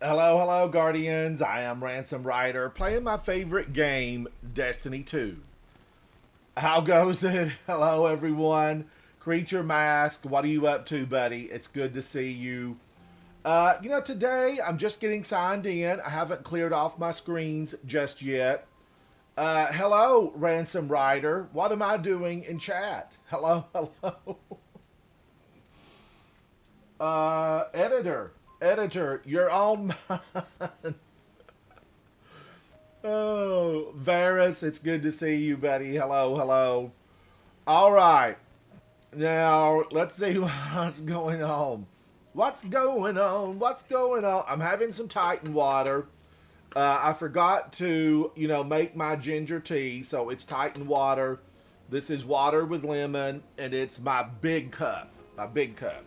Hello, hello, Guardians. I am Ransom Rider, playing my favorite game, Destiny 2. How goes it? Hello, everyone. Creature Mask, what are you up to, buddy? It's good to see you. Today I'm just getting signed in. I haven't cleared off my screens just yet. Hello, Ransom Rider. What am I doing in chat? Hello, hello. Editor, you're on mine. Oh, Varus, it's good to see you, buddy. Hello, hello. All right. Now, let's see what's going on. What's going on? What's going on? I'm having some Titan water. I forgot to, make my ginger tea, so it's Titan water. This is water with lemon, and it's my big cup. My big cup.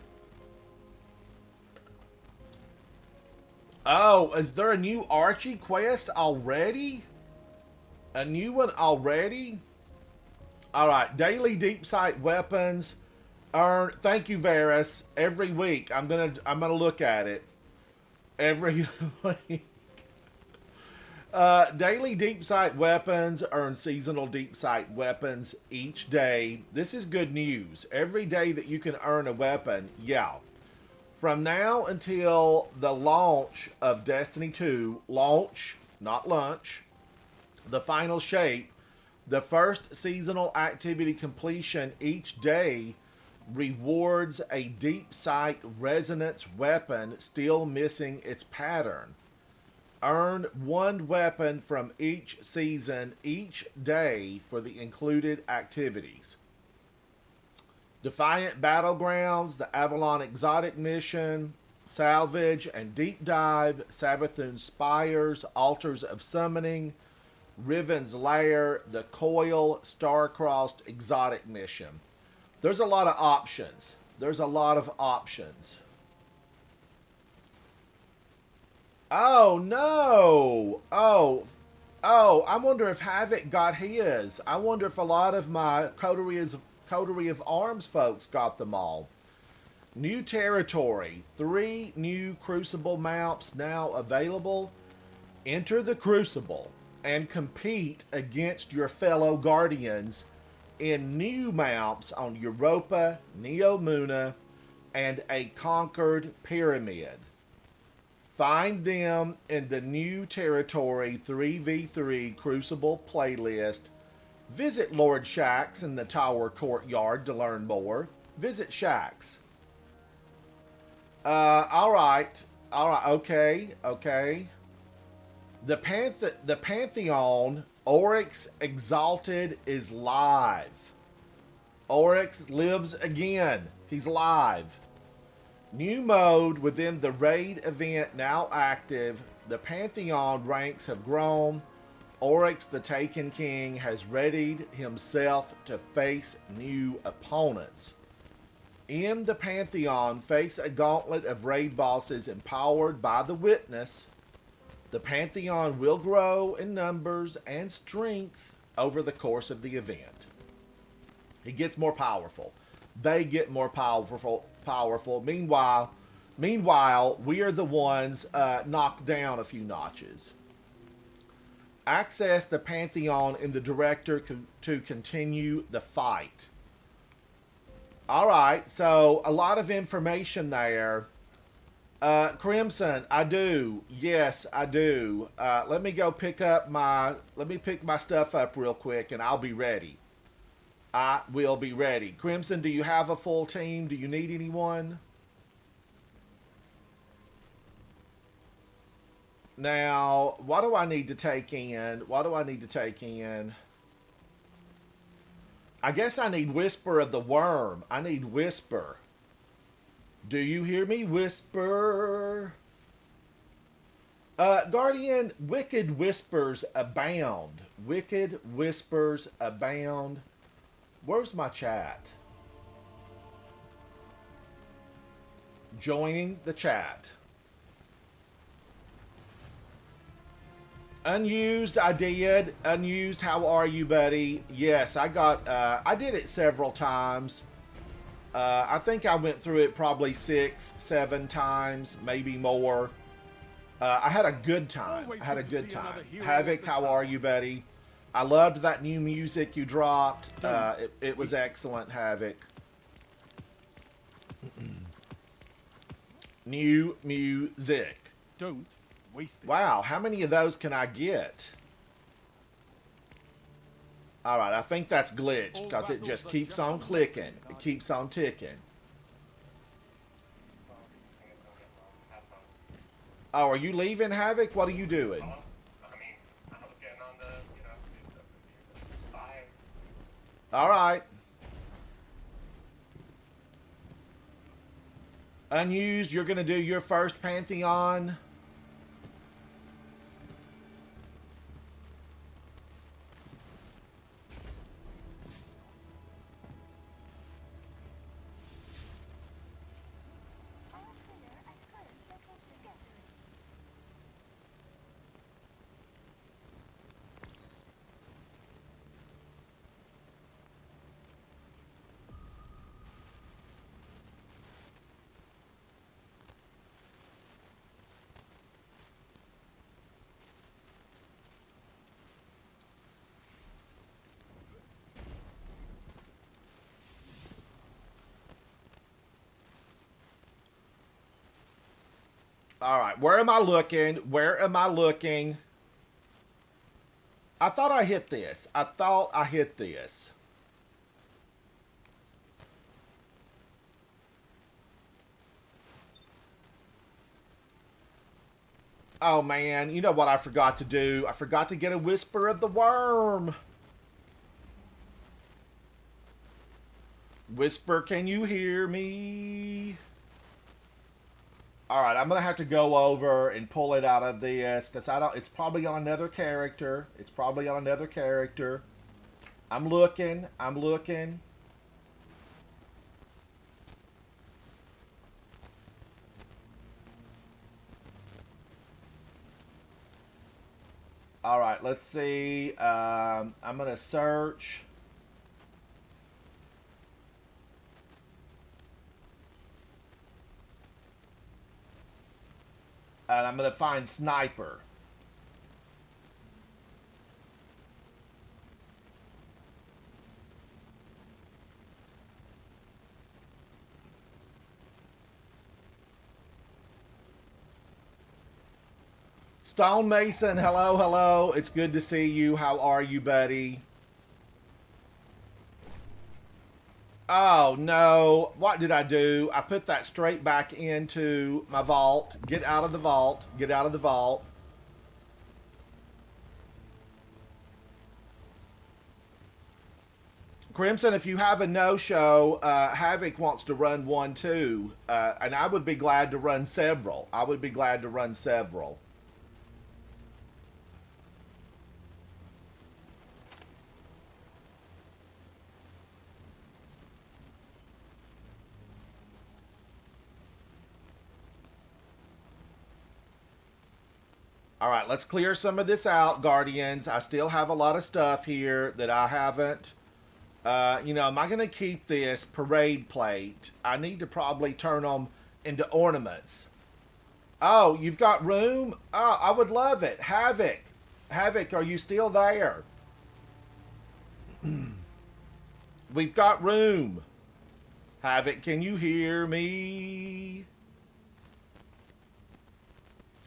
Oh, is there a new Archie quest already? A new one already? All right, daily deep sight weapons earn. Thank you, Varus. Every week, I'm gonna look at it. Every week. Daily deep sight weapons earn seasonal deep sight weapons each day. This is good news. Every day that you can earn a weapon, yeah. From now until the launch of Destiny 2, launch, not lunch, the final shape, the first seasonal activity completion each day rewards a deep sight resonance weapon still missing its pattern. Earn one weapon from each season each day for the included activities. Defiant Battlegrounds, the Avalon Exotic Mission, Salvage and Deep Dive, Savathun Spires, Altars of Summoning, Riven's Lair, the Coil, Star-Crossed Exotic Mission. There's a lot of options. There's a lot of options. Oh, no! I wonder if Havoc got his. I wonder if a lot of my Coterie of Arms folks got them all. New territory. 3 new Crucible maps now available. Enter the Crucible and compete against your fellow Guardians in new maps on Europa, Neomuna, and a conquered pyramid. Find them in the new territory 3v3 Crucible playlist. Visit Lord Shaxx in the Tower Courtyard to learn more. Visit Shaxx. Alright, okay. The Pantheon, Oryx Exalted, is live. Oryx lives again. He's live. New mode within the raid event now active. The Pantheon ranks have grown. Oryx the Taken King has readied himself to face new opponents. In the Pantheon, face a gauntlet of raid bosses empowered by the Witness. The Pantheon will grow in numbers and strength over the course of the event. It gets more powerful. They get more powerful. Meanwhile, we are the ones knocked down a few notches. Access the Pantheon in the director to continue the fight. Alright, so a lot of information there. Crimson, I do. Yes, I do. Let me pick my stuff up real quick and I'll be ready. I will be ready. Crimson, do you have a full team? Do you need anyone? Now, what do I need to take in? I guess I need Whisper of the Worm. I need Whisper. Do you hear me, Whisper? Guardian, wicked whispers abound. Wicked whispers abound. Where's my chat? Joining the chat. Unused, I did. Unused, how are you, buddy? Yes, I did it several times. I think I went through it probably 6, 7 times, maybe more. I had a good time. Always I had good a to good see time. another hero of Havoc, the how tower. are you, buddy? I loved that new music you dropped. Don't It was waste it. excellent, Havoc. New music. Don't waste it. Wow, how many of those can I get? All right, I think that's glitched All because it battles just are keeps just a on lesson, clicking. It Guardian. keeps on ticking. Oh, are you leaving, Havoc? What are you doing? I was getting on the, do stuff with you. Bye. All right. Unused, you're going to do your first Pantheon. All right, where am I looking? Where am I looking? I thought I hit this. I thought I hit this. Oh man, you know what I forgot to do? I forgot to get a Whisper of the Worm. Whisper, can you hear me? All right, I'm gonna have to go over and pull it out of this because I don't. It's probably on another character. It's probably on another character. I'm looking. I'm looking. All right, let's see. I'm gonna search. And I'm gonna find Sniper. Stone Mason, hello, hello. It's good to see you. How are you, buddy? Oh no, what did I do? I put that straight back into my vault. Get out of the vault. Get out of the vault. Crimson, if you have a no-show, Havoc wants to run one too, and I would be glad to run several. I would be glad to run several. All right, let's clear some of this out, Guardians. I still have a lot of stuff here that I haven't. Am I going to keep this parade plate? I need to probably turn them into ornaments. Oh, you've got room? Oh, I would love it. Havoc. Havoc, are you still there? We've got room. Havoc, can you hear me?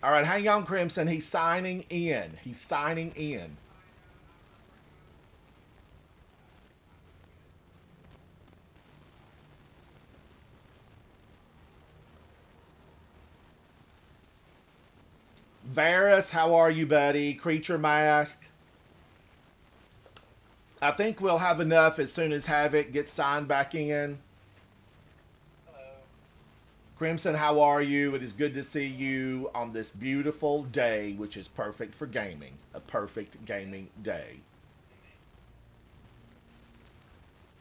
All right, hang on, Crimson. He's signing in. He's signing in. Varus, how are you, buddy? Creature Mask. I think we'll have enough as soon as Havoc gets signed back in. Hello. Crimson, how are you? It is good to see you on this beautiful day, which is perfect for gaming. A perfect gaming day.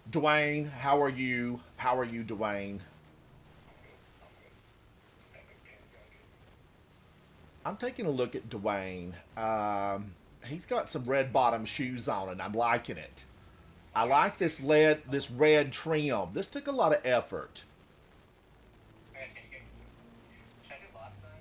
Dwayne, how are you? How are you, Dwayne? I'm taking a look at Dwayne. He's got some red bottom shoes on, and I'm liking it. I like this red trim. This took a lot of effort. I gotta change game. Should I do bot then?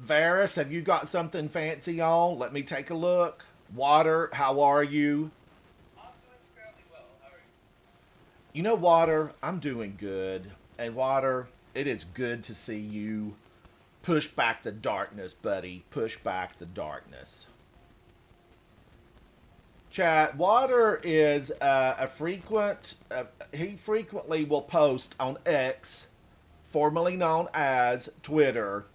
Varys, have you got something fancy on? Let me take a look. Water, how are you? I'm doing fairly well. How are you? You know, Water, I'm doing good. And Water, it is good to see you. Push back the darkness, buddy. Push back the darkness. Chat, Water is a frequent, he frequently will post on X, formerly known as Twitter,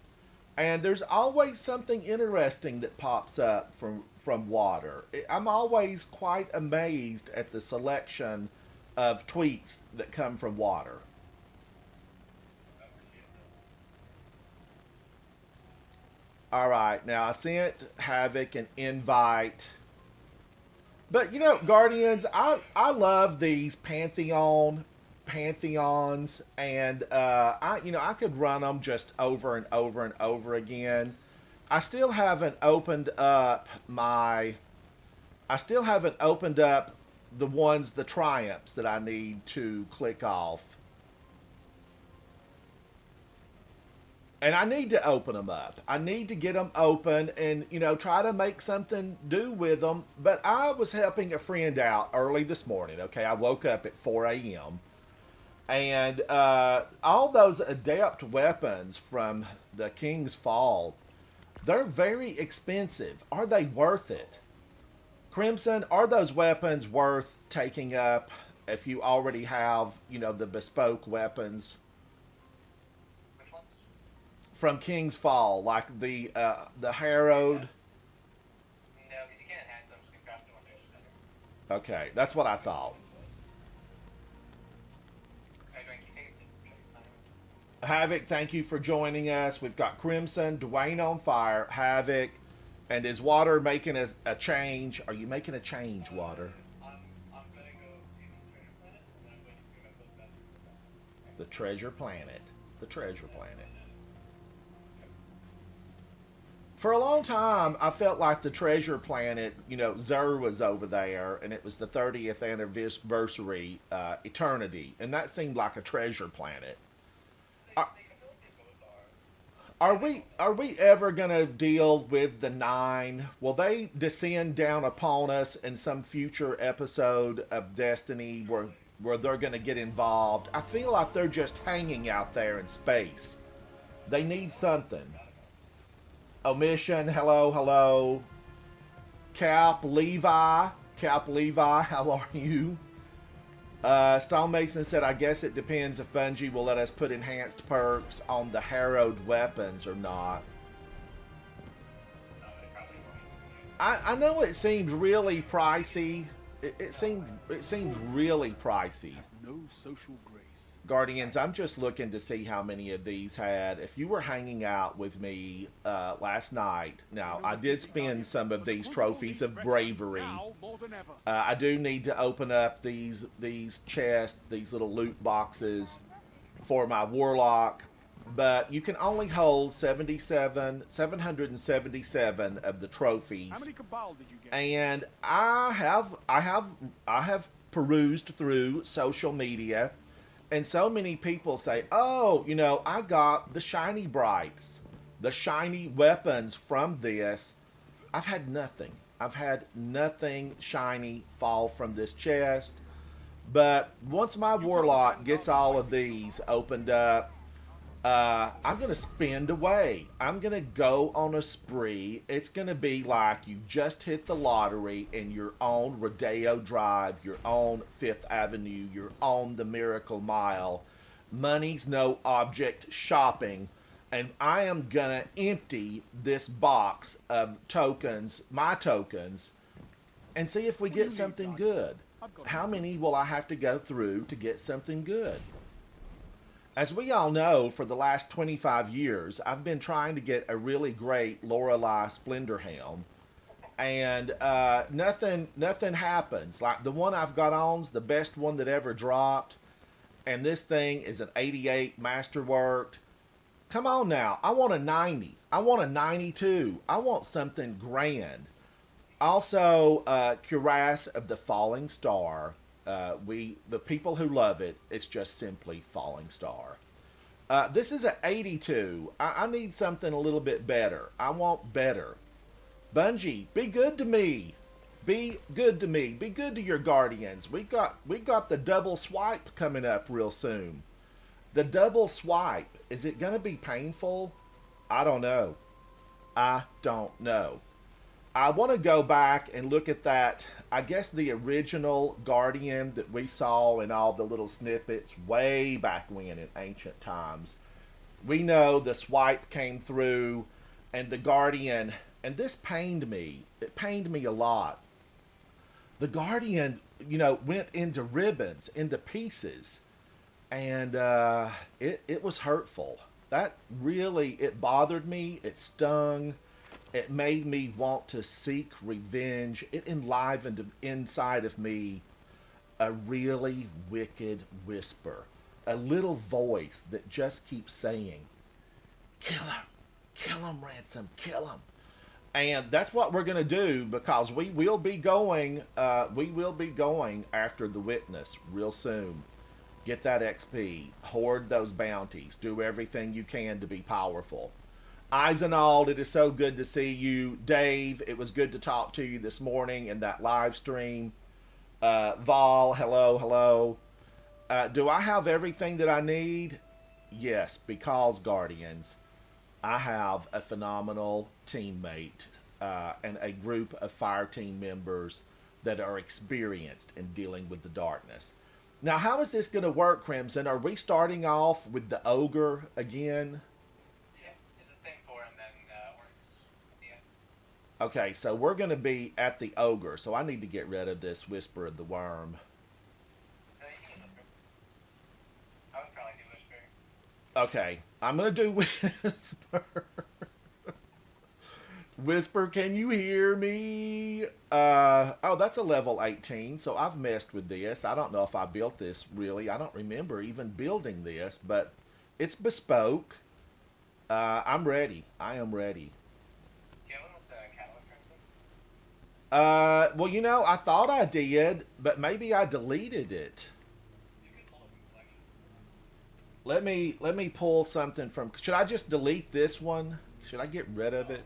and there's always something interesting that pops up from Water. I'm always quite amazed at the selection of tweets that come from Water. I appreciate All right, now I sent Havoc an invite. But you know, Guardians, I love these pantheons, and I could run them just over and over and over again. I still haven't opened up my. I still haven't opened up the triumphs that I need to click off. And I need to open them up. I need to get them open and, try to make something do with them. But I was helping a friend out early this morning, okay? I woke up at 4 a.m. And all those adept weapons from the King's Fall, they're very expensive. Are they worth it? Crimson, are those weapons worth taking up if you already have, the bespoke weapons which ones? from King's Fall, like the Harrowed? No, because you can't enhance them, so you can craft them on better. Okay, that's what I thought. How you doing? Can you taste it? Havoc, thank you for joining us. We've got Crimson, Dwayne on fire, Havoc, and is Water making a change? Are you making a change, Water? I'm gonna go to the treasure planet, and then I'm going to do my postmaster. The treasure planet. The treasure planet. For a long time, I felt like the treasure planet, Zer was over there, and it was the 30th anniversary eternity, and that seemed like a treasure planet. I feel like they both are. Are we ever gonna deal with the Nine? Will they descend down upon us in some future episode of Destiny where they're gonna get involved? I feel like they're just hanging out there in space. They need something. Omission, hello. Cap Levi, how are you? Stonemason said, I guess it depends if Bungie will let us put enhanced perks on the harrowed weapons or not. No, they probably won't. I know it seemed really pricey. It seemed really pricey. No social grace. Guardians, I'm just looking to see how many of these had. If you were hanging out with me last night, now I did spend some of these trophies of bravery. I do need to open up these chests, these little loot boxes for my warlock, but you can only hold 777 of the trophies. How many Cabal did you get? And I have perused through social media. And so many people say, oh, I got the shiny brights, the shiny weapons from this. I've had nothing. I've had nothing shiny fall from this chest. But once my warlock gets all of these opened up, I'm going to spend away. I'm going to go on a spree. It's going to be like you just hit the lottery and you're on Rodeo Drive, you're on Fifth Avenue, you're on the Miracle Mile. Money's no object shopping. And I am going to empty this box of tokens, my tokens, and see if we get something good. How many will I have to go through to get something good? As we all know, for the last 25 years, I've been trying to get a really great Lorelei Splendor Helm, and nothing happens. Like the one I've got on's the best one that ever dropped, and this thing is an 88 masterworked. Come on now, I want a 90. I want a 92. I want something grand. Also, Cuirass of the Falling Star. The people who love it, it's just simply Falling Star. This is an 82. I need something a little bit better. I want better. Bungie, be good to me. Be good to me. Be good to your guardians. We got the double swipe coming up real soon. The double swipe. Is it gonna be painful? I don't know. I don't know. I want to go back and look at that. I guess the original Guardian that we saw in all the little snippets way back when in ancient times. We know the swipe came through and the Guardian, and this pained me. It pained me a lot. The Guardian, went into ribbons, into pieces, and it was hurtful. That really, it bothered me. It stung. It made me want to seek revenge. It enlivened inside of me a really wicked whisper. A little voice that just keeps saying, kill him, Ransom, kill him. And that's what we're going to do because we will be going after the witness real soon. Get that XP, hoard those bounties, do everything you can to be powerful. Eisenald, it is so good to see you. Dave, it was good to talk to you this morning in that live stream. Vol, hello. Do I have everything that I need? Yes, because Guardians, I have a phenomenal teammate and a group of fire team members that are experienced in dealing with the darkness. Now, how is this going to work, Crimson? Are we starting off with the ogre again? Okay, so we're going to be at the ogre, so I need to get rid of this Whisper of the Worm. I would probably do Whisper. Okay, I'm going to do Whisper. Whisper, can you hear me? Oh, that's a level 18, so I've messed with this. I don't know if I built this, really. I don't remember even building this, but it's bespoke. I'm ready. I am ready. Well, I thought I did, but maybe I deleted it. Let me pull something from. Should I just delete this one? Should I get rid of it?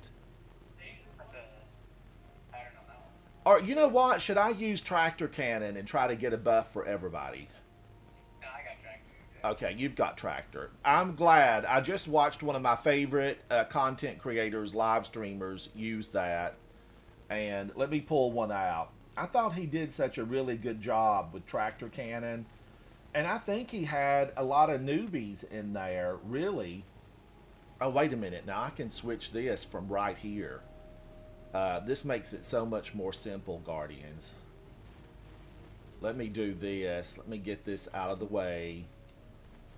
Or you know what? Should I use tractor cannon and try to get a buff for everybody? No, I got tractor. Okay, you've got tractor. I'm glad. I just watched one of my favorite content creators, live streamers, use that. And let me pull one out. I thought he did such a really good job with tractor cannon. And I think he had a lot of newbies in there, really. Oh, wait a minute. Now I can switch this from right here. This makes it so much more simple, Guardians. Let me do this. Let me get this out of the way.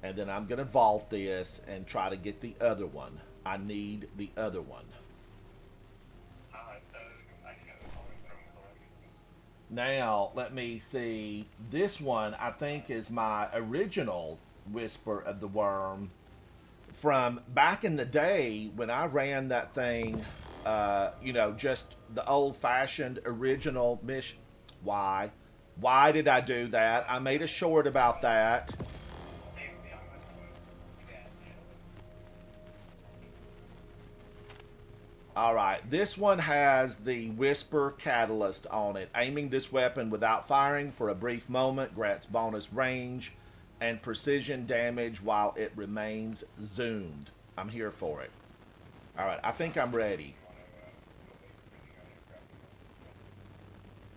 And then I'm going to vault this and try to get the other one. I need the other one. Now, let me see. This one, I think, is my original Whisper of the Worm from back in the day when I ran that thing, just the old-fashioned original mission. Why? Why did I do that? I made a short about that. Alright, this one has the Whisper Catalyst on it. Aiming this weapon without firing for a brief moment grants bonus range and precision damage while it remains zoomed. I'm here for it. Alright, I think I'm ready.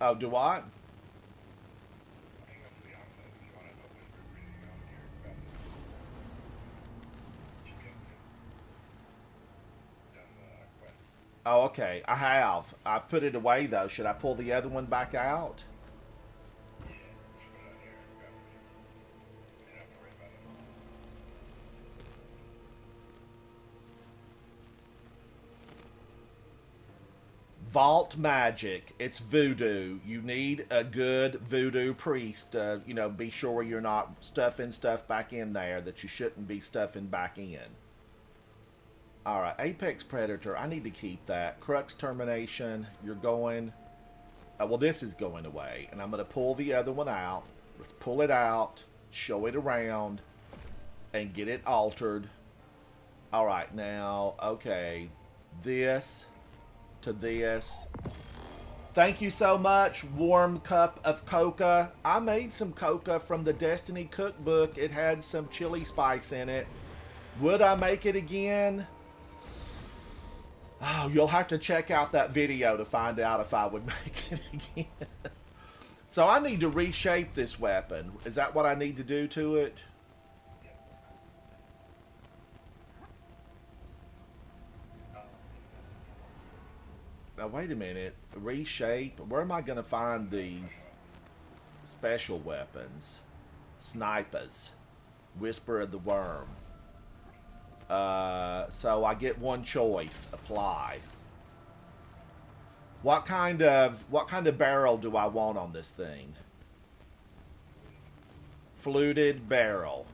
Oh, do I? Oh, okay. I have. I put it away, though. Should I pull the other one back out? Vault magic. It's voodoo. You need a good voodoo priest. Be sure you're not stuffing stuff back in there that you shouldn't be stuffing back in. Alright, Apex Predator, I need to keep that. Crux Termination, you're going... well, this is going away. And I'm going to pull the other one out. Let's pull it out. Show it around. and get it altered. All right, now, okay, this to this. Thank you so much, warm cup of coca. I made some coca from the Destiny cookbook. It had some chili spice in it. Would I make it again? Oh, you'll have to check out that video to find out if I would make it again. So I need to reshape this weapon. Is that what I need to do to it? Now, wait a minute. Reshape? Where am I going to find these special weapons? Snipers. Whisper of the Worm. So I get one choice. Apply. What kind of barrel do I want on this thing? Fluted barrel.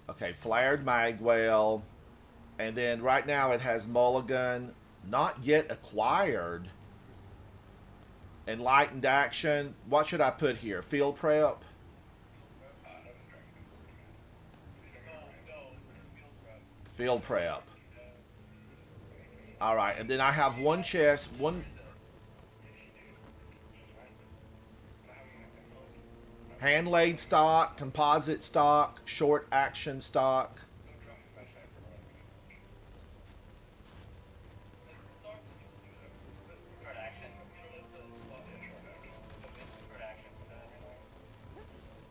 Okay, flared magwell. And then right now it has mulligan. Not yet acquired. Enlightened action. What should I put here? Field prep? Field prep. Alright, and then I have one chest, one... Hand-laid stock, composite stock, short action stock.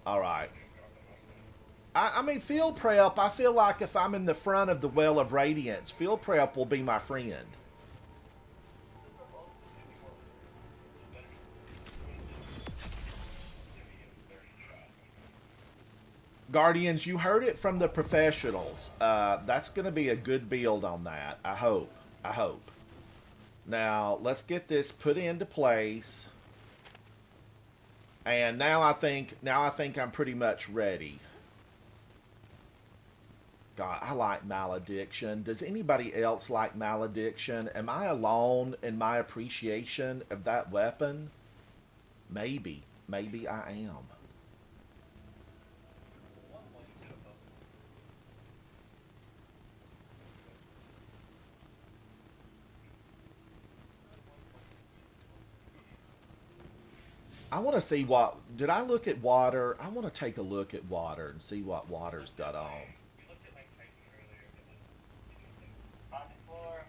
Alright. I mean, field prep, I feel like if I'm in the front of the Well of Radiance, field prep will be my friend. Guardians, you heard it from the professionals. That's going to be a good build on that. I hope. I hope. Now, let's get this put into place. And now I think I'm pretty much ready. God, I like Malediction. Does anybody else like Malediction? Am I alone in my appreciation of that weapon? Maybe. Maybe I am. I want to see what... Did I look at water? I want to take a look at water and see what water's got on. We looked at my Titan earlier. It was interesting. Bottom floor.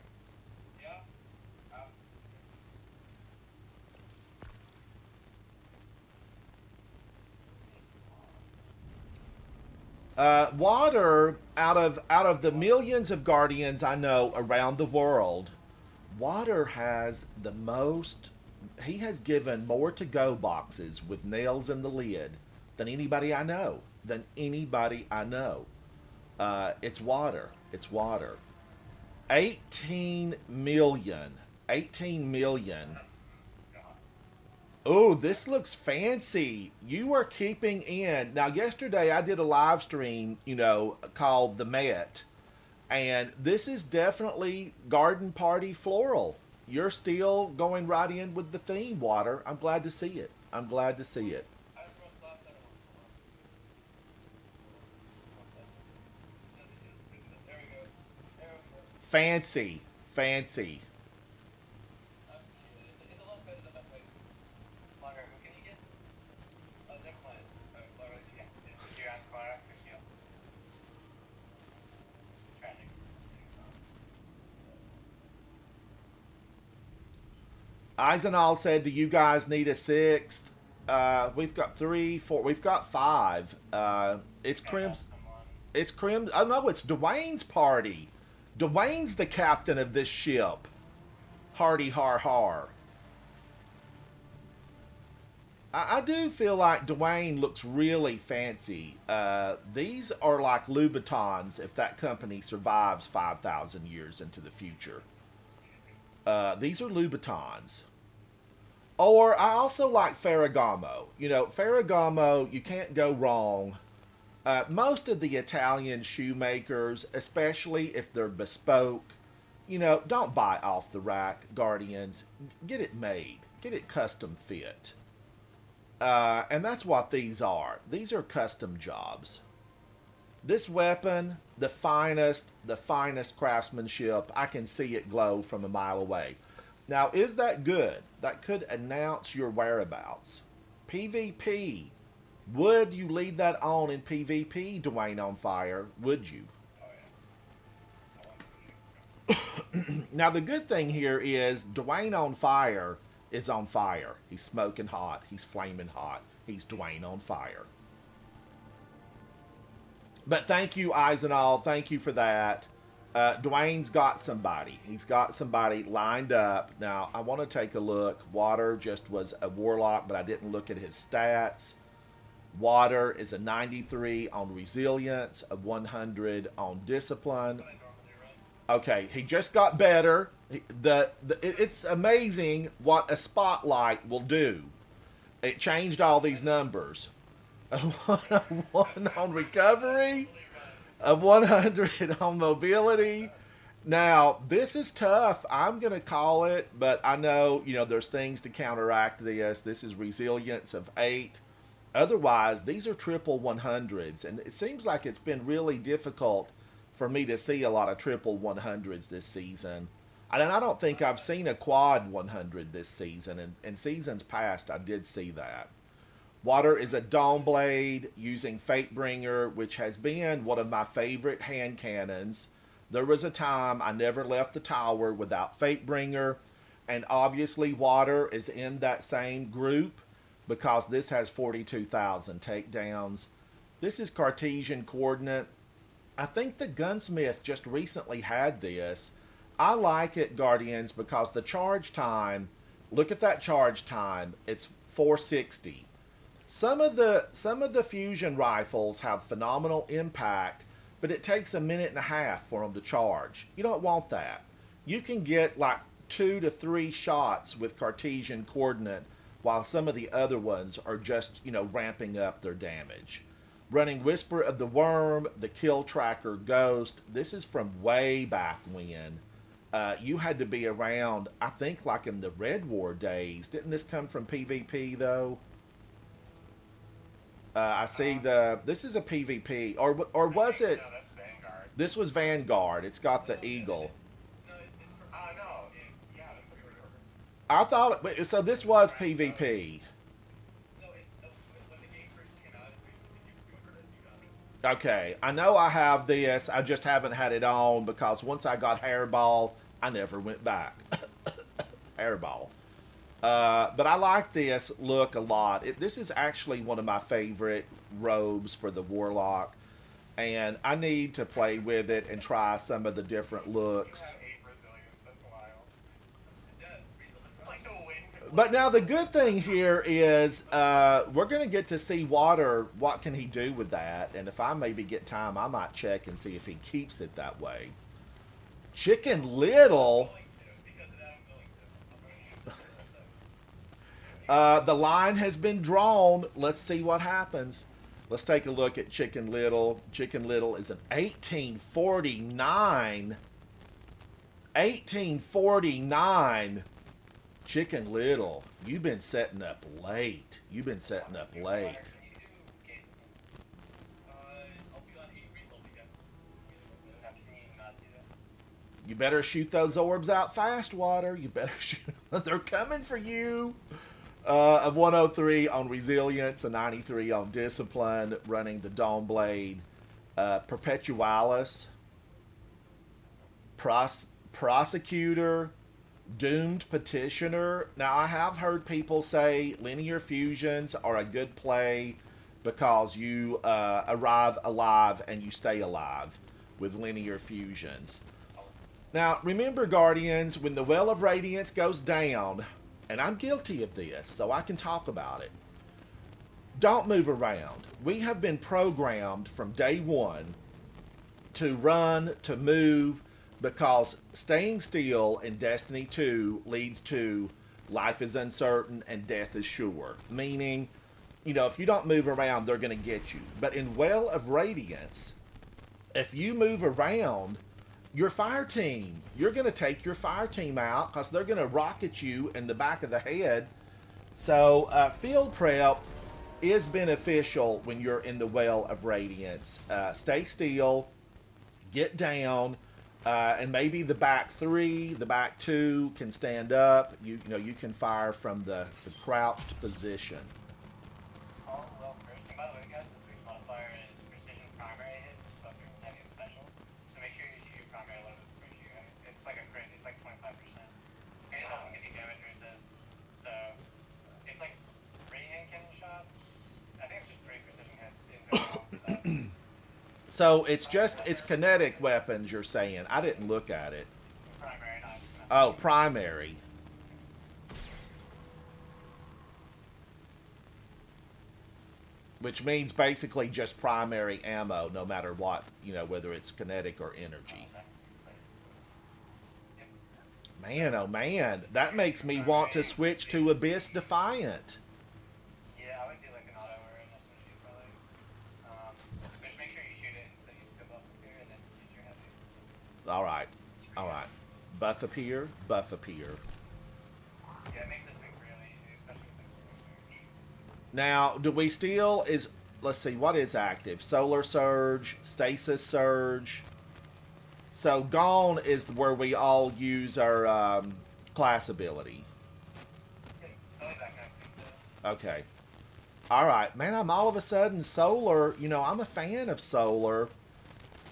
Yeah. Water, out of the millions of Guardians I know around the world, Water has the most... He has given more to-go boxes with nails in the lid than anybody I know. It's Water. It's Water. 18 million. 18 million. Oh, this looks fancy. You are keeping in. Now, yesterday I did a live stream, called The Met. And this is definitely garden party floral. You're still going right in with the theme, Water. I'm glad to see it. I'm glad to see it. Fancy. Fancy. Eisenall said, do you guys need a sixth? We've got 3, 4, we've got 5. It's Crim's. It's Crim. Oh no, it's Dwayne's party. Dwayne's the captain of this ship. Hardy har har. I do feel like Dwayne looks really fancy. These are like Louboutins if that company survives 5,000 years into the future. These are Louboutins. Or I also like Ferragamo. Ferragamo, you can't go wrong. Most of the Italian shoemakers, especially if they're bespoke, don't buy off the rack, Guardians. Get it made. Get it custom fit. And that's what these are. These are custom jobs. This weapon, the finest craftsmanship. I can see it glow from a mile away. Now, is that good? That could announce your whereabouts. PvP. Would you leave that on in PvP, Dwayne on Fire? Would you? Oh yeah. I want to see. Now, the good thing here is Dwayne on Fire is on fire. He's smoking hot. He's flaming hot. He's Dwayne on Fire. But thank you, Eisenall. Thank you for that. Dwayne's got somebody. He's got somebody lined up. Now, I want to take a look. Water just was a warlock, but I didn't look at his stats. Water is a 93 on resilience, a 100 on discipline. What I normally run. Okay, he just got better. It's amazing what a spotlight will do. It changed all these numbers. A 101 on recovery, a 100 on mobility. Now, this is tough. I'm going to call it, but I know, there's things to counteract this. This is resilience of 8. Otherwise, these are triple 100s, and it seems like it's been really difficult for me to see a lot of triple 100s this season. And I don't think I've seen a quad 100 this season, and in seasons past, I did see that. Water is a Dawn Blade using Fatebringer, which has been one of my favorite hand cannons. There was a time I never left the tower without Fatebringer, and obviously Water is in that same group because this has 42,000 takedowns. This is Cartesian coordinate. I think the Gunsmith just recently had this. I like it, Guardians, because the charge time, look at that charge time, it's 460. Some of the fusion rifles have phenomenal impact, but it takes a minute and a half for them to charge. You don't want that. You can get like 2 to 3 shots with Cartesian coordinate, while some of the other ones are just, ramping up their damage. Running Whisper of the Worm, the Kill Tracker Ghost. This is from way back when. You had to be around, I think, like in the Red War days. Didn't this come from PvP, though? I see this is a PvP, or was it? No, that's Vanguard. This was Vanguard. It's got the eagle. No, it's for. Oh no. Yeah, that's what you were ordering. I thought, so this was PvP. No, it's when the game first came out. You ordered it. You got it. Okay, I know I have this. I just haven't had it on because once I got Hairball, I never went back. Hairball. But I like this look a lot. This is actually one of my favorite robes for the Warlock. And I need to play with it and try some of the different looks. You have 8 resilience. That's wild. Yeah, resilience. Like the wind. But now the good thing here is we're going to get to see Water. What can he do with that? And if I maybe get time, I might check and see if he keeps it that way. Chicken Little. Because of that, I'm going to. The line has been drawn. Let's see what happens. Let's take a look at Chicken Little. Chicken Little is an 1849. 1849. Chicken Little, you've been setting up late. You've been setting up late. I'll be on 8 result again. How can you not do that? You better shoot those orbs out fast, Water. You better shoot. They're coming for you. A 103 on resilience, a 93 on discipline, running the Dawn Blade, Perpetualis, Prosecutor, Doomed Petitioner. Now, I have heard people say linear fusions are a good play because you arrive alive and you stay alive with linear fusions. Now, remember, Guardians, when the Well of Radiance goes down, and I'm guilty of this, so I can talk about it, don't move around. We have been programmed from day one to run, to move, because staying still in Destiny 2 leads to life is uncertain and death is sure. Meaning, if you don't move around, they're going to get you. But in Well of Radiance, if you move around, Your fire team. You're going to take your fire team out because they're going to rocket you in the back of the head. So field prep is beneficial when you're in the Well of Radiance. Stay still, get down, and maybe the back three, the back two can stand up. You know you can fire from the crouched position. All well first. And by the way, guys, the 3 modifier is precision primary hits, but you're heavy and special. So make sure you shoot your primary a little bit before you shoot your heavy. It's like a crit. It's like 25%. And it doesn't get any damage resist. So it's like 3 hand cannon shots. I think it's just 3 precision hits in general. So it's kinetic weapons. You're saying? I didn't look at it. Primary, not Oh, primary. Which means basically just primary ammo, no matter what, you know, whether it's kinetic or energy. Man, oh man, that makes me want to switch to Abyss Defiant. Yeah, I would do like an auto or an SMG probably. Just make sure you shoot it until you skip off the pier and then use your heavy. All right, all right. Buff appear, buff appear. Yeah, it makes this thing really easy, especially with this research. Now, do we still is? Let's see, what is active? Solar Surge, Stasis Surge. So gone is where we all use our class ability. Only that next week though. Okay. All right, man. I'm all of a sudden solar. You know, I'm a fan of solar.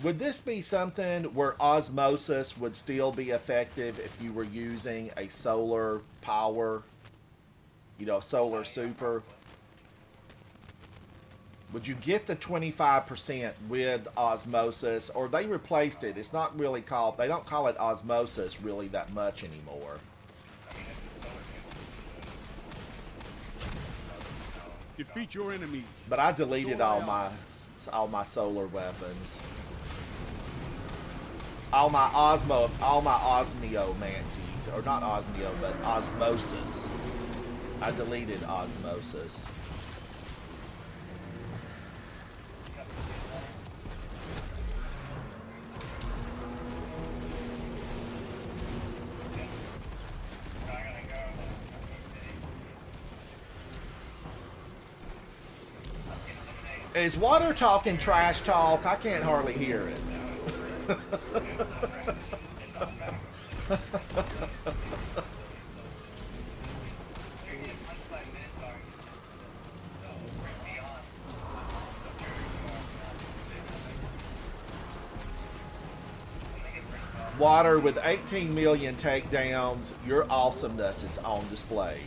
Would this be something where osmosis would still be effective if you were using a solar power? You know, solar super. Would you get the 25% with osmosis, or they replaced it? It's not really called. They don't call it osmosis really that much anymore. Defeat your enemies. But I deleted all my solar weapons. All my osmiomancies, or not osmio, but osmosis. I deleted osmosis. Is water talking trash talk? I can't hardly hear it. Water with 18 million takedowns, your awesomeness is on display.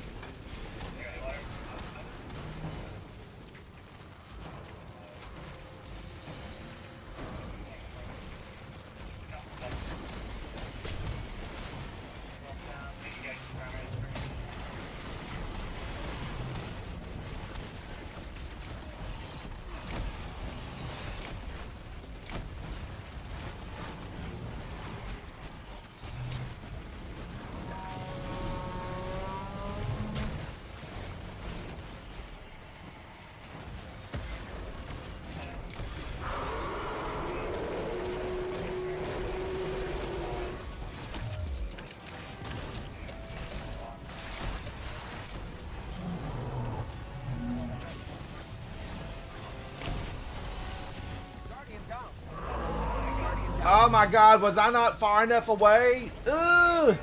Oh my god, was I not far enough away? Ugh!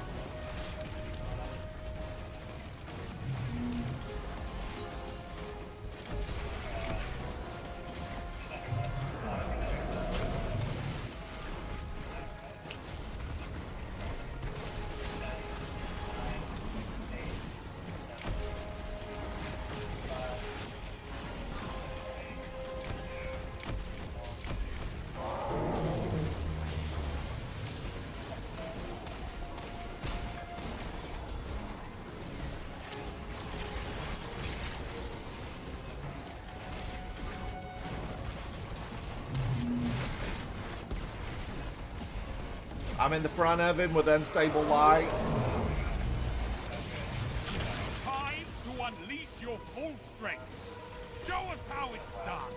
I'm in the front of him with unstable light. Time to unleash your full strength. Show us how it's done.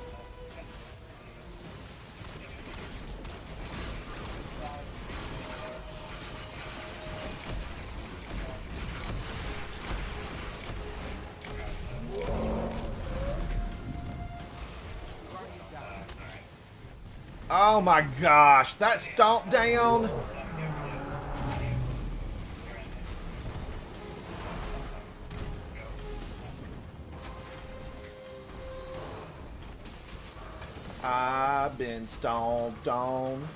Oh my gosh, that stomp down. I've been stomped on.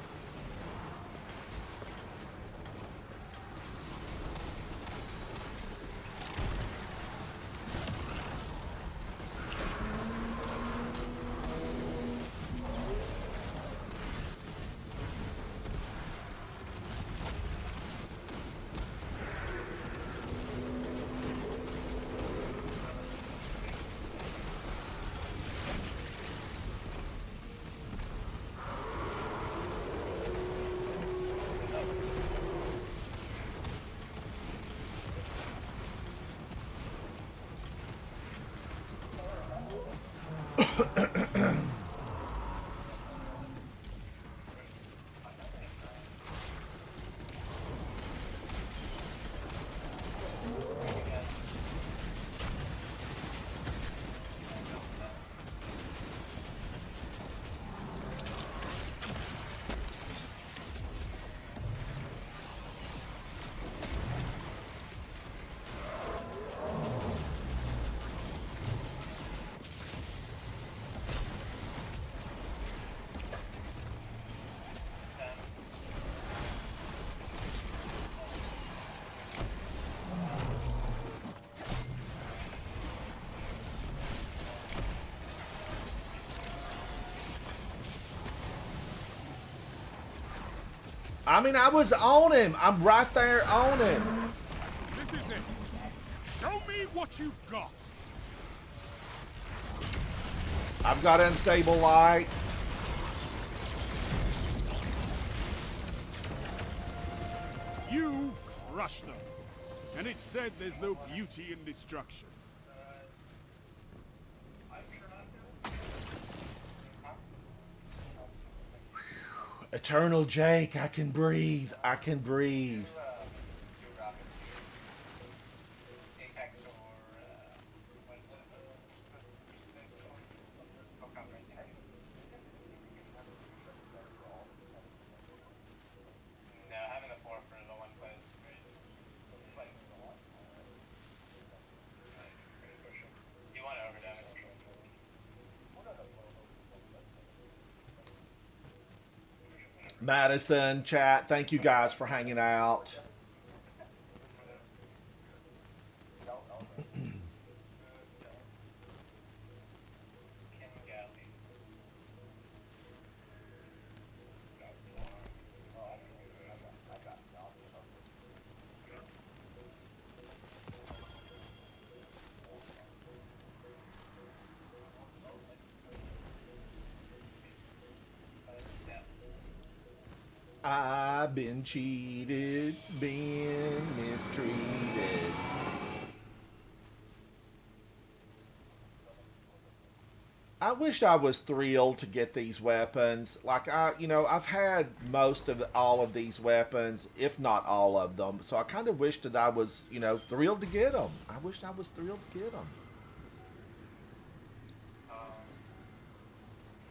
I mean, I was on him. I'm right there on him. This is it. Show me what you've got. I've got unstable light. You crushed them. And it's said there's no beauty in destruction. Eternal Jake, I can breathe. I can breathe. Madison, chat, thank you guys for hanging out. I've been cheated, been mistreated. I wish I was thrilled to get these weapons. Like I've had most of all of these weapons, if not all of them. So I kind of wish that I was, thrilled to get them. I wish I was thrilled to get them.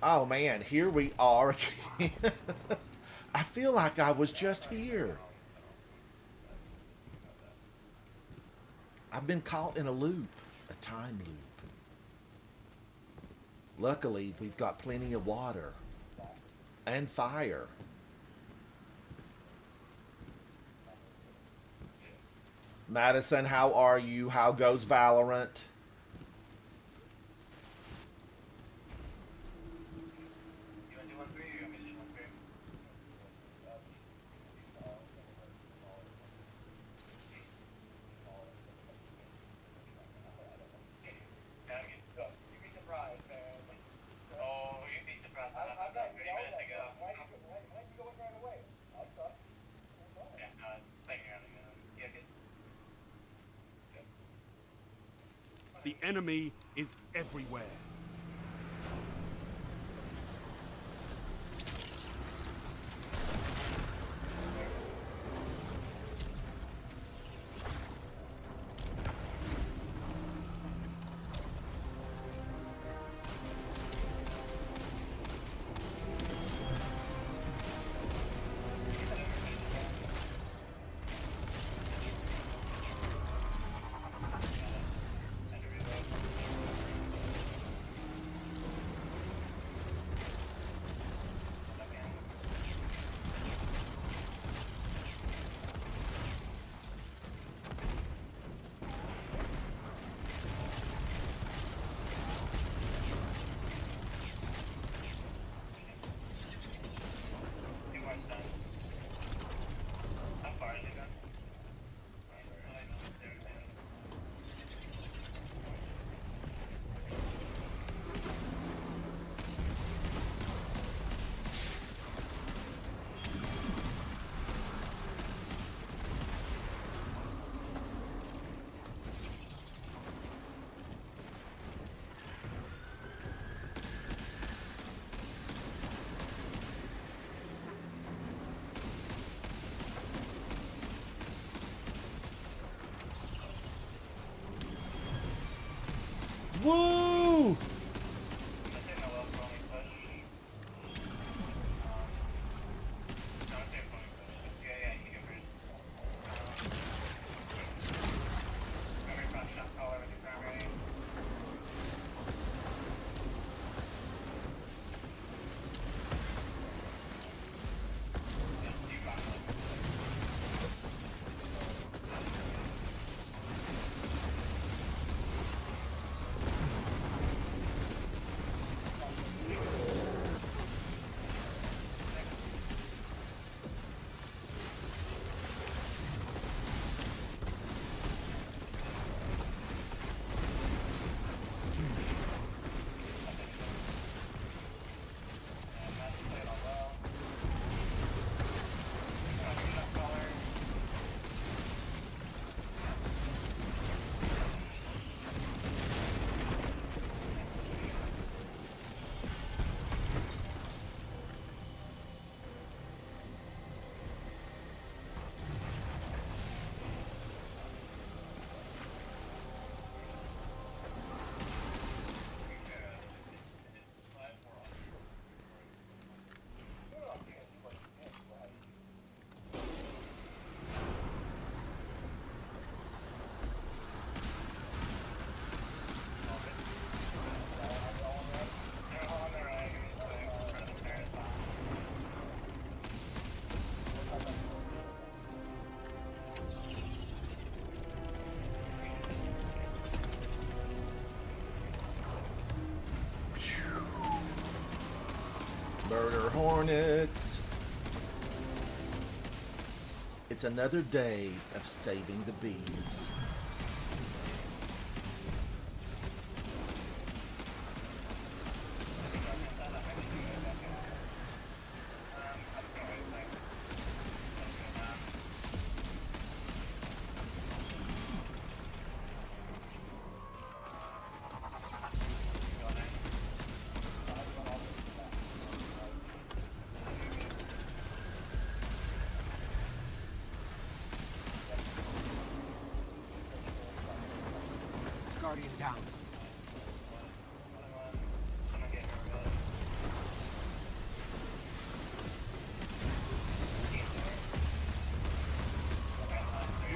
Oh man, here we are again. I feel like I was just here. I've been caught in a loop, a time loop. Luckily, we've got plenty of water and fire. Madison, how are you? How goes Valorant? The enemy is everywhere. Woo! I say no love for only push. No, I say for only push. Yeah, you go first. Remember front shot caller with your primary. You got it. Murder hornets. It's another day of saving the bees. Guardian down. Someone get her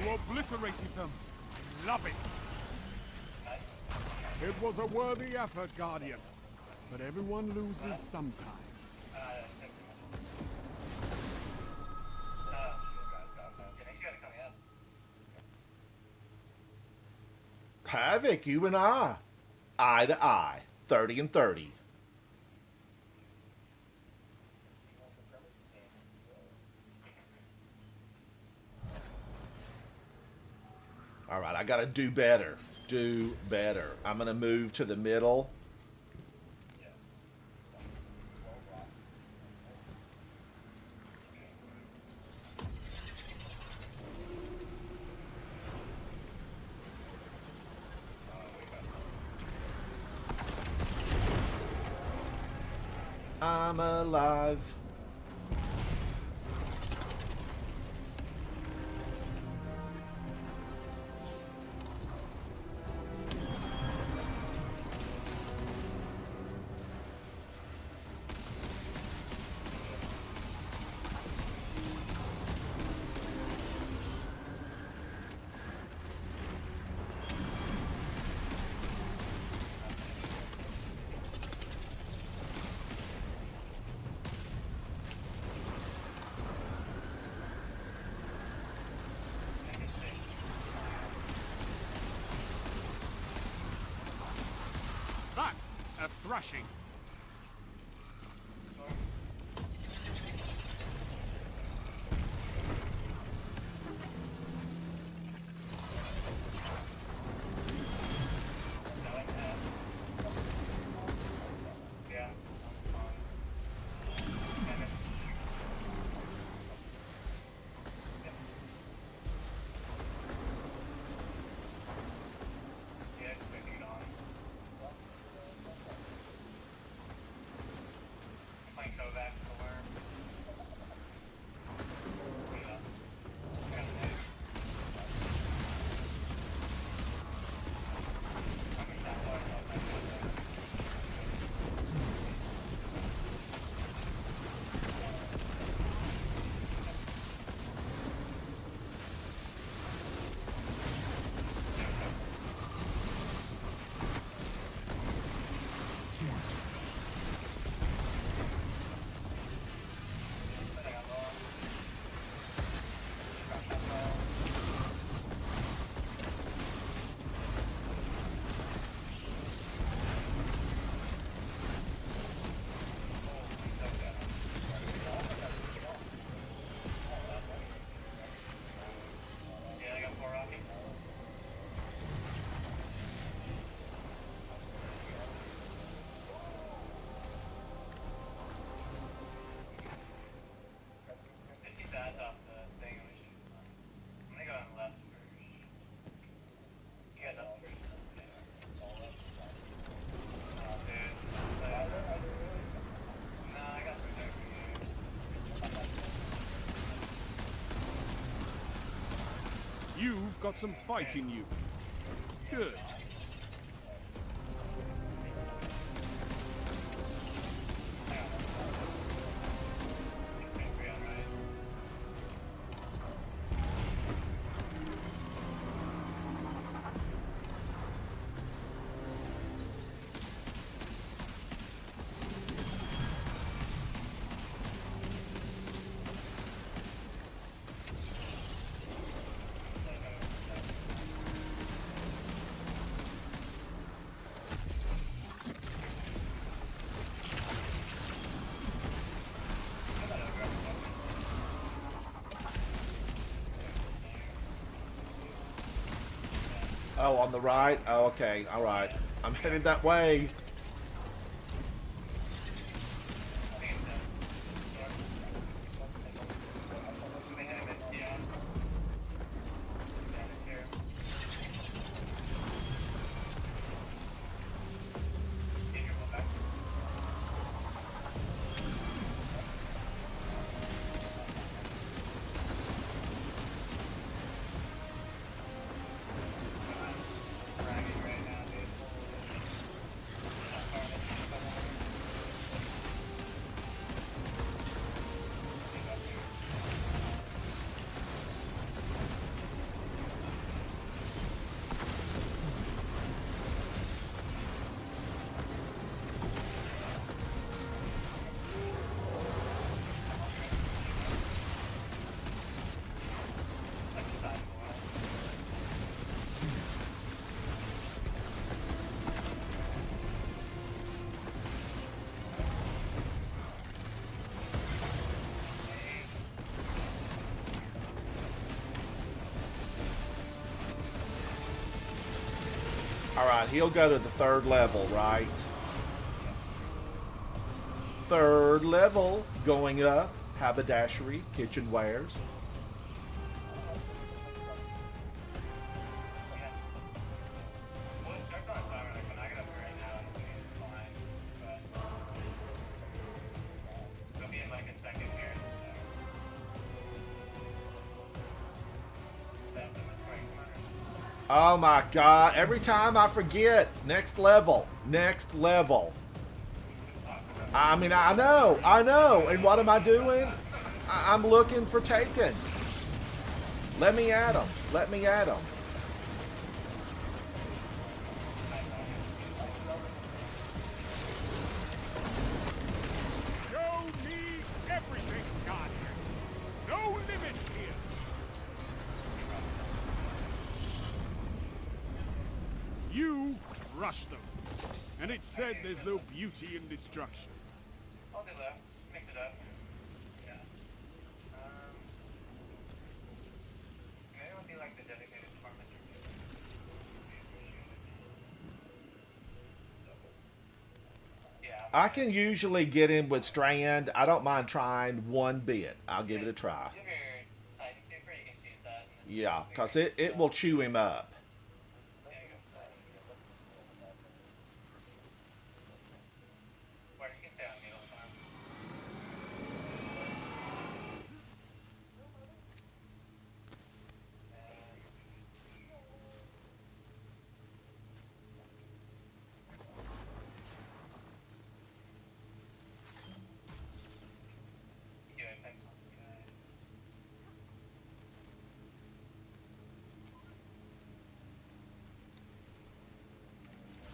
You obliterated them. I love it. nice. It was a worthy effort, Guardian. But everyone loses sometime. Took too much. She gotta come out. Havoc, you and I. Eye to eye. 30 and 30. All right, I got to do better. Do better. I'm going to move to the middle. I'm alive. That's a thrashing. Yeah, that's fine. Yeah, quick it on. got some fight in you. Good. Oh, on the right? Oh, okay. All right. I'm headed that way. All right, he'll go to the third level, right? Third level, going up. Haberdashery, kitchenwares. Well, it starts on a timer. Like when I get up here right now, it'll be fine. But it'll be in like a second here. That's it. That's right. Come on. Oh my god, every time I forget. Next level. Next level. I mean, I know. And what am I doing? I'm looking for Taken. Let me at him. Let me at him. Show me everything, God. No limits here. You crushed them. And it said there's no beauty in destruction. I'll be left. Mix it up. Yeah. Maybe it'll be like the dedicated department. Yeah. I can usually get in with Strand. I don't mind trying one bit. I'll give it a try. You have your Titan Super, you can just use that. And then Yeah, because it will chew him up. there you go. Or you can stay on needle farm. You do Apex on Sky.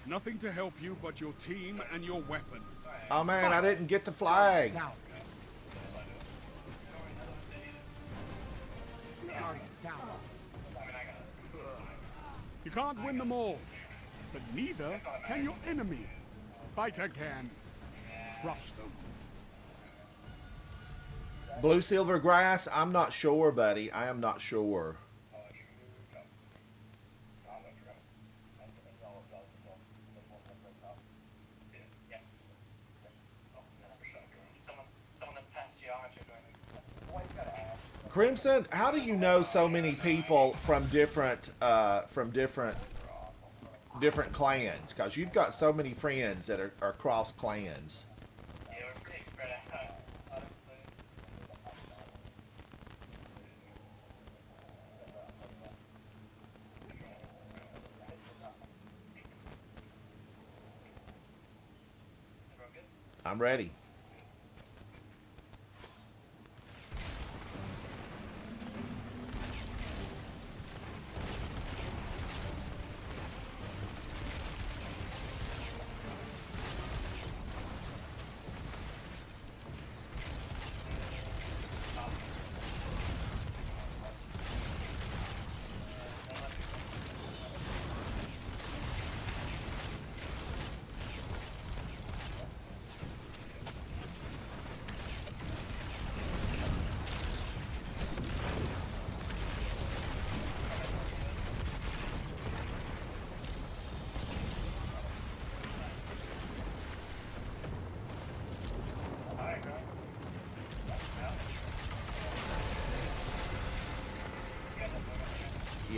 Nothing to help you but your team and your weapon. Oh man, I didn't get the flag. Down. You can't win them all, but neither can your enemies. Fight again. Crush them. Blue silver grass? I'm not sure, buddy. I am not sure. Yes. Oh, someone that's past geometry doing Crimson, how do you know so many people from different different clans? Because you've got so many friends that are cross clans. Yeah, we're pretty spread out, honestly. I'm ready.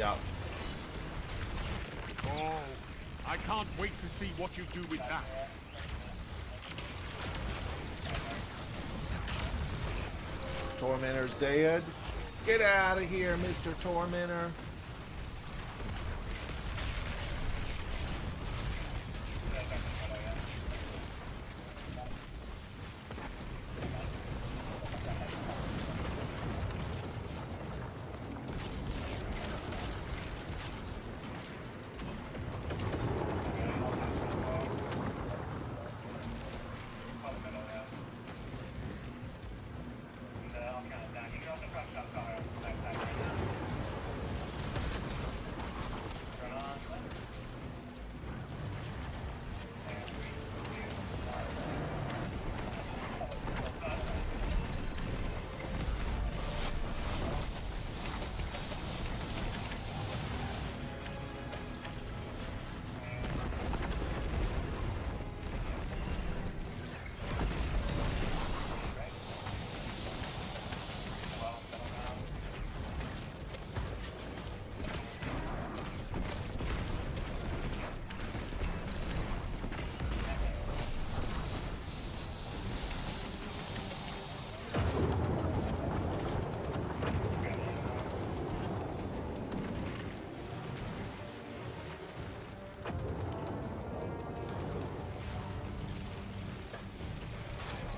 Yep. Oh, I can't wait to see what you do with that. Tormentor's dead. Get out of here, Mr. Tormentor.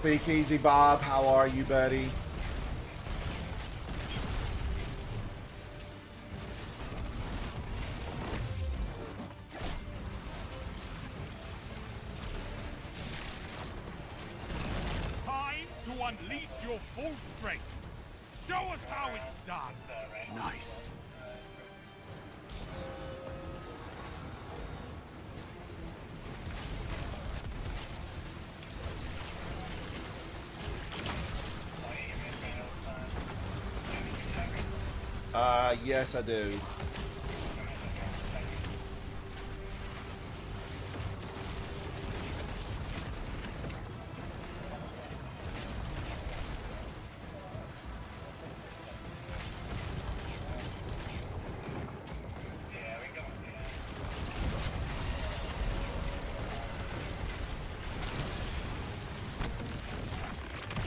Speak easy, Bob. How are you, buddy? Time to unleash your full strength. Show us how it's done. Nice. Yes, I do.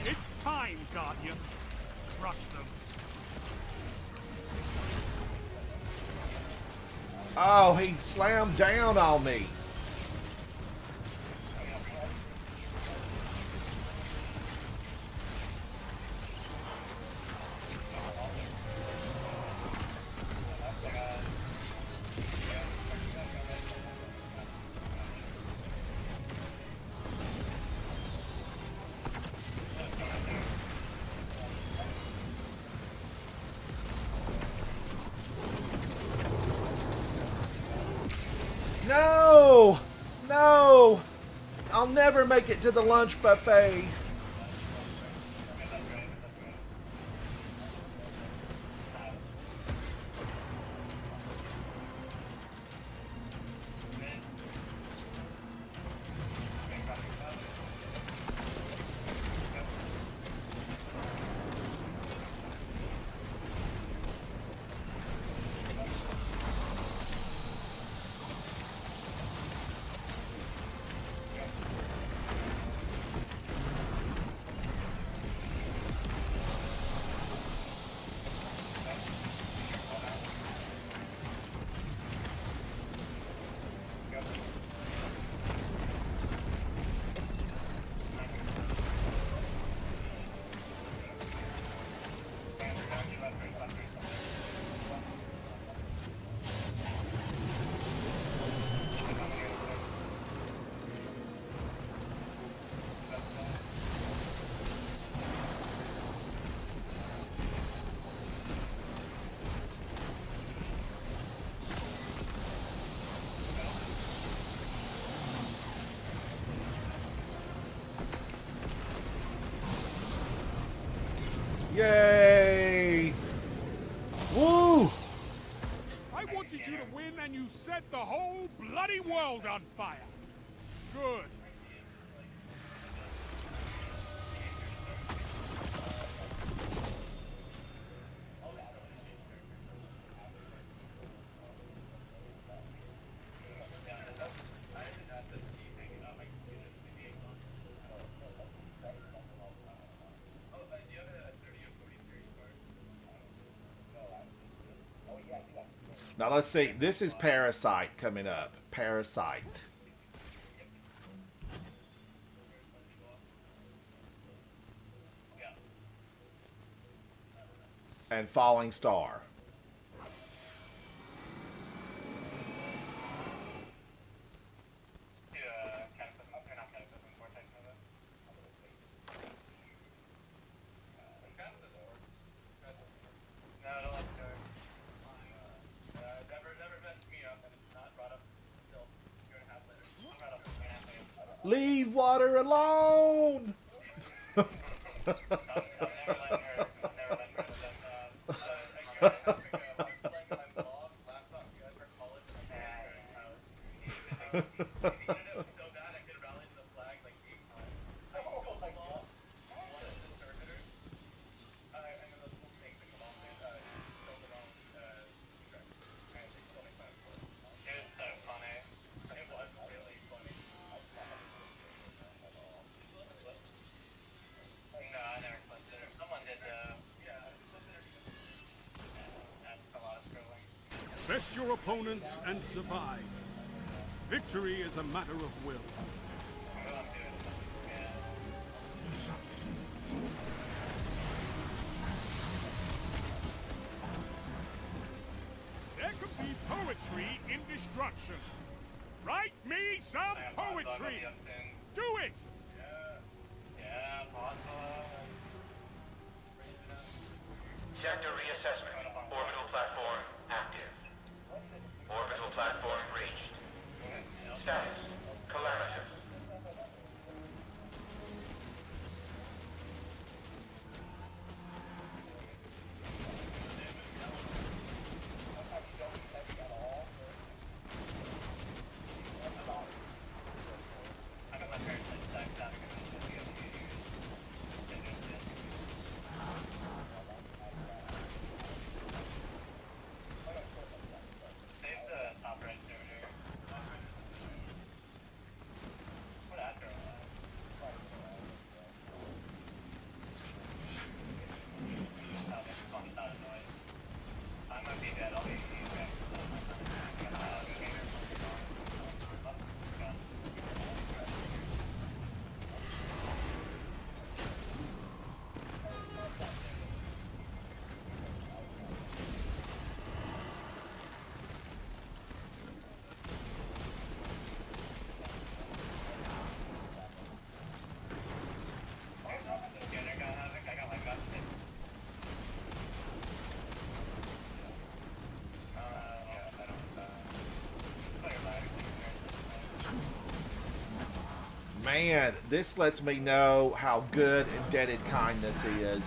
It's time, Guardian. Crush them. Oh, he slammed down on me. No! No! I'll never make it to the lunch buffet. Yay! Woo! I wanted you to win and you set the whole bloody world on fire. Good. Now let's see. This is Parasite coming up. Parasite. And Falling Star. Leave water alone! Best your opponents and survive. Victory is a matter of will. There could be poetry in destruction. Write me some poetry. Do it. Sector reassessment. Orbital platform active. Orbital platform reached. Status. Calamitous. Man, this lets me know how good Indebted Kindness is.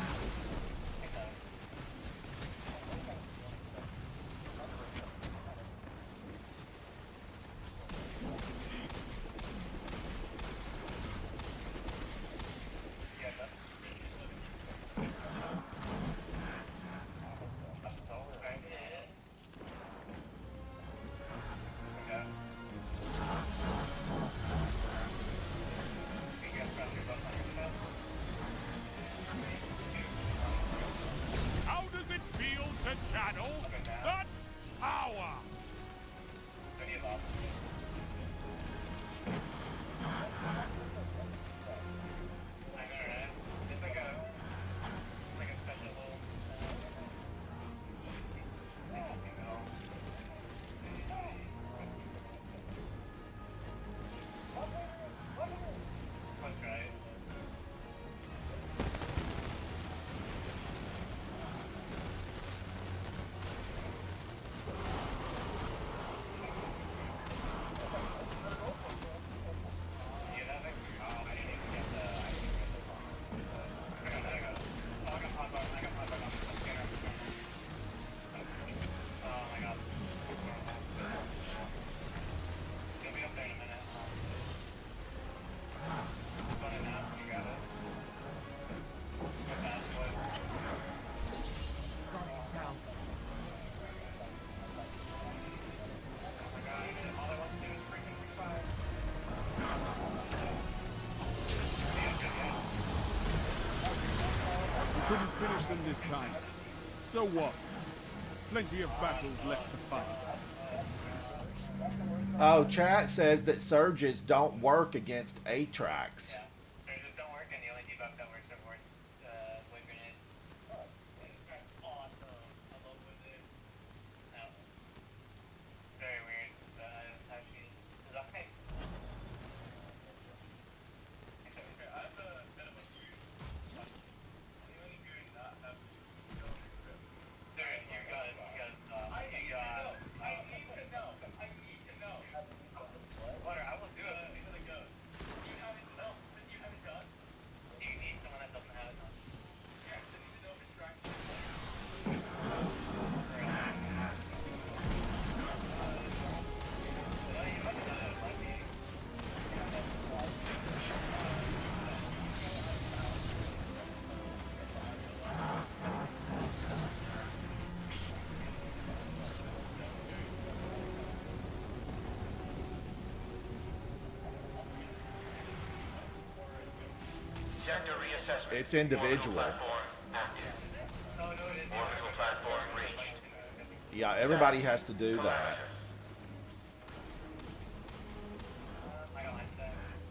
Couldn't finish them this time. So what? Plenty of battles left to fight. Oh, chat says that surges don't work against Atrax. Yeah. Surges don't work, and the only debuff that works are void grenades. That's awesome. I love wood grenades. No. Very weird, but how she is designed. Okay, I have a bit of a weird question. Anyone here not have stone grips? Dude, you gotta stop. I need to know. I need to know. Water, I will do it. Into the ghost. Do you have it? No. Do you have it done? Do you need someone that doesn't have it done? Yeah, 'cause I need to know if it tracks the Sector reassessment. It's individual. Orbital platform active. Oh, no, it is. Orbital platform reached. Yeah, everybody has to do that. I got my stacks.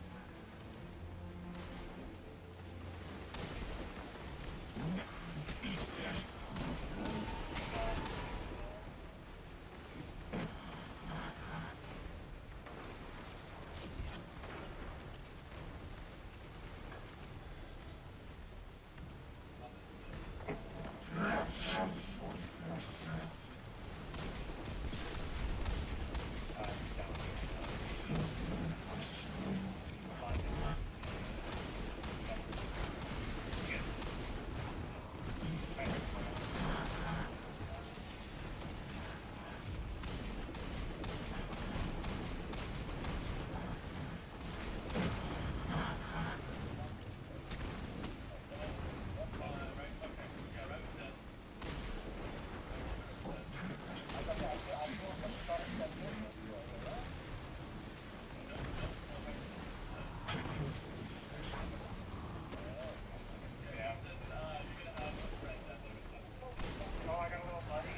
Oh, I got a little buddy.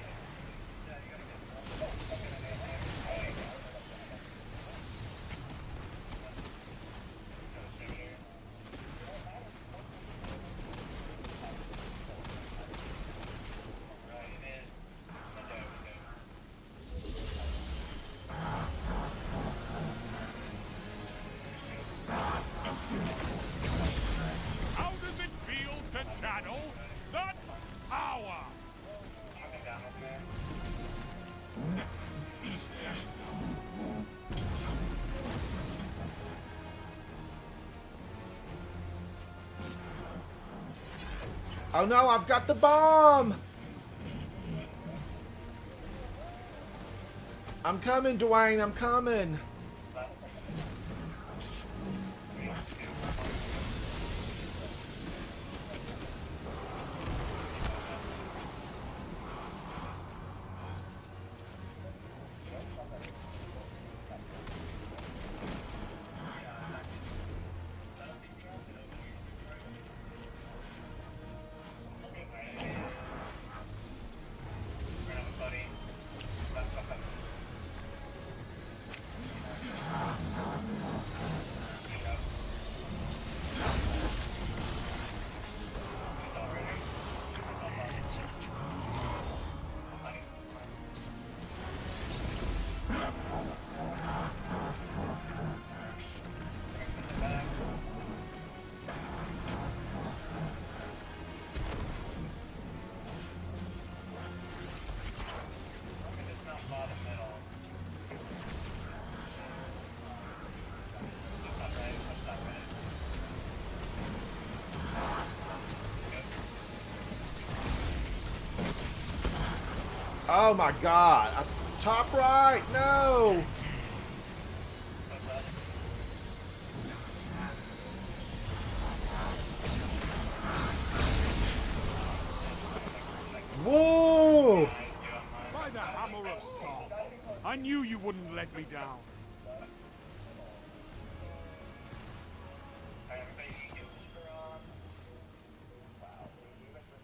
Yeah, you gotta How does it feel to channel such power? down with me. Oh no, I've got the bomb! I'm coming, Dwayne, I'm coming. Oh my god. Top right, no! Whoa! By the hammer of salt. I knew you wouldn't let me down. Everybody can get Whisper on. Wow, the Whisper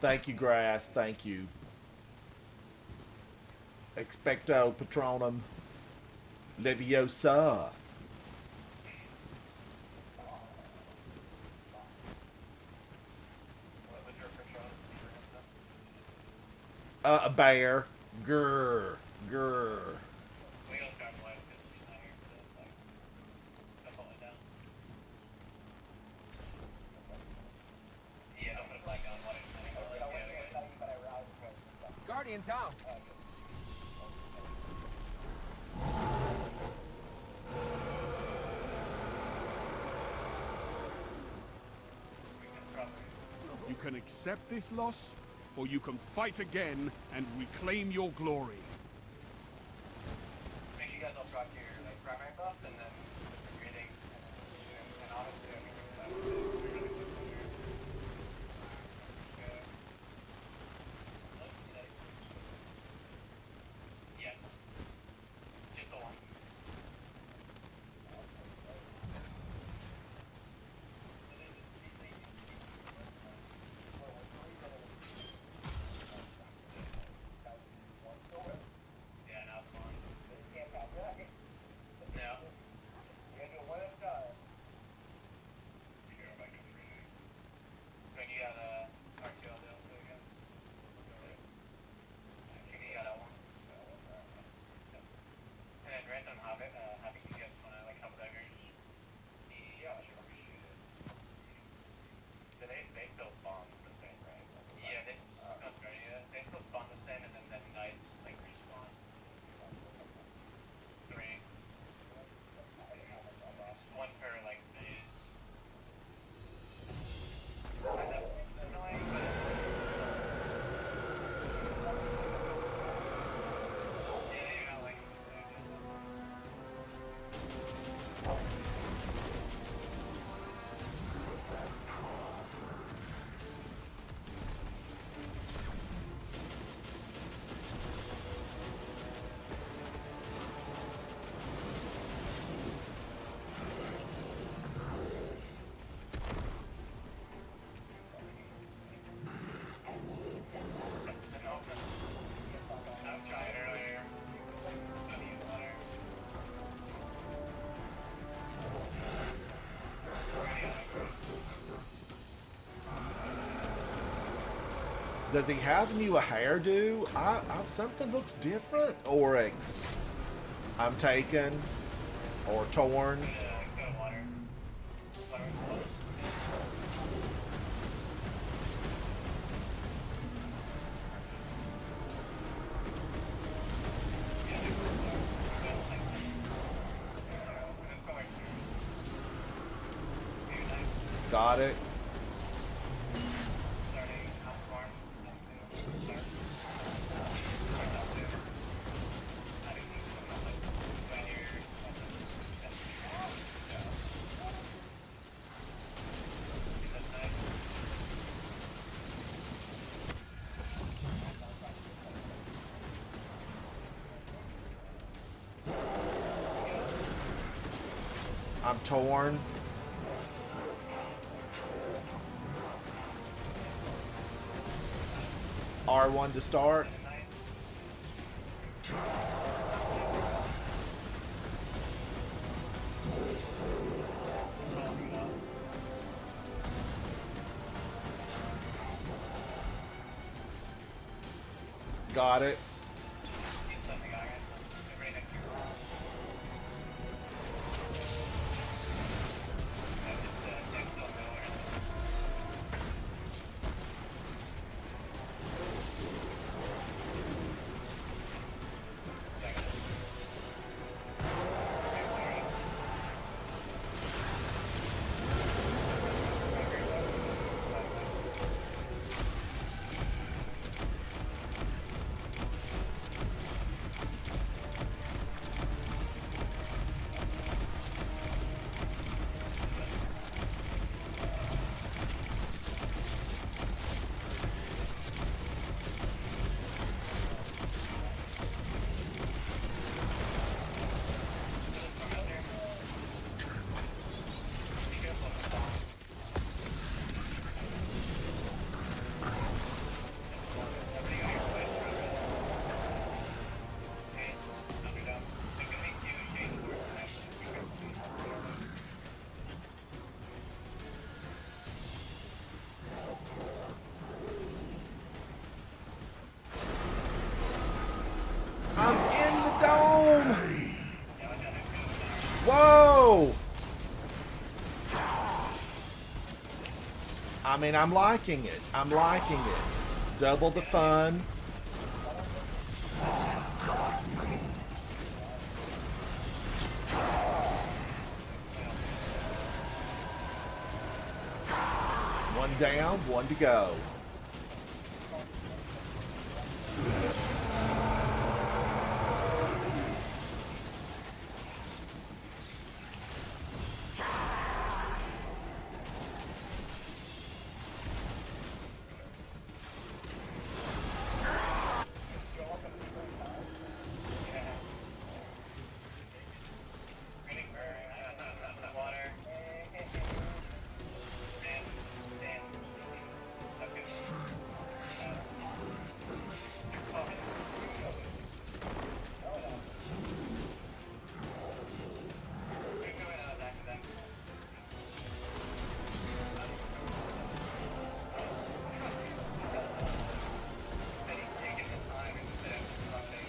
Thank you, Grass. Thank you. Expecto Patronum. Leviosa. What would your patrons be for himself? A bear. Grr. Grr. We gotta start live because she's not here for this. Like, don't hold it down. Yeah, don't put a flag down while you're sitting. Guardian down. We can probably. You can accept this loss, or you can fight again and reclaim your glory. Make sure you guys all drop your like primary buff and then the reading and honestly I mean that was it. We're really close to here. Yeah. Just the one. Yeah, now it's gone. No. Let's go back to 3. When you got RTL down again. Actually, you got that one. And then Ransom Hobbit, Happy, you guys wanna like help beggars? Yeah, sure, we should. Do they still spawn the same, right? Yeah, they they still spawn the same, and then knights like respawn. 3. It's 1 per like phase. Kind of annoying, but it's yeah, you got like that's an open. I was trying earlier. Studying water. Does he have you a hairdo? Something looks different, Oryx. I'm taken. Or torn. Go to water. Water is close. Got it. I'm torn. R1 to start. Got it. mean, I'm liking it. I'm liking it. Double the fun. One down, one to go. Water. Sand. Okay. We're going back to them. Taking his time instead of running.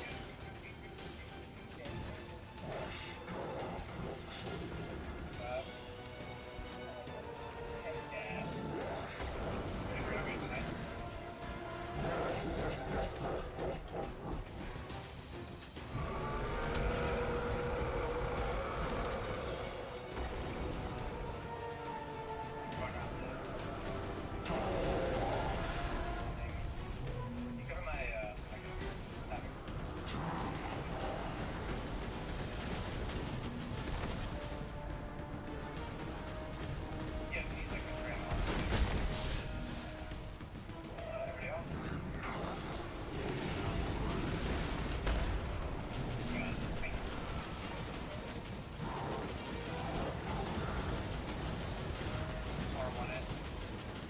You cover my yeah, he's like a grandma. Everybody else?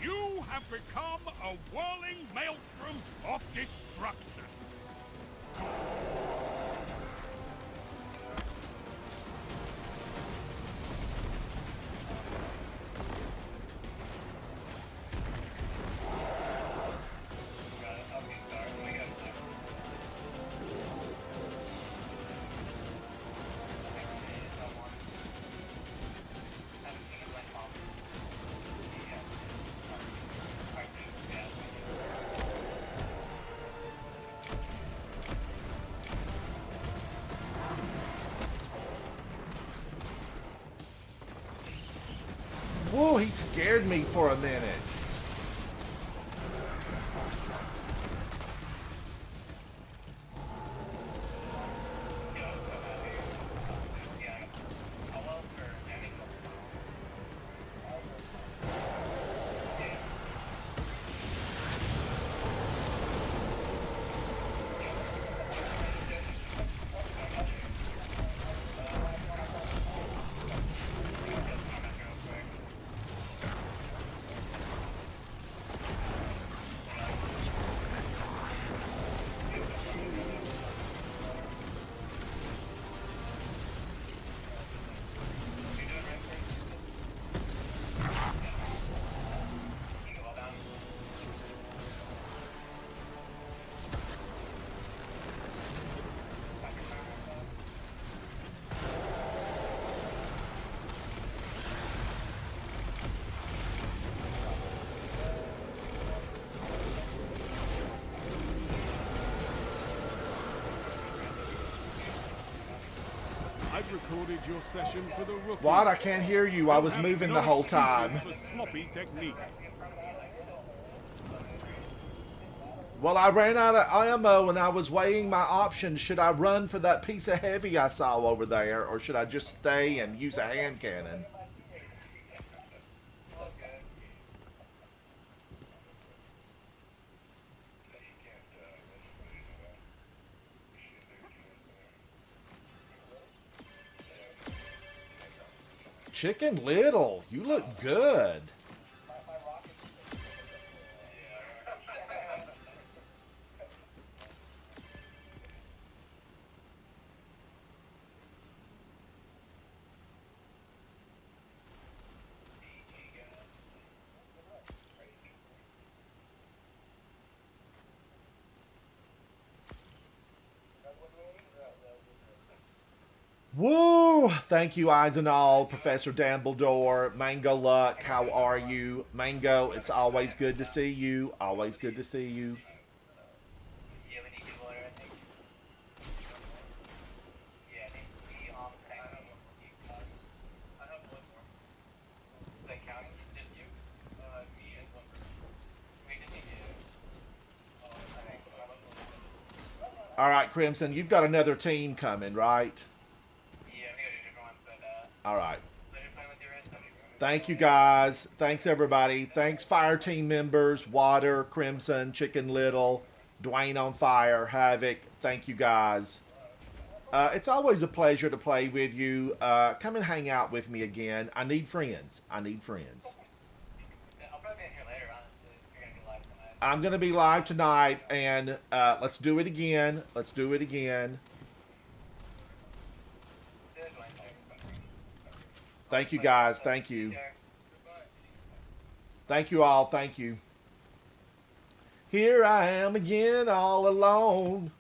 You have become a whirling maelstrom of destruction. Whoa, he scared me for a minute. I've recorded your session for the rookie. What? I can't hear you. I was Have moving no the whole excuses time. for sloppy technique. Well, I ran out of ammo and I was weighing my options. Should I run for that piece of heavy I saw over there, or should I just stay and use a hand cannon? Chicken Little, you look good. Woo! Woo! Thank you, Eisenall, Professor Dumbledore, Mango Luck. How are you, Mango? It's always good to see you. Always good to see you. Yeah, we need new water, I think. Yeah, it needs to be on the tank. I have one more. Like counting? Just you? Me and one person. We just need to. I think so. All right, Crimson, you've got another team coming, right? Yeah, we gotta do different ones, but All right. pleasure playing with you, Red. Thank you, guys. Thanks, everybody. Thanks, Fire Team members, Water, Crimson, Chicken Little, Dwayne on Fire, Havoc. Thank you, guys. It's always a pleasure to play with you. Come and hang out with me again. I need friends. I need friends. Yeah, I'll probably be in here later, honestly. If you're gonna be live tonight. I'm going to be live tonight, and let's do it again. Let's do it again. See you later, Dwayne. Thank you, guys. Thank you. Take care. Thank you all. Thank you. Here I am again, all alone.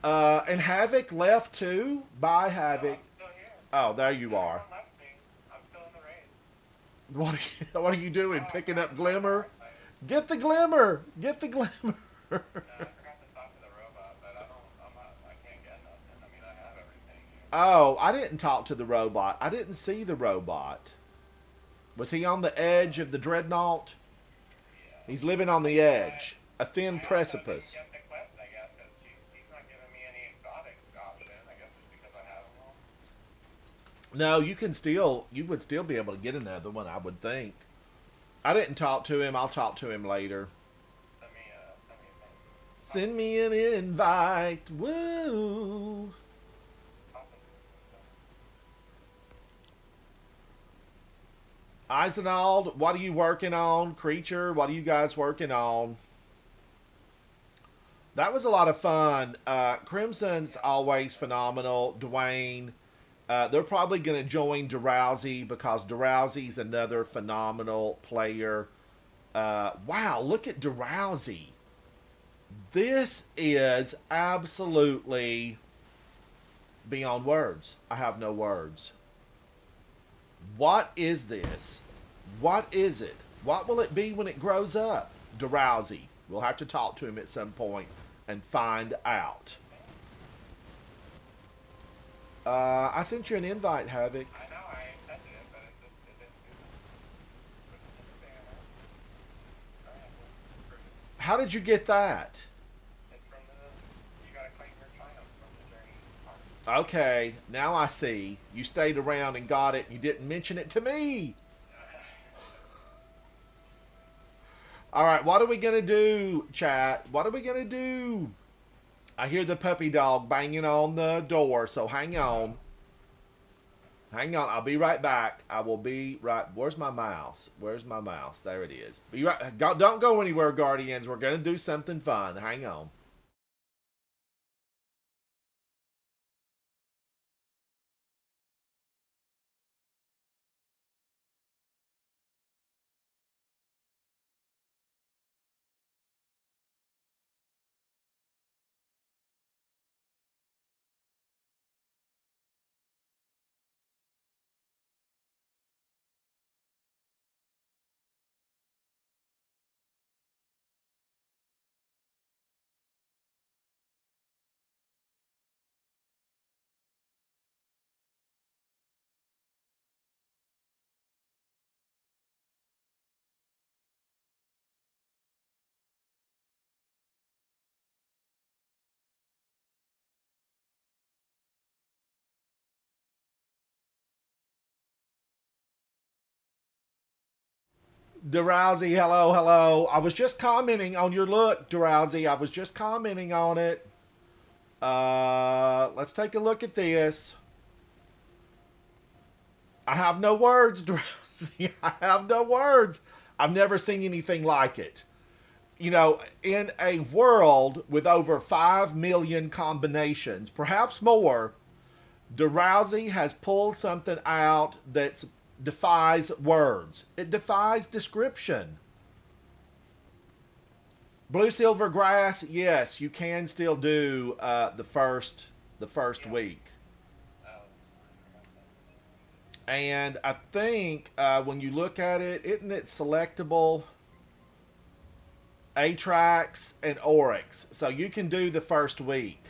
And Havoc left too. Bye, Havoc. I'm still here. Oh, there you are. Everyone left me. I'm still in the raid. What are you doing? Picking up Glimmer? Get the Glimmer. Get the Glimmer. I forgot to talk to the robot, but I can't get nothing. I mean, I have everything here. Oh, I didn't talk to the robot. I didn't see the robot. Was he on the edge of the dreadnought? He's living on the edge. A thin precipice. Get the quest, I guess, because he's not giving me any exotic option. I guess it's because I have them all. No, you would still be able to get another one, I would think. I didn't talk to him. I'll talk to him later. Send me a thing. Send me an invite. Woo. Eisenald, what are you working on? Creature, what are you guys working on? That was a lot of fun. Crimson's always phenomenal. Dwayne, they're probably going to join Drowsy because Drowsy's another phenomenal player. Wow, look at Drowsy. This is absolutely beyond words. I have no words. What is this? What is it? What will it be when it grows up? Drowsy. We'll have to talk to him at some point and find out. I sent you an invite, Havoc. I know, I accepted it, but it didn't do that. How did you get that? It's from you gotta claim your triumph from the journey part. Okay, now I see. You stayed around and got it, and you didn't mention it to me. All right, what are we going to do, chat? What are we going to do? I hear the puppy dog banging on the door, so hang on. Hang on, I'll be right back. I will be right... Where's my mouse? Where's my mouse? There it is. Be right... Don't go anywhere, Guardians. We're going to do something fun. Hang on. Drowsy, hello, hello. I was just commenting on your look, Drowsy. I was just commenting on it. Let's take a look at this. I have no words, Drowsy. I have no words. I've never seen anything like it. You know, in a world with over 5 million combinations, perhaps more, Drowsy has pulled something out that's defies words. It defies description. Blue silver grass, yes, you can still do the first week. And I think when you look at it, isn't it selectable? Atrax and Oryx. So you can do the first week.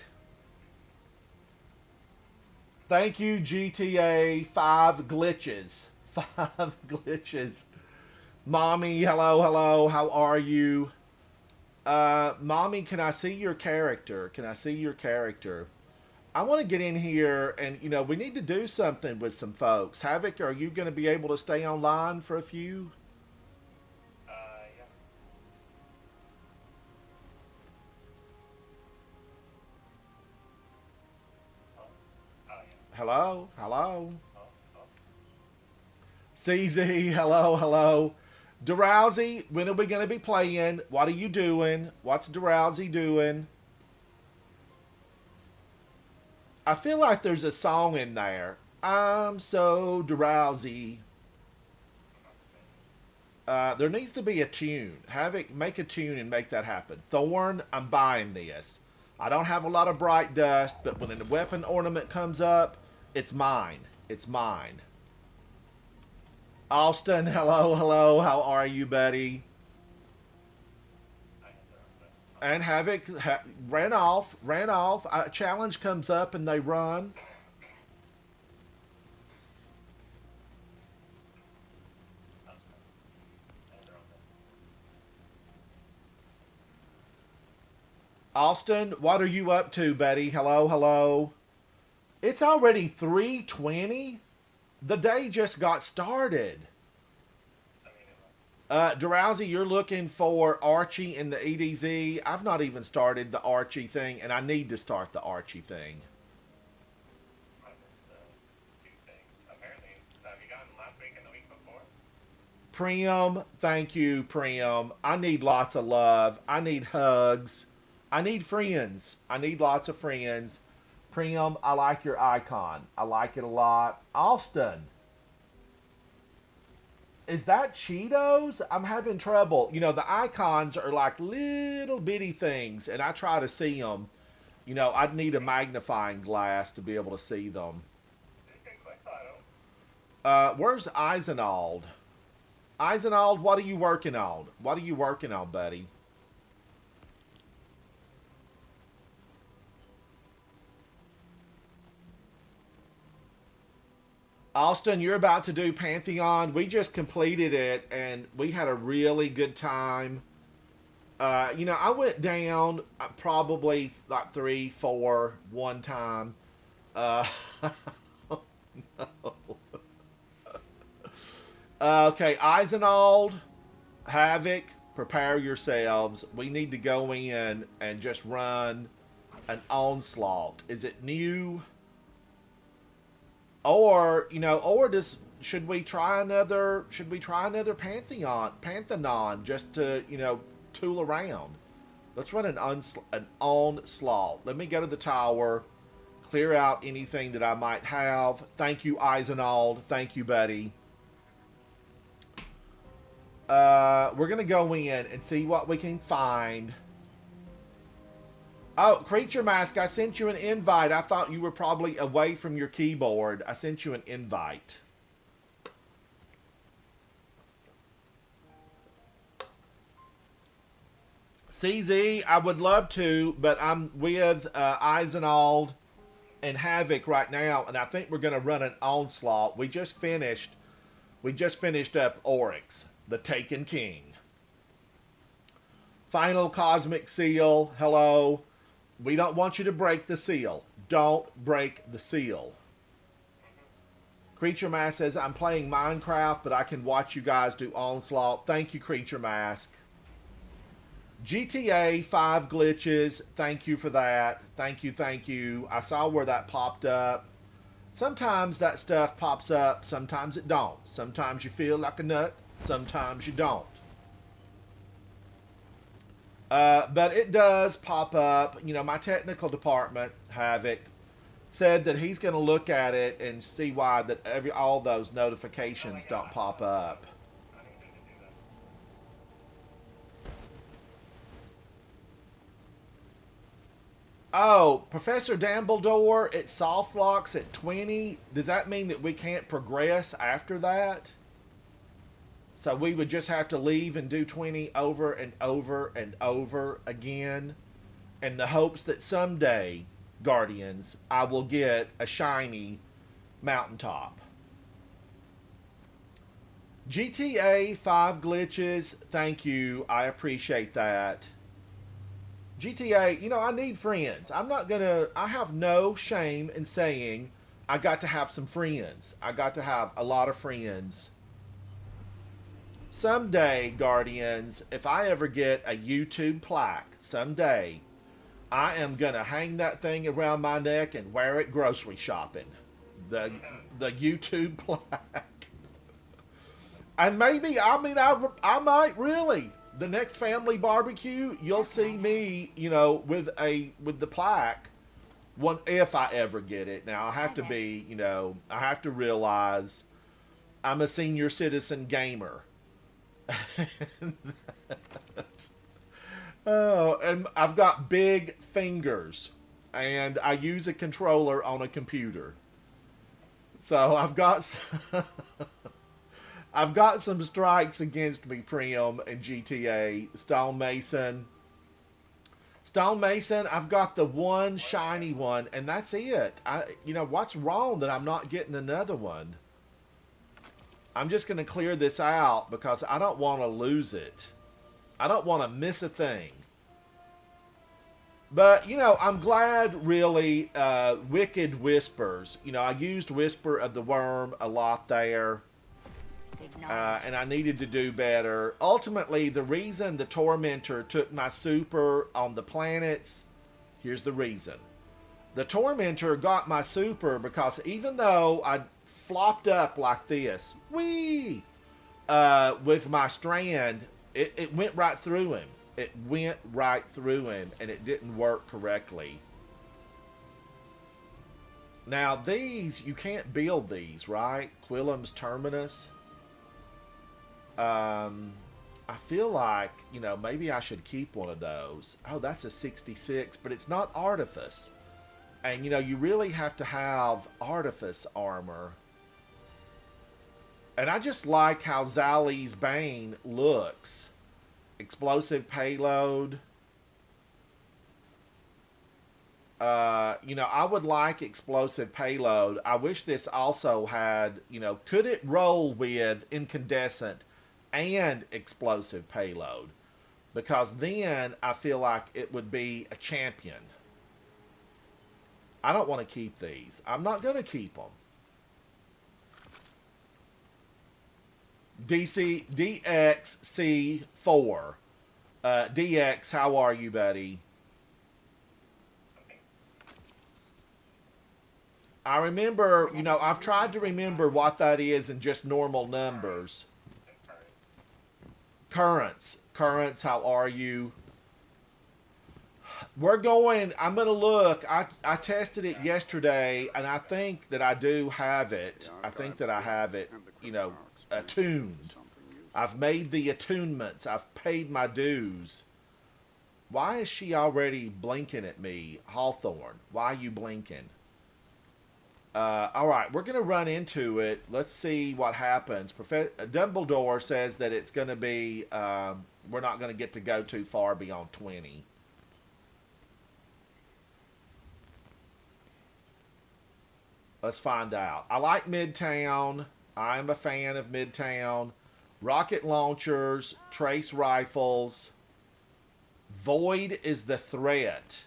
Thank you, GTA 5 glitches. 5 glitches. Mommy, hello, hello. How are you? Mommy, can I see your character? Can I see your character? I want to get in here and, we need to do something with some folks. Havoc, are you going to be able to stay online for a few? Yeah. Oh, yeah. Hello? Hello? Oh. CZ, hello, hello. Drowsy, when are we going to be playing? What are you doing? What's Drowsy doing? I feel like there's a song in there. I'm so drowsy. There needs to be a tune. Havoc, make a tune and make that happen. Thorn, I'm buying this. I don't have a lot of bright dust, but when a weapon ornament comes up, it's mine. It's mine. Austin, hello, hello. How are you, buddy? And Havoc ran off. A challenge comes up and they run. Austin, what are you up to, buddy? Hello, hello. It's already 3:20. The day just got started. Drowsy, you're looking for Archie in the EDZ. I've not even started the Archie thing, and I need to start the Archie thing. I missed two things. Apparently, have you gotten last week and the week before? Priam, thank you, Priam. I need lots of love. I need hugs. I need friends. I need lots of friends. Priam, I like your icon. I like it a lot. Austin. Is that Cheetos? I'm having trouble. The icons are like little bitty things, and I try to see them. I'd need a magnifying glass to be able to see them. You can click on them. Where's Eisenald? Eisenald, what are you working on? What are you working on, buddy? Austin, you're about to do Pantheon. We just completed it, and we had a really good time. I went down probably like 3, 4 one time. Oh, no. Okay, Eisenald, Havoc, prepare yourselves. We need to go in and just run an onslaught. Is it new? Or should we try another Pantheon just to, tool around? Let's run an onslaught. Let me go to the tower, clear out anything that I might have. Thank you, Eisenald. Thank you, buddy. We're gonna go in and see what we can find. Oh, Creature Mask, I sent you an invite. I thought you were probably away from your keyboard. I sent you an invite. CZ, I would love to, but I'm with Eisenald and Havoc right now, and I think we're going to run an onslaught. We just finished up Oryx, the Taken King. Final Cosmic Seal, hello. We don't want you to break the seal. Don't break the seal. Creature Mask says, I'm playing Minecraft, but I can watch you guys do Onslaught. Thank you, Creature Mask. GTA 5 glitches. Thank you for that. Thank you, thank you. I saw where that popped up. Sometimes that stuff pops up. Sometimes it don't. Sometimes you feel like a nut. Sometimes you don't. But it does pop up. My technical department, Havoc, said that he's going to look at it and see why that all those notifications don't pop up. Oh, Professor Dumbledore, it soft locks at 20. Does that mean that we can't progress after that? So we would just have to leave and do 20 over and over and over again in the hopes that someday, Guardians, I will get a shiny mountaintop. GTA 5 glitches, thank you. I appreciate that. GTA, I need friends. I have no shame in saying I got to have some friends. I got to have a lot of friends. Someday, Guardians, if I ever get a YouTube plaque, someday, I am going to hang that thing around my neck and wear it grocery shopping. The YouTube plaque. And maybe, I might really. The next family barbecue, you'll see me, with the plaque. One, if I ever get it. Now I have to be, I have to realize I'm a senior citizen gamer. Oh, and I've got big fingers, and I use a controller on a computer. So I've got some strikes against me, Priam and GTA. Stone Mason, I've got the one shiny one, and that's it. What's wrong that I'm not getting another one? I'm just going to clear this out because I don't want to lose it. I don't want to miss a thing. But, I'm glad, really, Wicked Wispers. I used Whisper of the Worm a lot there. And I needed to do better. Ultimately, the reason the Tormentor took my super on the planets, here's the reason. The Tormentor got my super because even though I flopped up like this, with my strand, it went right through him. It went right through him, and it didn't work correctly. Now, these, you can't build these, right? Quillam's Terminus. I feel like, maybe I should keep one of those. Oh, that's a 66, but it's not Artifice. And, you really have to have Artifice armor. And I just like how Zali's Bane looks. Explosive payload. I would like explosive payload. I wish this also had, could it roll with incandescent and explosive payload? Because then I feel like it would be a champion. I don't want to keep these. I'm not going to keep them. DXC4. DX, how are you, buddy? I remember, I've tried to remember what that is in just normal numbers. Currents, how are you? I'm going to look. I tested it yesterday, and I think that I do have it. I think that I have it, attuned. I've made the attunements. I've paid my dues. Why is she already blinking at me? Hawthorne, why are you blinking? Alright, we're going to run into it. Let's see what happens. Dumbledore says that it's going to be, we're not going to get to go too far beyond 20. Let's find out. I like Midtown. I'm a fan of Midtown. Rocket launchers, trace rifles. Void is the threat.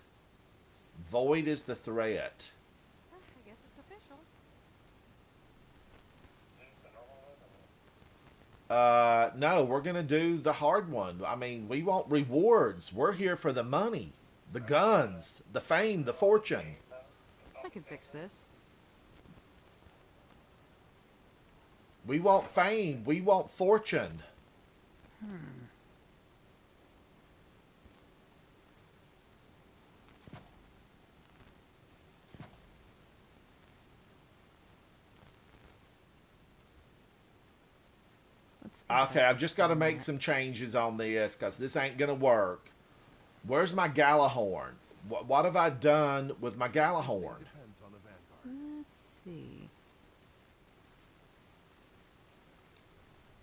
Void is the threat. I guess it's official. No, we're going to do the hard one. I mean, we want rewards. We're here for the money, the guns, the fame, the fortune. I can fix this. We want fame. We want fortune. Okay, I've just got to make some changes on this because this ain't going to work. Where's my Galahorn? What have I done with my Galahorn? Let's see.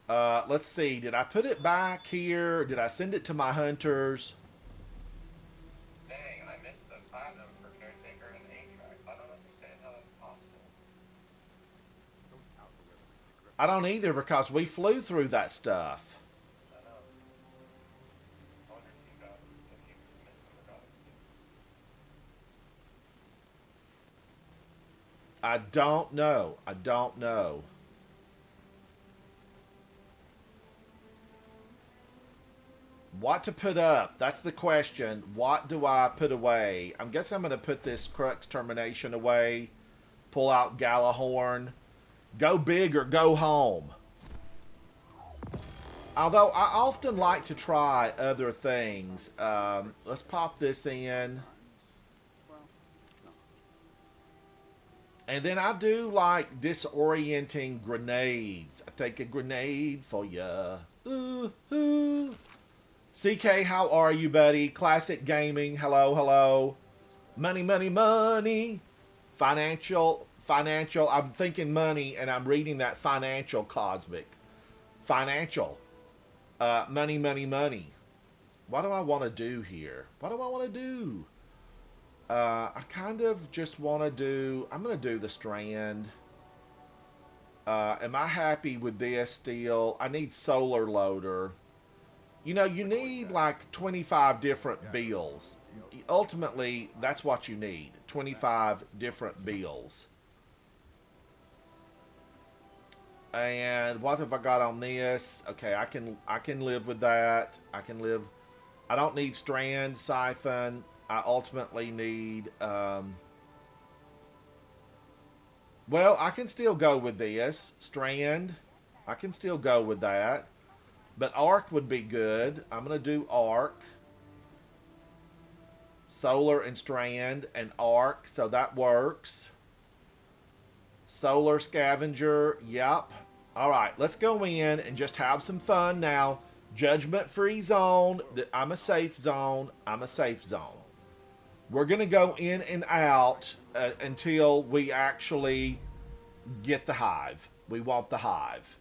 Let's see. Did I put it back here? Did I send it to my hunters? Dang, I missed the platinum for caretaker and Atrax. I don't understand how that's possible. I don't either because we flew through that stuff. I know. I wonder if you got if you missed them or got it. I don't know. I don't know. What to put up? That's the question. What do I put away? I guess I'm going to put this Crux Termination away. Pull out Galahorn. Go big or go home. Although I often like to try other things. Let's pop this in. And then I do like disorienting grenades. I take a grenade for ya. Ooh, ooh. CK, how are you, buddy? Classic Gaming, hello, hello. Money, money, money. Financial. I'm thinking money, and I'm reading that financial cosmic. Financial. Money, money, money. What do I want to do here? What do I want to do? I kind of just want to do... I'm going to do the Strand. Am I happy with this still? I need Solar Loader. You know, you need like 25 different bills. Ultimately, that's what you need. 25 different bills. And what have I got on this? Okay, I can live with that. I don't need Strand, Siphon. I ultimately need well, I can still go with this. Strand. I can still go with that. But Arc would be good. I'm going to do Arc. Solar and Strand and Arc. So that works. Solar Scavenger. Yep. Alright, let's go in and just have some fun now. Judgment-free zone. I'm a safe zone. I'm a safe zone. We're going to go in and out until we actually get the hive. We want the hive.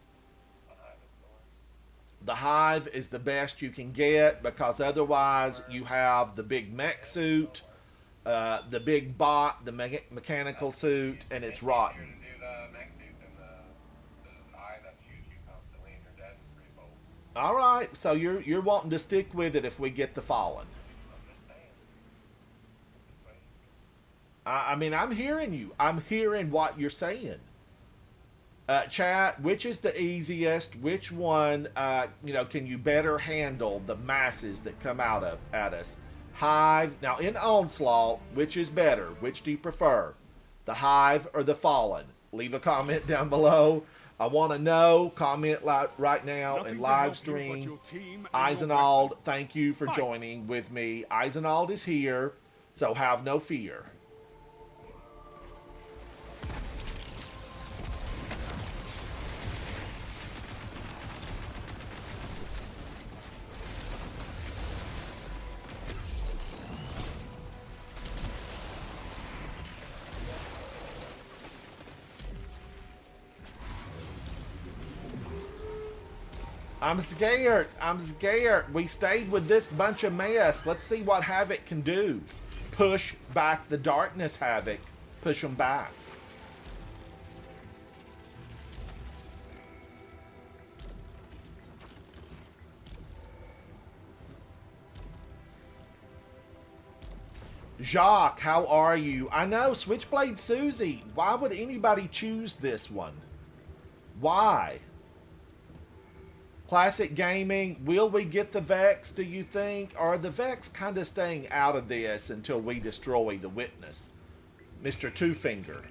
The hive is the best you can get because otherwise you have the big mech suit, the big bot, the mechanical suit, and it's rotten. All right, so you're wanting to stick with it if we get the Fallen. I mean, I'm hearing you. I'm hearing what you're saying. Chat, which is the easiest? Which one, can you better handle the masses that come at us? Hive. Now, in Onslaught, which is better? Which do you prefer? The Hive or the Fallen? Leave a comment down below. I want to know. Comment right now and live stream. Eisenald, thank you for joining with me. Eisenald is here, so have no fear. I'm scared. I'm scared. We stayed with this bunch of mess. Let's see what Havoc can do. Push back the darkness, Havoc. Push them back. Jacques, how are you? I know, Switchblade Susie. Why would anybody choose this one? Why? Classic Gaming, will we get the Vex, do you think? Or are the Vex kind of staying out of this until we destroy the Witness? Mr. Two Finger.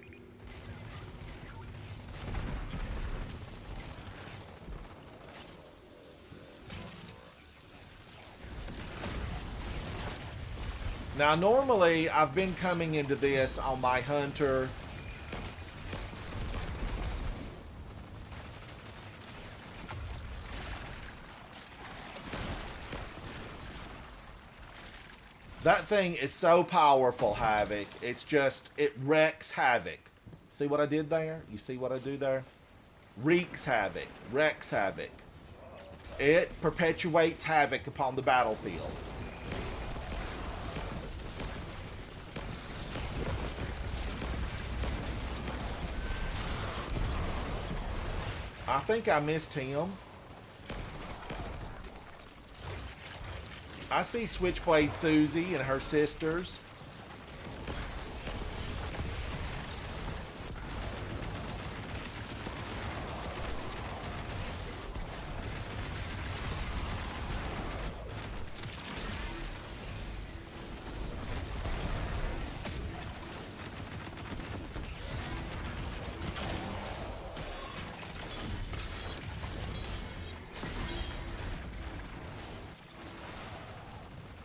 Now, normally, I've been coming into this on my Hunter. That thing is so powerful, Havoc. It's just, it wreaks havoc. See what I did there? You see what I do there? Wreaks havoc. Wreaks havoc. It perpetuates havoc upon the battlefield. I think I missed him. I see Switchblade Susie and her sisters.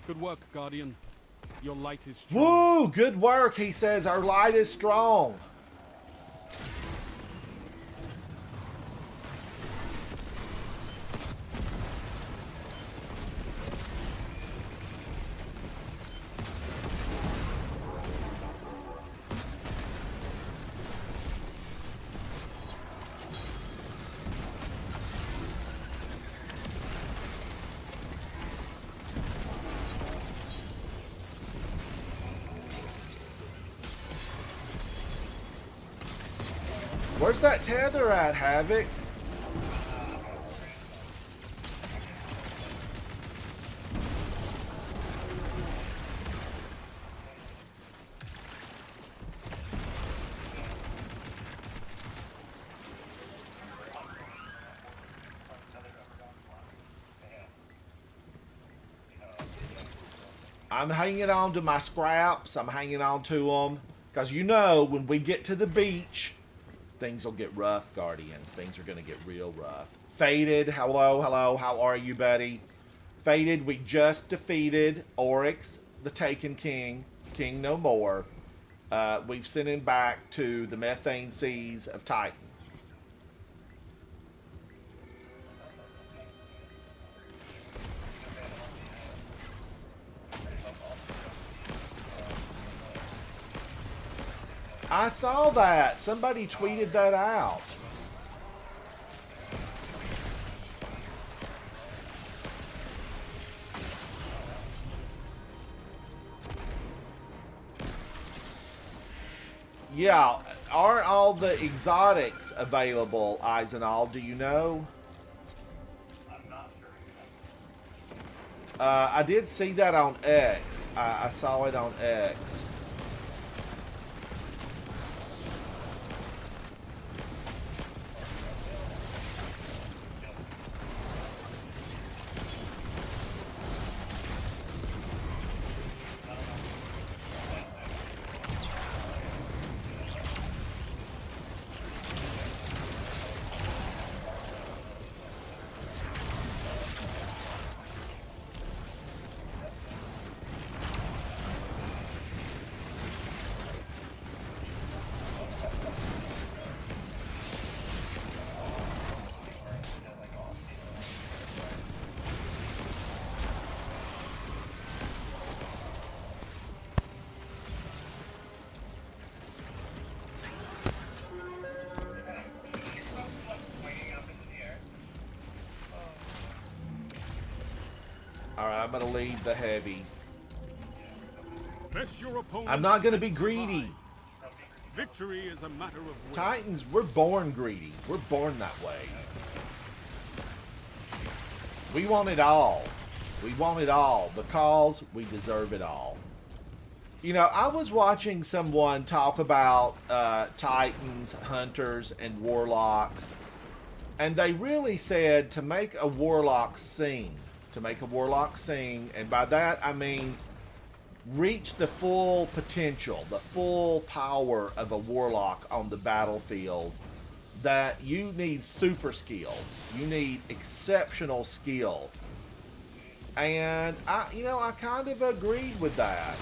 Good work, Guardian. Your light is strong. Woo! Good work, he says. Our light is strong. Where's that tether at, Havoc? I'm hanging on to my scraps. I'm hanging on to them. Because you know, when we get to the beach, things will get rough, Guardians. Things are going to get real rough. Faded, hello, hello. How are you, buddy? Faded, we just defeated Oryx, the Taken King. King no more. We've sent him back to the methane seas of Titan. I saw that. Somebody tweeted that out. Yeah, aren't all the exotics available, Eisenall? Do you know? I'm not sure. I did see that on X. I saw it on X. Alright, I'm going to leave the heavy. Best your opponent I'm not going to be and greedy. survive. Victory is a matter of will. Titans, we're born greedy. We're born that way. We want it all. We want it all because we deserve it all. You know, I was watching someone talk about Titans, Hunters, and Warlocks, and they really said to make a Warlock sing. To make a Warlock sing, and by that I mean reach the full potential, the full power of a Warlock on the battlefield, that you need super skills. You need exceptional skill. And I kind of agreed with that.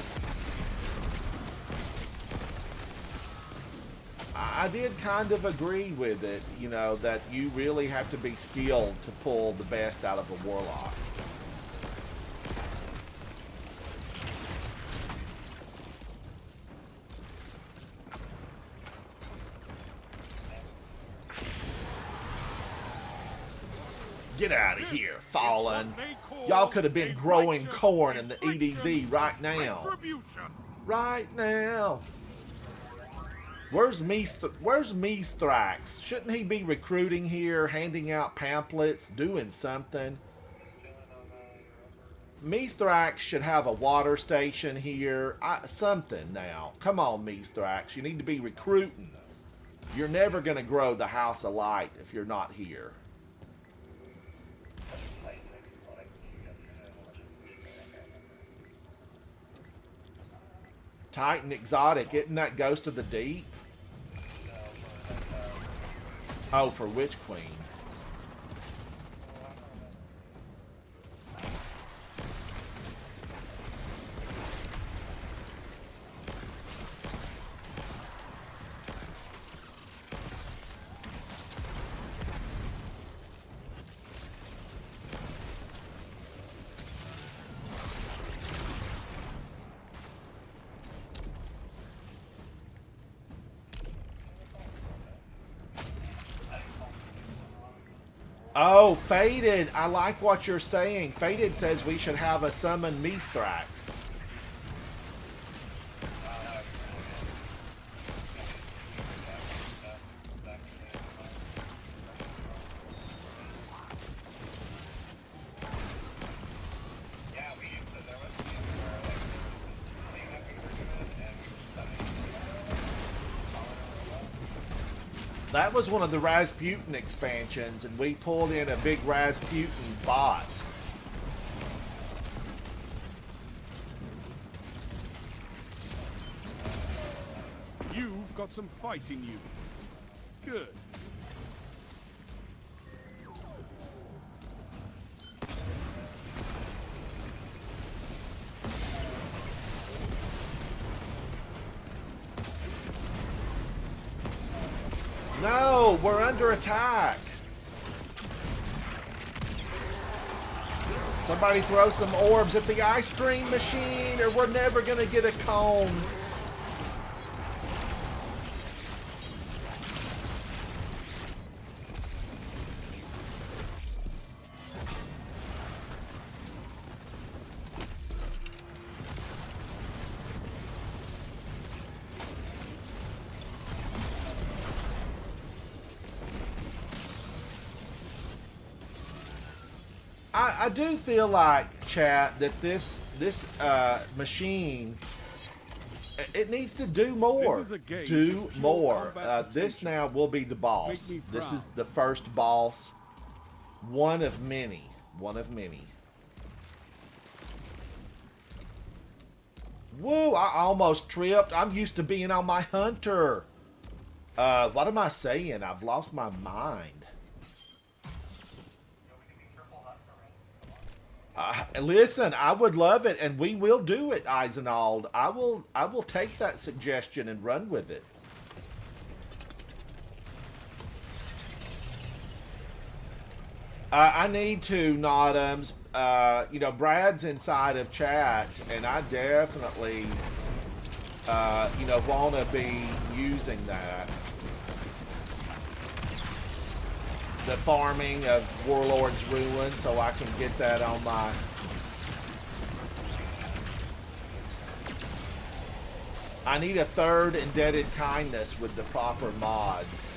I did kind of agree with it, that you really have to be skilled to pull the best out of a Warlock. Get out of here, Fallen. What they call Y'all could have been a growing righteous corn in the reflection EDZ right of now. retribution. Right now. Where's Meesthrax? Shouldn't he be recruiting here, handing out pamphlets, doing something? Meesthrax should have a water station here. Something now. Come on, Meesthrax. You need to be recruiting. You're never going to grow the House of Light if you're not here. Titan Exotic, isn't that Ghost of the Deep? Oh, for Witch Queen. Oh, Faded. I like what you're saying. Faded says we should have a summon Meesthrax. That was one of the Rasputin expansions, and we pulled in a big Rasputin bot. You've got some fight in you. Good. No, we're under attack. Somebody throw some orbs at the ice cream machine, or we're never gonna get a cone. I do feel like, chat, that this machine, it needs to do more. This is a game Do of pure more. combat This potential. now will be the boss. Make me This is proud. the first boss. One of many. One of many. Woo, I almost tripped. I'm used to being on my hunter. What am I saying? I've lost my mind. Listen, I would love it, and we will do it, Eisenald. I will take that suggestion and run with it. I need to, Notums. You know, Brad's inside of chat, and I definitely, you know, want to be using that. The farming of Warlord's Ruin, so I can get that on my... I need a third Indebted Kindness with the proper mods.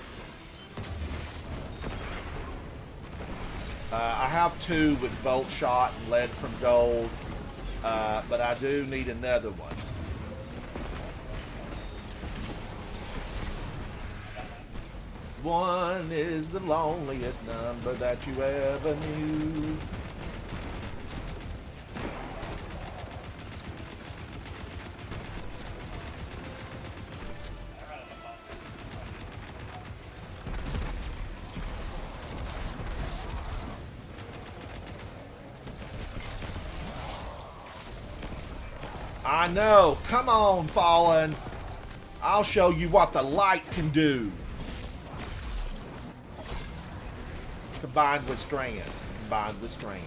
I have two with Bolt Shot and Lead from Gold, but I do need another one. One is the loneliest number that you ever knew. I know. Come on, Fallen. I'll show you what the light can do. Combined with Strand. Combined with Strand.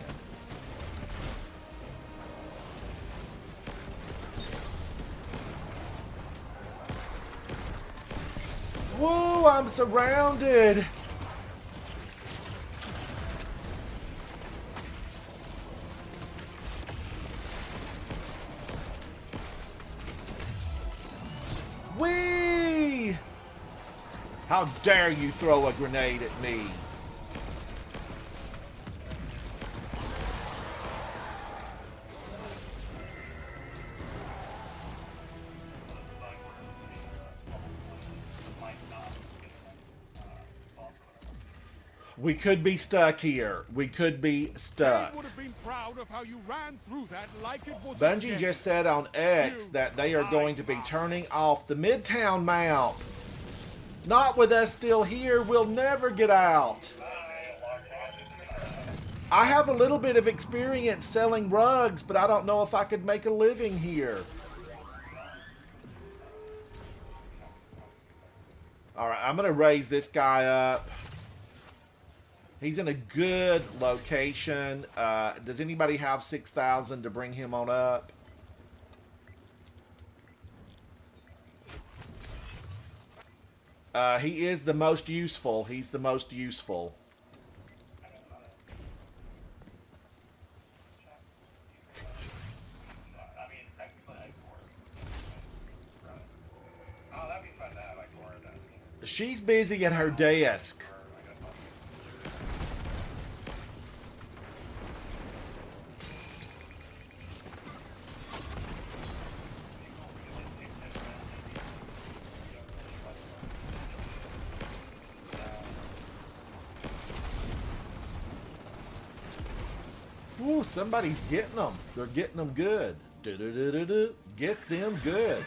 Woo, I'm surrounded. How dare you throw a grenade at me? We could be stuck here. We could be stuck. Dave would have been proud of how you ran through that like it was a Bungie game. just said on X that they are going to be turning off the Midtown mount. Not with us still here, we'll never get out. I have a little bit of experience selling rugs, but I don't know if I could make a living here. Alright, I'm going to raise this guy up. He's in a good location. Does anybody have 6,000 to bring him on up? He is the most useful. He's the most useful. She's busy at her desk. Ooh, somebody's getting them. They're getting them good. Do-do-do-do-do. Get them good.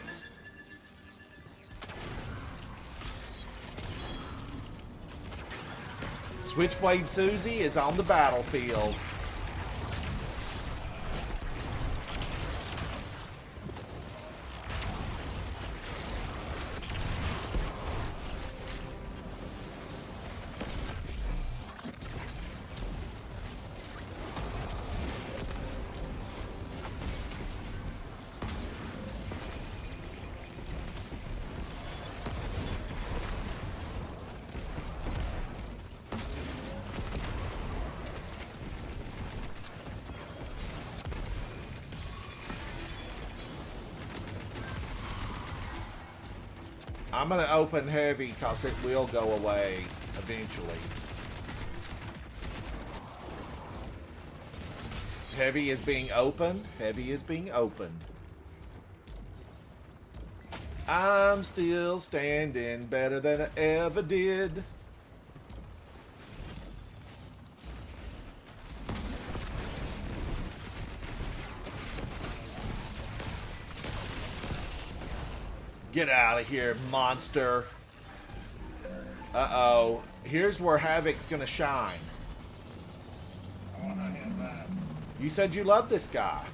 Switchblade Susie is on the battlefield. I'm going to open heavy because it will go away eventually. Heavy is being opened. Heavy is being opened. I'm still standing better than I ever did. Get out of here, monster. Uh-oh. Here's where Havoc's gonna shine. You said you love this guy.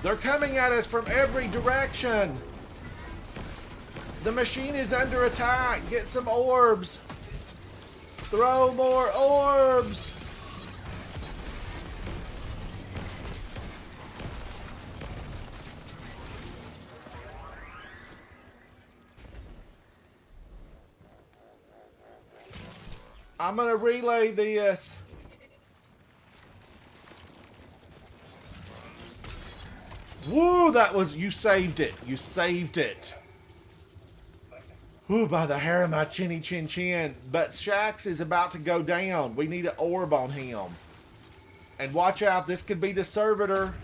They're coming at us from every direction. The machine is under attack. Get some orbs. Throw more orbs. I'm gonna relay this. Woo, that was, you saved it. You saved it. Woo, by the hair of my chinny chin chin. But Shax is about to go down. We need an orb on him. And watch out, this could be the servitor.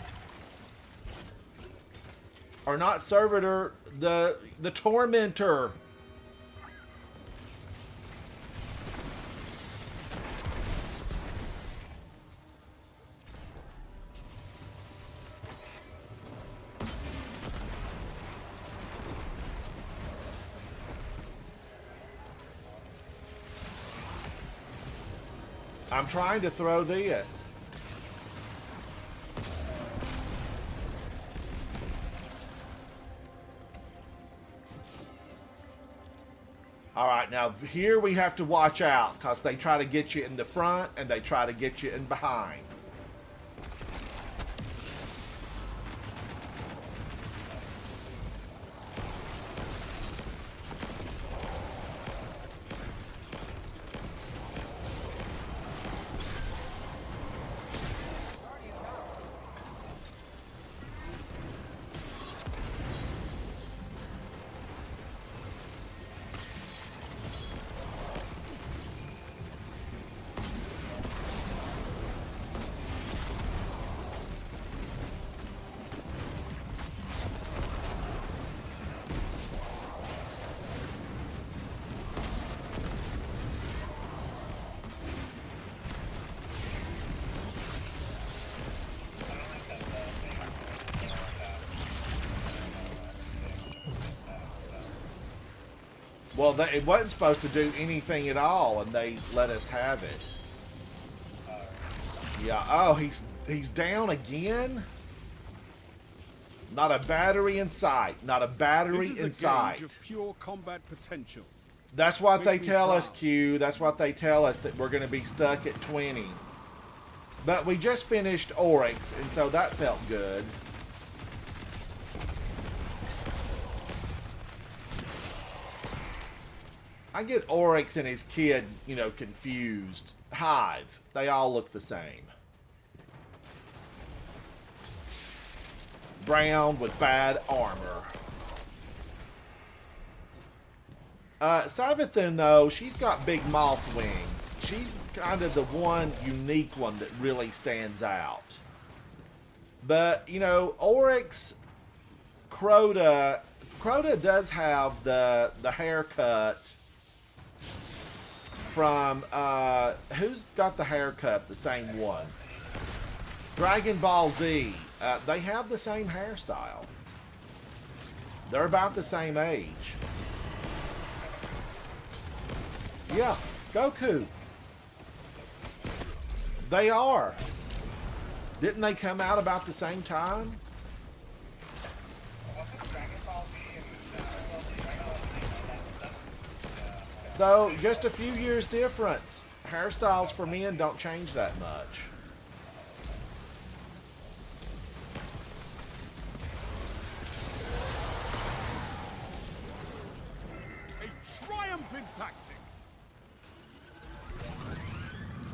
Or not servitor, the tormentor. I'm trying to throw this. All right, now here we have to watch out because they try to get you in the front and they try to get you in behind. Well, it wasn't supposed to do anything at all, and they let us have it. Yeah. Oh, he's down again. Not a battery in sight. Not a battery This in is a sight. gauge of pure combat potential. That's what they Make me tell us, proud. Q. That's what they tell us, that we're going to be stuck at 20. But we just finished Oryx, and so that felt good. I get Oryx and his kid, confused. Hive. They all look the same. Brown with bad armor. Savathun, though, she's got big moth wings. She's kind of the one unique one that really stands out. But, Oryx, Crota does have the haircut from, who's got the haircut? The same one. Dragon Ball Z. They have the same hairstyle. They're about the same age. Yeah, Goku. They are. Didn't they come out about the same time? So, just a few years difference. Hairstyles for men don't change that much. A triumph in tactics.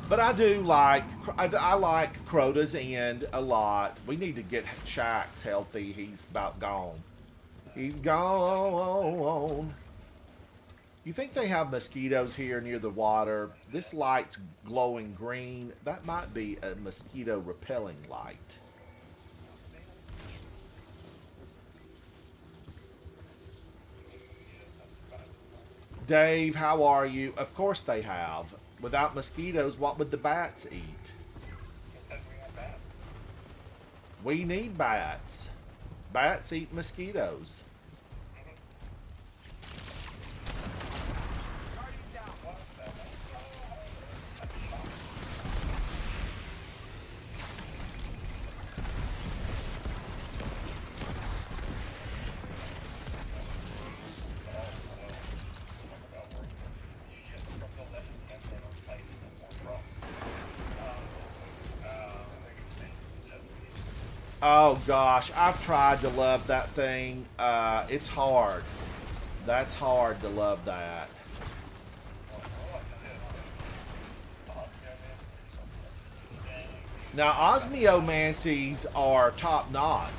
But I do I like Crota's end a lot. We need to get Shax healthy. He's about gone. He's gone. You think they have mosquitoes here near the water? This light's glowing green. That might be a mosquito repelling light. Dave, how are you? Of course they have. Without mosquitoes, what would the bats eat? We need bats. Bats eat mosquitoes. Oh gosh, I've tried to love that thing. It's hard. That's hard to love that. Now, osmiomancies are top notch.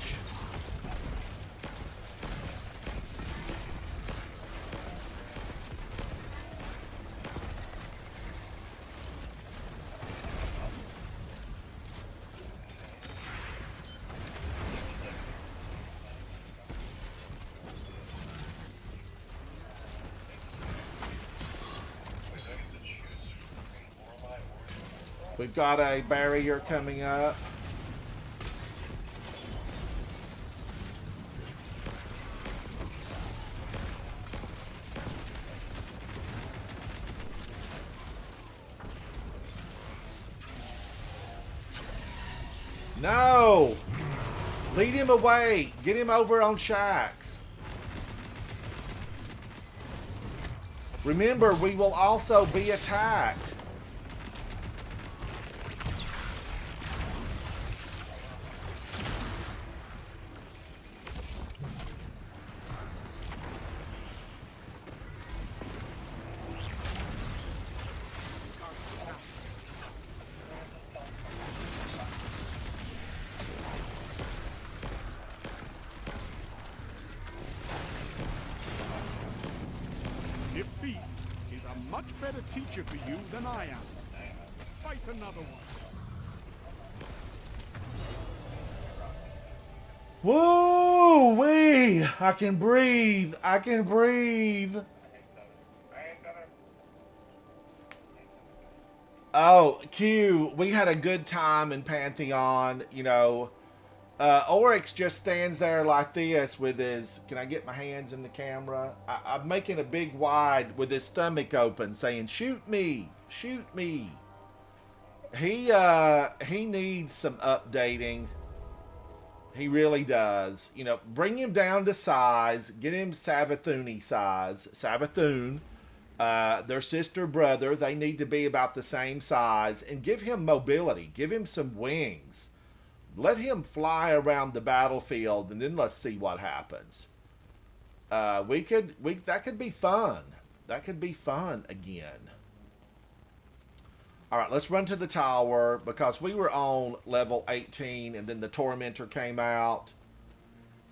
We've got a barrier coming up. No! Lead him away. Get him over on Shax. Remember, we will also be attacked. Defeat is a much better teacher for you than I am. Fight another one. Woo wee! I can breathe. I can breathe. Oh, Q, we had a good time in Pantheon. You know, Oryx just stands there like this with his. Can I get my hands in the camera? I'm making a big wide with his stomach open, saying, "Shoot me, shoot me." He needs some updating. He really does. You know, bring him down to size. Get him Savathuni size. Savathun. Their sister brother. They need to be about the same size. And give him mobility. Give him some wings. Let him fly around the battlefield, and then let's see what happens. That could be fun. That could be fun again. All right, let's run to the tower because we were on level 18 and then the Tormentor came out.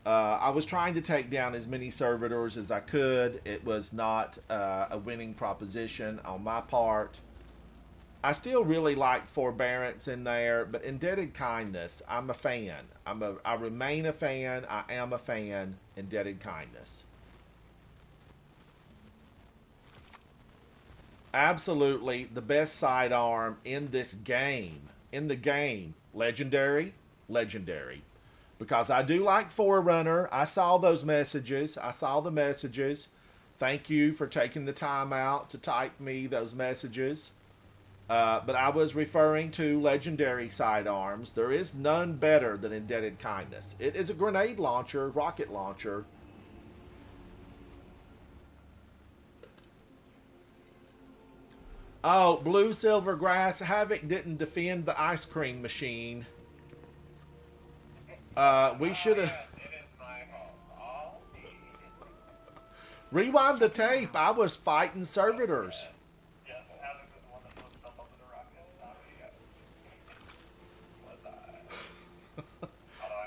I was trying to take down as many servitors as I could. It was not a winning proposition on my part. I still really like Forbearance in there, but Indebted Kindness, I'm a fan. I remain a fan. I am a fan. Indebted Kindness. Absolutely the best sidearm in this game. In the game. Legendary. Legendary. Because I do like Forerunner. I saw those messages. I saw the messages. Thank you for taking the time out to type me those messages. But I was referring to legendary sidearms. There is none better than Indebted Kindness. It is a grenade launcher, rocket launcher. Oh, Blue Silver Grass. Havoc didn't defend the ice cream machine. We should have... It is my fault. Rewind the tape. I was fighting servitors. Yes, Havoc was the one that blew himself up in the rocket. Not me, guys. Was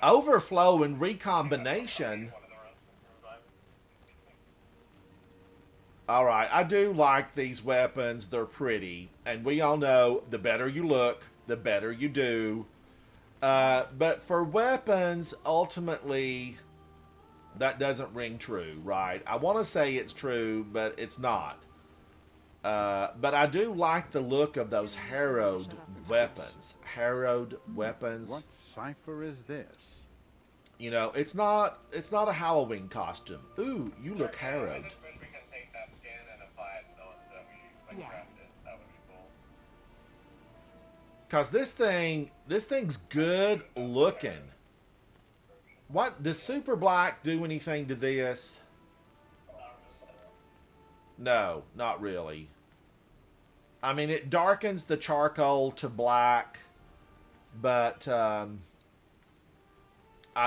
I? Overflow and recombination. Alright, I do like these weapons. They're pretty. And we all know the better you look, the better you do. But for weapons, ultimately, that doesn't ring true, right? I want to say it's true, but it's not. But I do like the look of those harrowed weapons. Harrowed weapons. What cipher is this? You know, it's not a Halloween costume. Ooh, you look harrowed. I just wish we can take that skin and apply it to the ones that we crafted. That would be cool. Cause this thing's good looking. What does Super Black do anything to this? No, not really. I mean, it darkens the charcoal to black, but I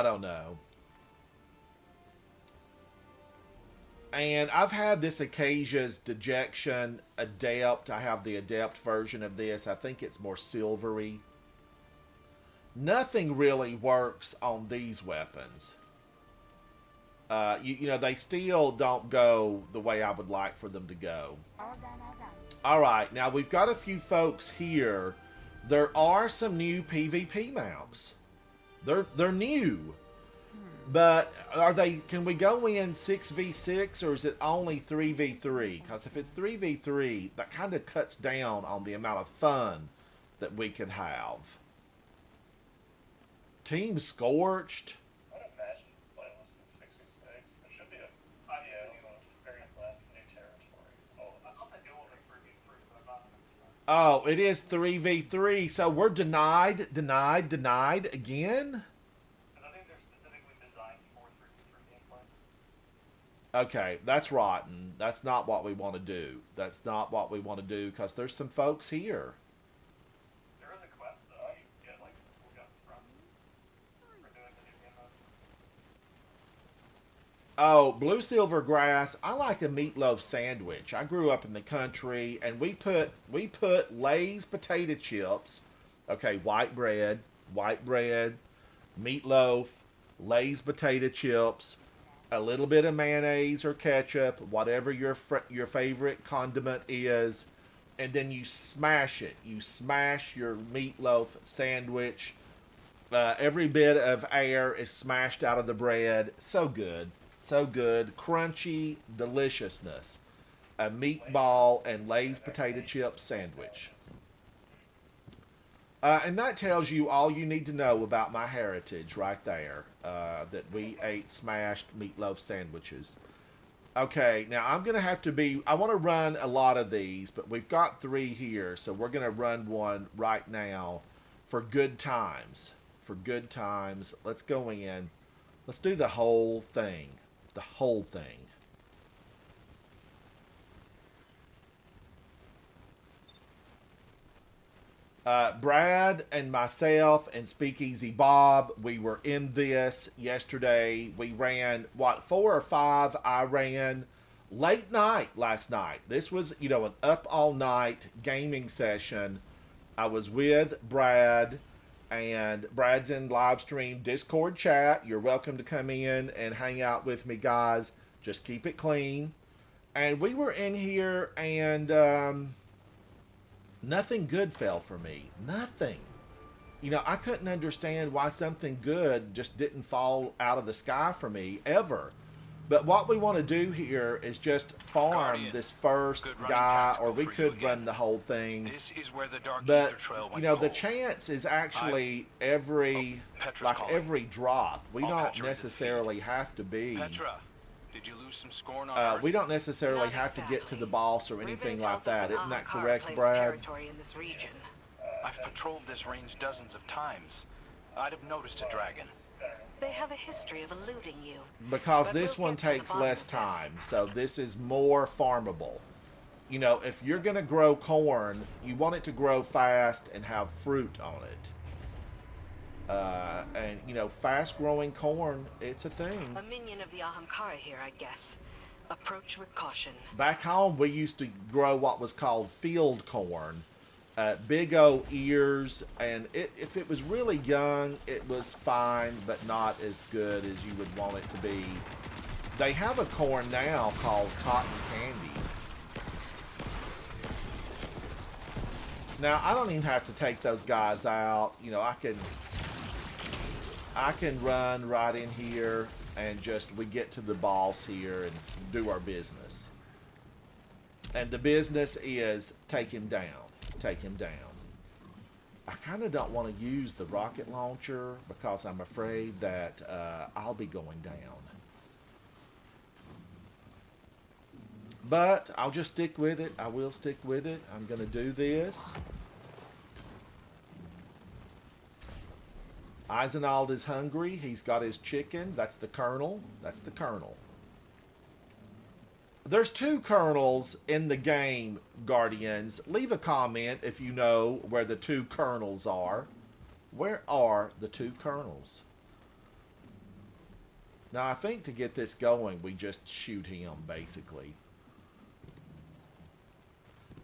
don't know. And I've had this Acacia's Dejection Adept. I have the Adept version of this. I think it's more silvery. Nothing really works on these weapons. You know, they still don't go the way I would like for them to go. Alright, now we've got a few folks here. There are some new PvP maps. They're new. But are they? Can we go in 6v6 or is it only 3v3? Because if it's 3v3, that kind of cuts down on the amount of fun that we can have. Team Scorched. I would imagine playing this to 6v6. There should be a variant left, new territory. Oh, I thought the new one was 3v3, but I'm not 100%. Oh, it is 3v3. So we're denied again? Because I think they're specifically designed for 3v3 gameplay. Okay, that's rotten. That's not what we want to do. That's not what we want to do because there's some folks here. There was a quest though. You get like some cool guns from for doing the new game mode. Oh, blue silver grass. I like a meatloaf sandwich. I grew up in the country, and we put Lay's potato chips. Okay, white bread, meatloaf, Lay's potato chips, a little bit of mayonnaise or ketchup, whatever your favorite condiment is, and then you smash it. You smash your meatloaf sandwich. Every bit of air is smashed out of the bread. So good. So good. Crunchy deliciousness. A meatball and Lay's potato chip sandwich. And that tells you all you need to know about my heritage right there. That we ate smashed meatloaf sandwiches. Okay, now I'm going to have to be... I want to run a lot of these, but we've got 3 here, so we're going to run one right now for good times. For good times. Let's go in. Let's do the whole thing. The whole thing. Brad and myself and Speakeasy Bob, we were in this yesterday. We ran, 4 or 5 I ran late night last night. This was, an up all night gaming session. I was with Brad, and Brad's in live stream Discord chat. You're welcome to come in and hang out with me, guys. Just keep it clean. And we were in here, and nothing good fell for me. Nothing. I couldn't understand why something good just didn't fall out of the sky for me, ever. But what we want to do here is just farm Guardian, this first good running guy, tactical or we for you could again. run the whole thing. This is where the Dark But, Ether Trail went the cold. chance is actually every, Petra's calling. every drop. We All don't Petra is necessarily have to be... Petra, did you lose some scorn on Earth? we don't necessarily Not have to get to the exactly. boss or anything Ruben like tells us that. Isn't that Ahamkara correct, claims Brad? territory in this region. I've patrolled this range dozens of times. I'd have noticed a dragon. They have a history of eluding you. Because But this we'll one get to the takes bottom less of this. time, so this is more farmable. If you're going to grow corn, you want it to grow fast and have fruit on it. And fast-growing corn, it's a thing. A minion of the Ahamkara here, I guess. Approach with caution. Back home, we used to grow what was called field corn. Big old ears, and if it was really young, it was fine, but not as good as you would want it to be. They have a corn now called cotton candy. Now, I don't even have to take those guys out. I can run right in here and we get to the boss here and do our business. And the business is take him down. Take him down. I kind of don't want to use the rocket launcher because I'm afraid that I'll be going down. But I'll just stick with it. I will stick with it. I'm going to do this. Eisenald is hungry. He's got his chicken. That's the colonel. That's the colonel. There's 2 colonels in the game, Guardians. Leave a comment if you know where the 2 colonels are. Where are the 2 colonels? Now, I think to get this going, we just shoot him, basically.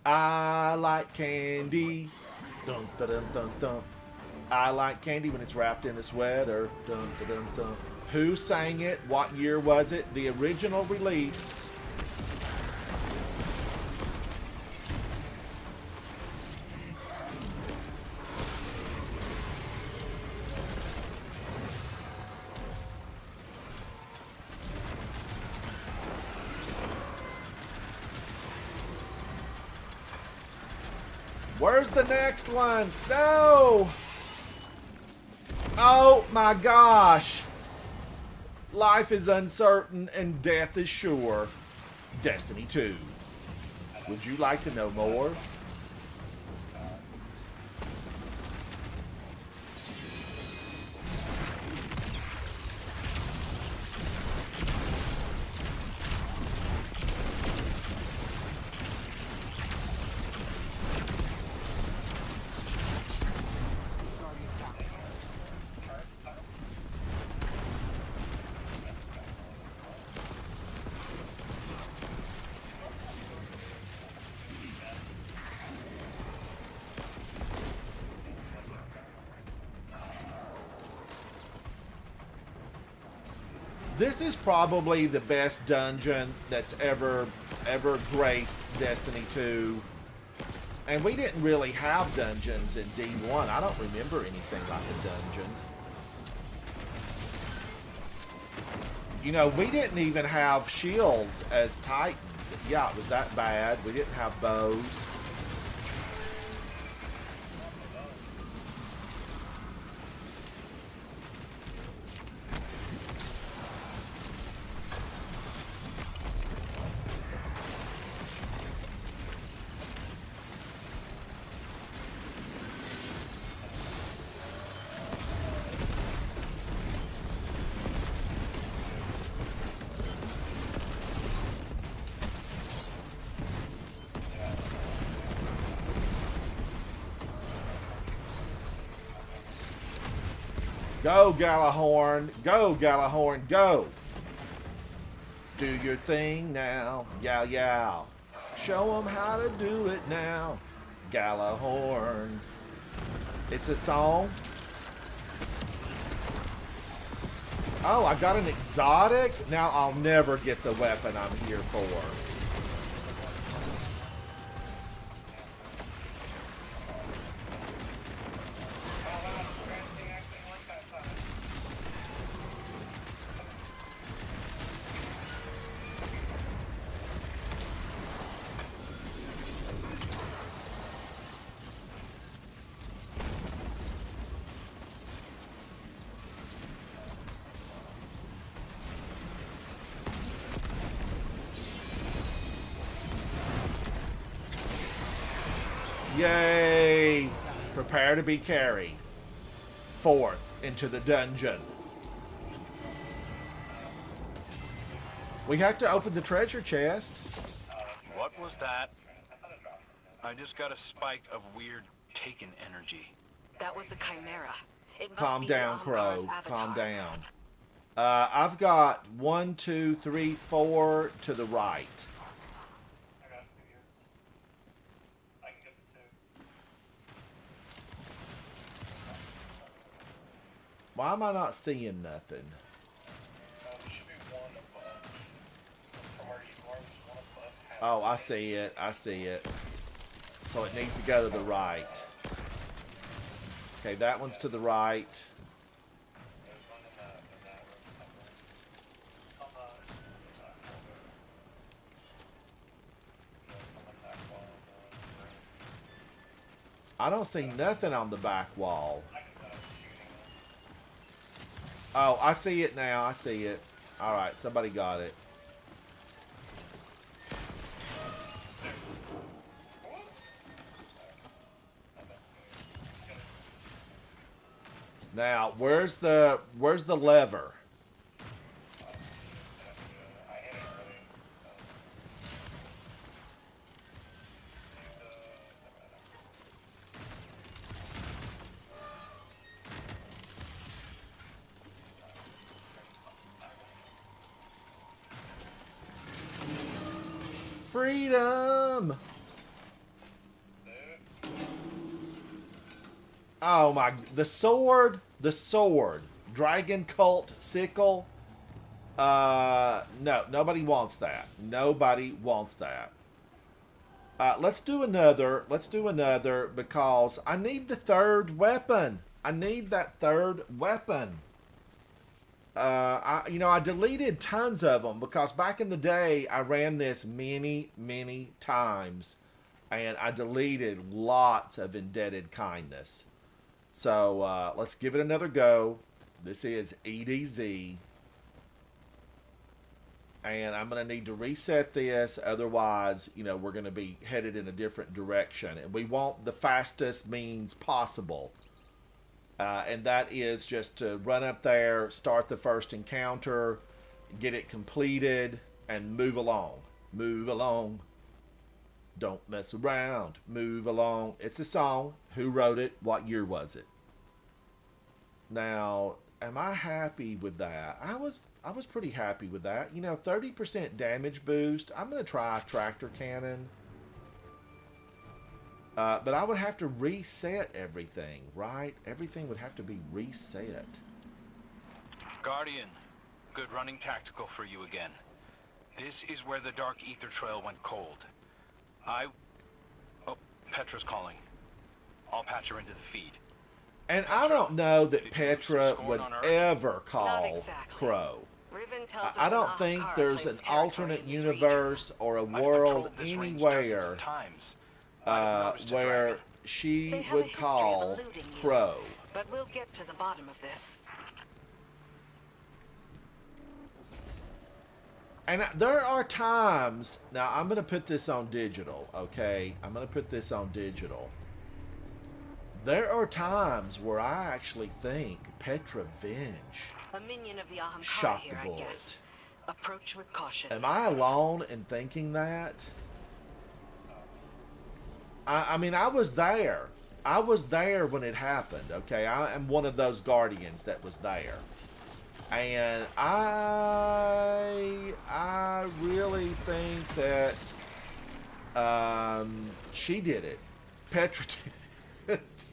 I like candy. Dun, dun, dun, dun, dun. I like candy when it's wrapped in a sweater. Dun, dun, dun, dun. Who sang it? What year was it? The original release. Where's the next one? No! Oh my gosh! Life is uncertain and death is sure. Destiny 2. Would you like to know more? This is probably the best dungeon that's ever graced Destiny 2. And we didn't really have dungeons in D1. I don't remember anything like a dungeon. You know, we didn't even have shields as Titans. Yeah, it was that bad. We didn't have bows. Go, Galahorn. Go, Galahorn. Go. Do your thing now. Yow, yow. Show them how to do it now. Galahorn. It's a song. Oh, I got an exotic? Now I'll never get the weapon I'm here for. Yay! Prepare to be carried forth into the dungeon. We have to open the treasure chest. What was that? I just got a spike of weird taken energy. That was a chimera. It must Calm be down, Alhambar's Crow. avatar. Calm down. I've got 1, 2, 3, 4 to the right. I got 2 here. I can get the 2. Why am I not seeing nothing? There should be one above. From where you are, there's one above. Oh, I see it. I see it. So it needs to go to the right. Okay, that one's to the right. There's one in that room somewhere. It's on the back wall. On the back wall. I don't see nothing on the back wall. I can tell it's shooting. Oh, I see it now. I see it. All right, somebody got it. Now, where's the lever? I hit it early. Freedom! Oh my, the sword, Dragon Cult Sickle. No, nobody wants that. Nobody wants that. Let's do another because I need the third weapon. I need that third weapon. I deleted tons of them because back in the day I ran this many times, and I deleted lots of Indebted Kindness. So let's give it another go. This is EDZ, and I'm gonna need to reset this. Otherwise, we're gonna be headed in a different direction, and we want the fastest means possible. And that is just to run up there, start the first encounter, get it completed, and move along. Move along. Don't mess around. Move along. It's a song. Who wrote it? What year was it? Now, am I happy with that? I was pretty happy with that. 30% damage boost. I'm going to try Tractor Cannon. But I would have to reset everything, right? Everything would have to be reset. Guardian, good running tactical for you again. This is where the Dark Ether Trail went cold. Oh, Petra's calling. I'll patch her into the feed. And I don't know that did you lose some Petra scoring would on Earth? ever Not call exactly. Crow. Riven tells us I an don't think Ahamkara there's claims an territory alternate in this universe or a I've world patrolled this range dozens anywhere of times. I've noticed a where dragon. They she have a would history call of eluding you, Crow. but we'll get to the bottom of this. And there are times, now I'm going to put this on digital, okay? I'm going to put this on digital. There are times where I actually think Petra Venge A minion of the Ahamkara shot here, the I guess. bullet. Approach with caution. Am I alone in thinking that? I mean, I was there. I was there when it happened, okay? I am one of those guardians that was there. And I really think that she did it. Petra did it.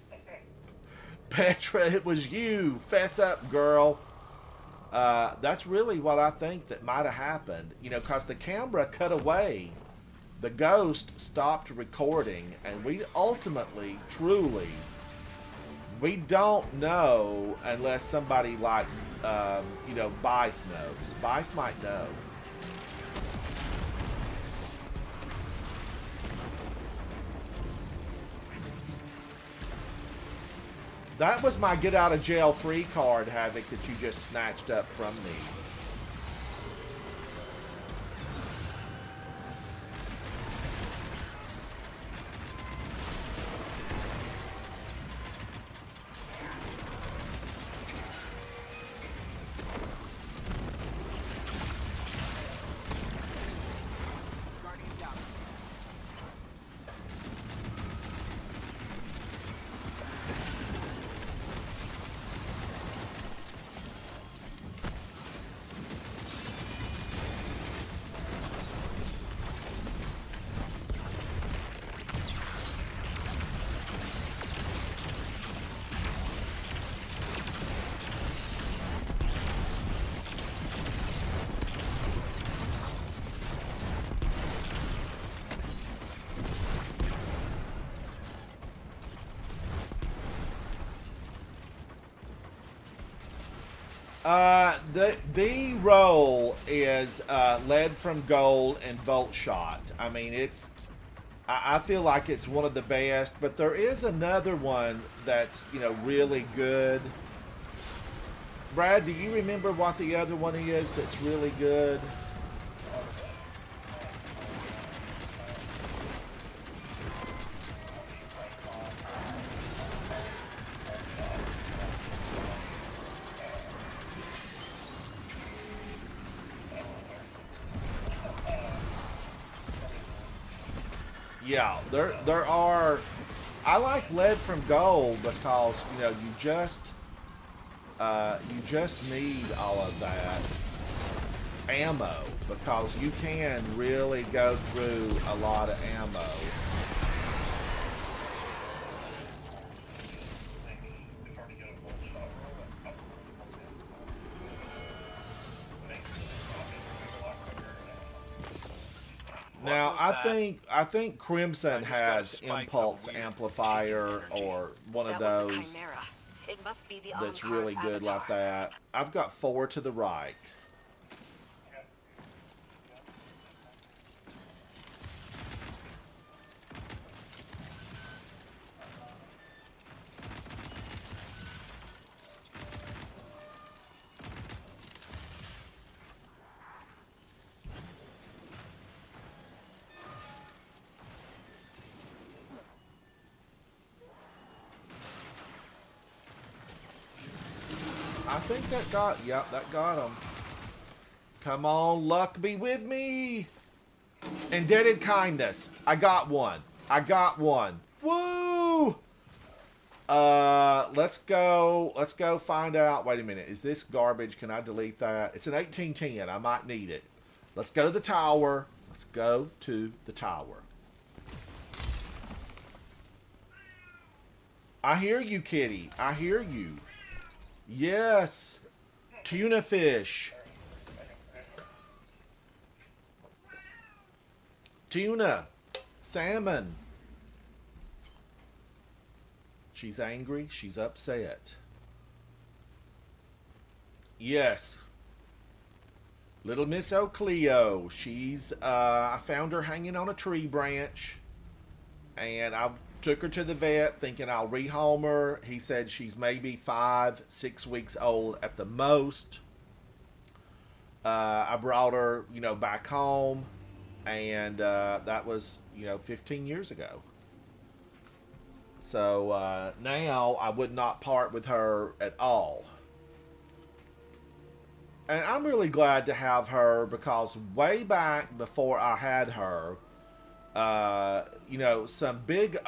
Petra, it was you. Fess up, girl. That's really what I think that might have happened. You know, because the camera cut away. The ghost stopped recording. And we ultimately, truly, we don't know unless somebody like, you know, Byth knows. Byth might know. That was my get out of jail free card, Havoc, that you just snatched up from me. The roll is lead from gold and volt shot. I mean, it's. I feel like it's one of the best, but there is another one that's, you know, really good. Brad, do you remember what the other one is that's really good? Yeah, there are. I like lead from gold because, you know, you just need all of that ammo because you can really go through a lot of ammo. Now, I think Crimson has impulse amplifier or one of That was a those chimera. It must be the that's Ahamkara's really good like avatar. that. I've got 4 to the right. I think that got, yep, that got him. Come on, luck be with me. Indebted kindness. I got one. I got one. Woo! Let's go find out. Wait a minute. Is this garbage? Can I delete that? It's an 1810. I might need it. Let's go to the tower. Let's go to the tower. I hear you, kitty. I hear you. Yes. Tuna fish. Tuna. Salmon. She's angry. She's upset. Yes. Little Miss O'Cleo. She's, I found her hanging on a tree branch. And I took her to the vet thinking I'll rehome her. He said she's maybe 5-6 weeks old at the most. I brought her, back home. And that was, 15 years ago. So now I would not part with her at all. And I'm really glad to have her because way back before I had her, some big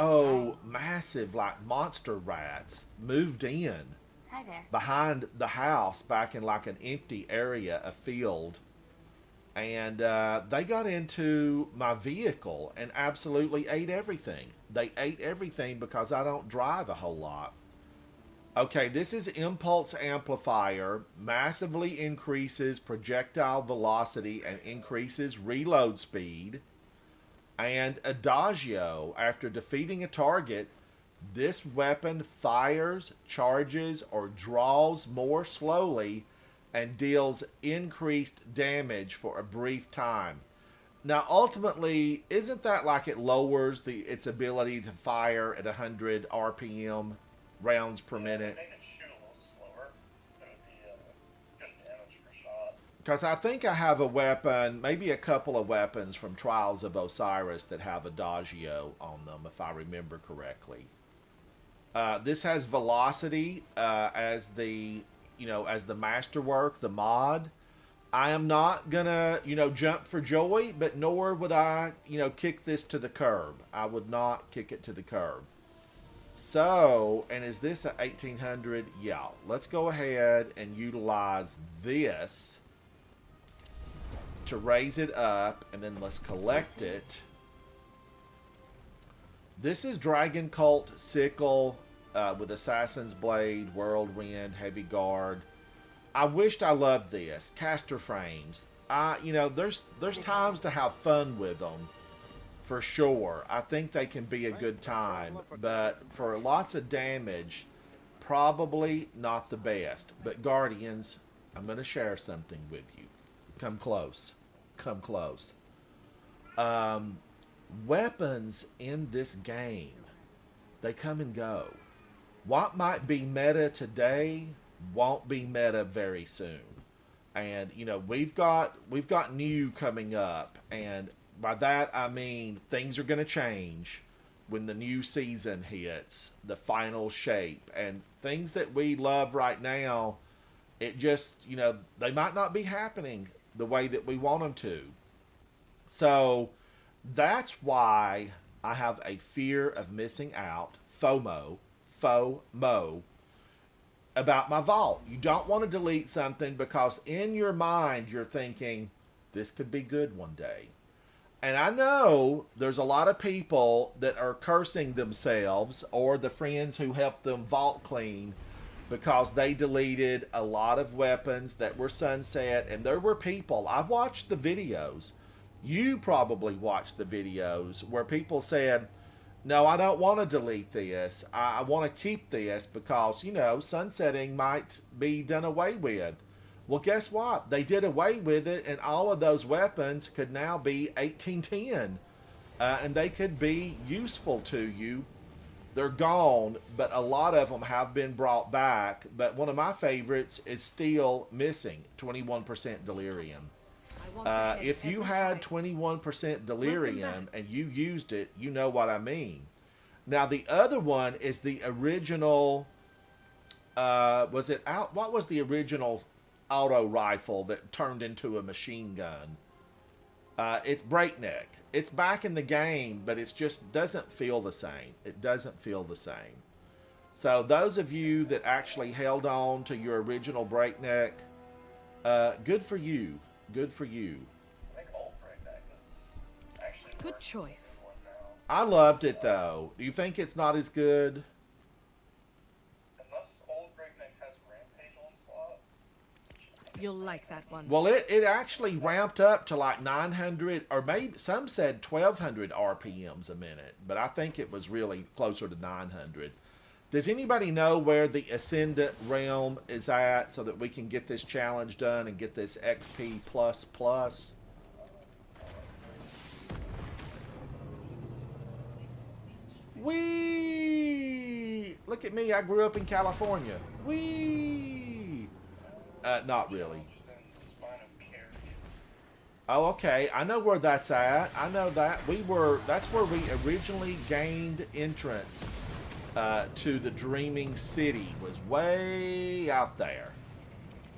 massive like monster rats moved in Hi there. behind the house back in like an empty area, a field. And they got into my vehicle and absolutely ate everything. They ate everything because I don't drive a whole lot. Okay, this is Impulse Amplifier. Massively increases projectile velocity and increases reload speed. And Adagio, after defeating a target, this weapon fires, charges, or draws more slowly and deals increased damage for a brief time. Now, ultimately, isn't that like it lowers its ability to fire at 100 RPM rounds per minute? Make it shoot a little slower, but it'd be good damage per shot. Because I think I have a weapon, maybe a couple of weapons from Trials of Osiris that have Adagio on them, if I remember correctly. This has velocity as the masterwork, the mod. I am not gonna, jump for joy, but nor would I, kick this to the curb. I would not kick it to the curb. So, and is this a 1800? Yeah. Let's go ahead and utilize this to raise it up, and then let's collect it. This is Dragon Cult Sickle with Assassin's Blade, Whirlwind, Heavy Guard. I wished I loved this. Caster frames. There's times to have fun with them, for sure. I think they can be a good time, but for lots of damage, probably not the best. But Guardians, I'm going to share something with you. Come close. Come close. Weapons in this game, they come and go. What might be meta today won't be meta very soon. And we've got new coming up, and by that I mean things are going to change when the new season hits, the final shape, and things that we love right now, it just, they might not be happening the way that we want them to. So that's why I have a fear of missing out, FOMO, about my vault. You don't want to delete something because in your mind you're thinking, this could be good one day. And I know there's a lot of people that are cursing themselves or the friends who helped them vault clean because they deleted a lot of weapons that were sunset. And there were people, I watched the videos, you probably watched the videos where people said, no, I don't want to delete this. I want to keep this because, sunsetting might be done away with. Well, guess what? They did away with it, and all of those weapons could now be 1810. And they could be useful to you. They're gone, but a lot of them have been brought back. But one of my favorites is still missing, 21% Delirium. If you had 21% Delirium and you used it, you know what I mean. Now, the other one is the original, what was the original auto rifle that turned into a machine gun? It's Breakneck. It's back in the game, but it just doesn't feel the same. It doesn't feel the same. So those of you that actually held on to your original Breakneck, good for you. Good for you. I think old Breakneck is actually Good choice. I loved it though. Do you think it's not as good? Unless old Breakneck has Rampage You'll like that one. Well, it actually ramped up to like 900, or maybe some said 1200 RPMs a minute, but I think it was really closer to 900. Does anybody know where the Ascendant Realm is at so that we can get this challenge done and get this XP plus plus? Whee! Look at me, I grew up in California. Whee! Not really. Oh, okay. I know where that's at. I know that. That's where we originally gained entrance to the Dreaming City, was way out there.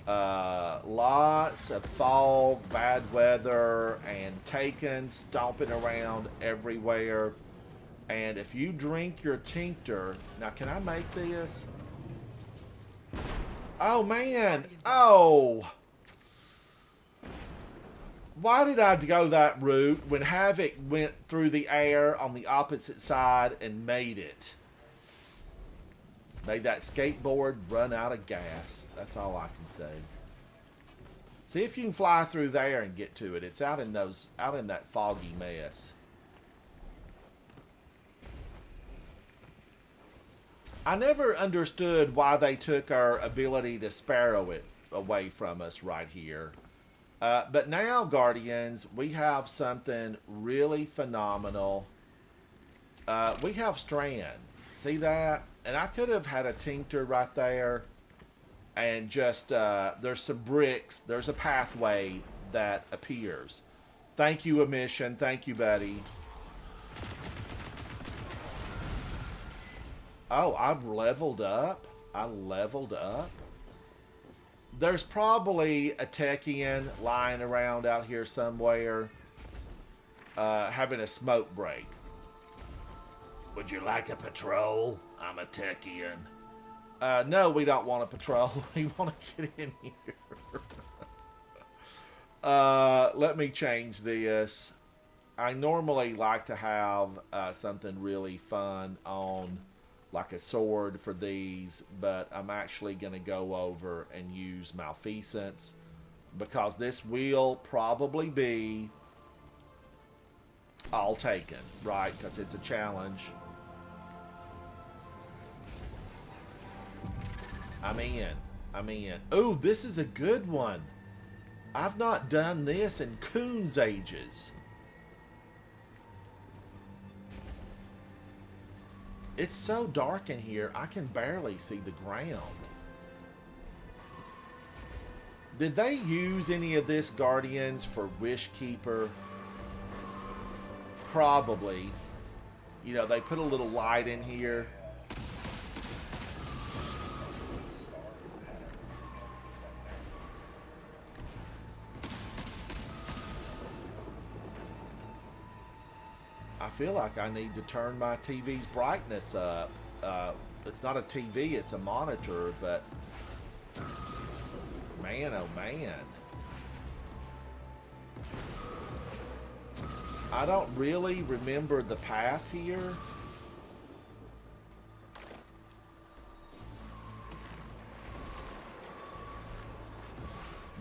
Lots of fog, bad weather, and Taken stomping around everywhere. And if you drink your tincture... Now, can I make this? Oh, man. Oh. Why did I go that route when Havoc went through the air on the opposite side and made it? Made that skateboard run out of gas. That's all I can say. See if you can fly through there and get to it. It's out in that foggy mess. I never understood why they took our ability to sparrow it away from us right here. But now, Guardians, we have something really phenomenal. We have Strand. See that? And I could have had a Tincture right there. And just, there's some bricks. There's a pathway that appears. Thank you, Emission. Thank you, buddy. Oh, I've leveled up. I leveled up. There's probably a Techian lying around out here somewhere, having a smoke break. Would you like a patrol? I'm a Techian. No, we don't want a patrol. We want to get in here. Let me change this. I normally like to have something really fun on, like a sword for these, but I'm actually going to go over and use Malfeasance because this will probably be all taken, right? Because it's a challenge. I'm in. Ooh, this is a good one. I've not done this in Coon's ages. It's so dark in here, I can barely see the ground. Did they use any of this, Guardians, for Wishkeeper? Probably. You know, they put a little light in here. I feel like I need to turn my TV's brightness up. It's not a TV, it's a monitor, but man, oh man. I don't really remember the path here.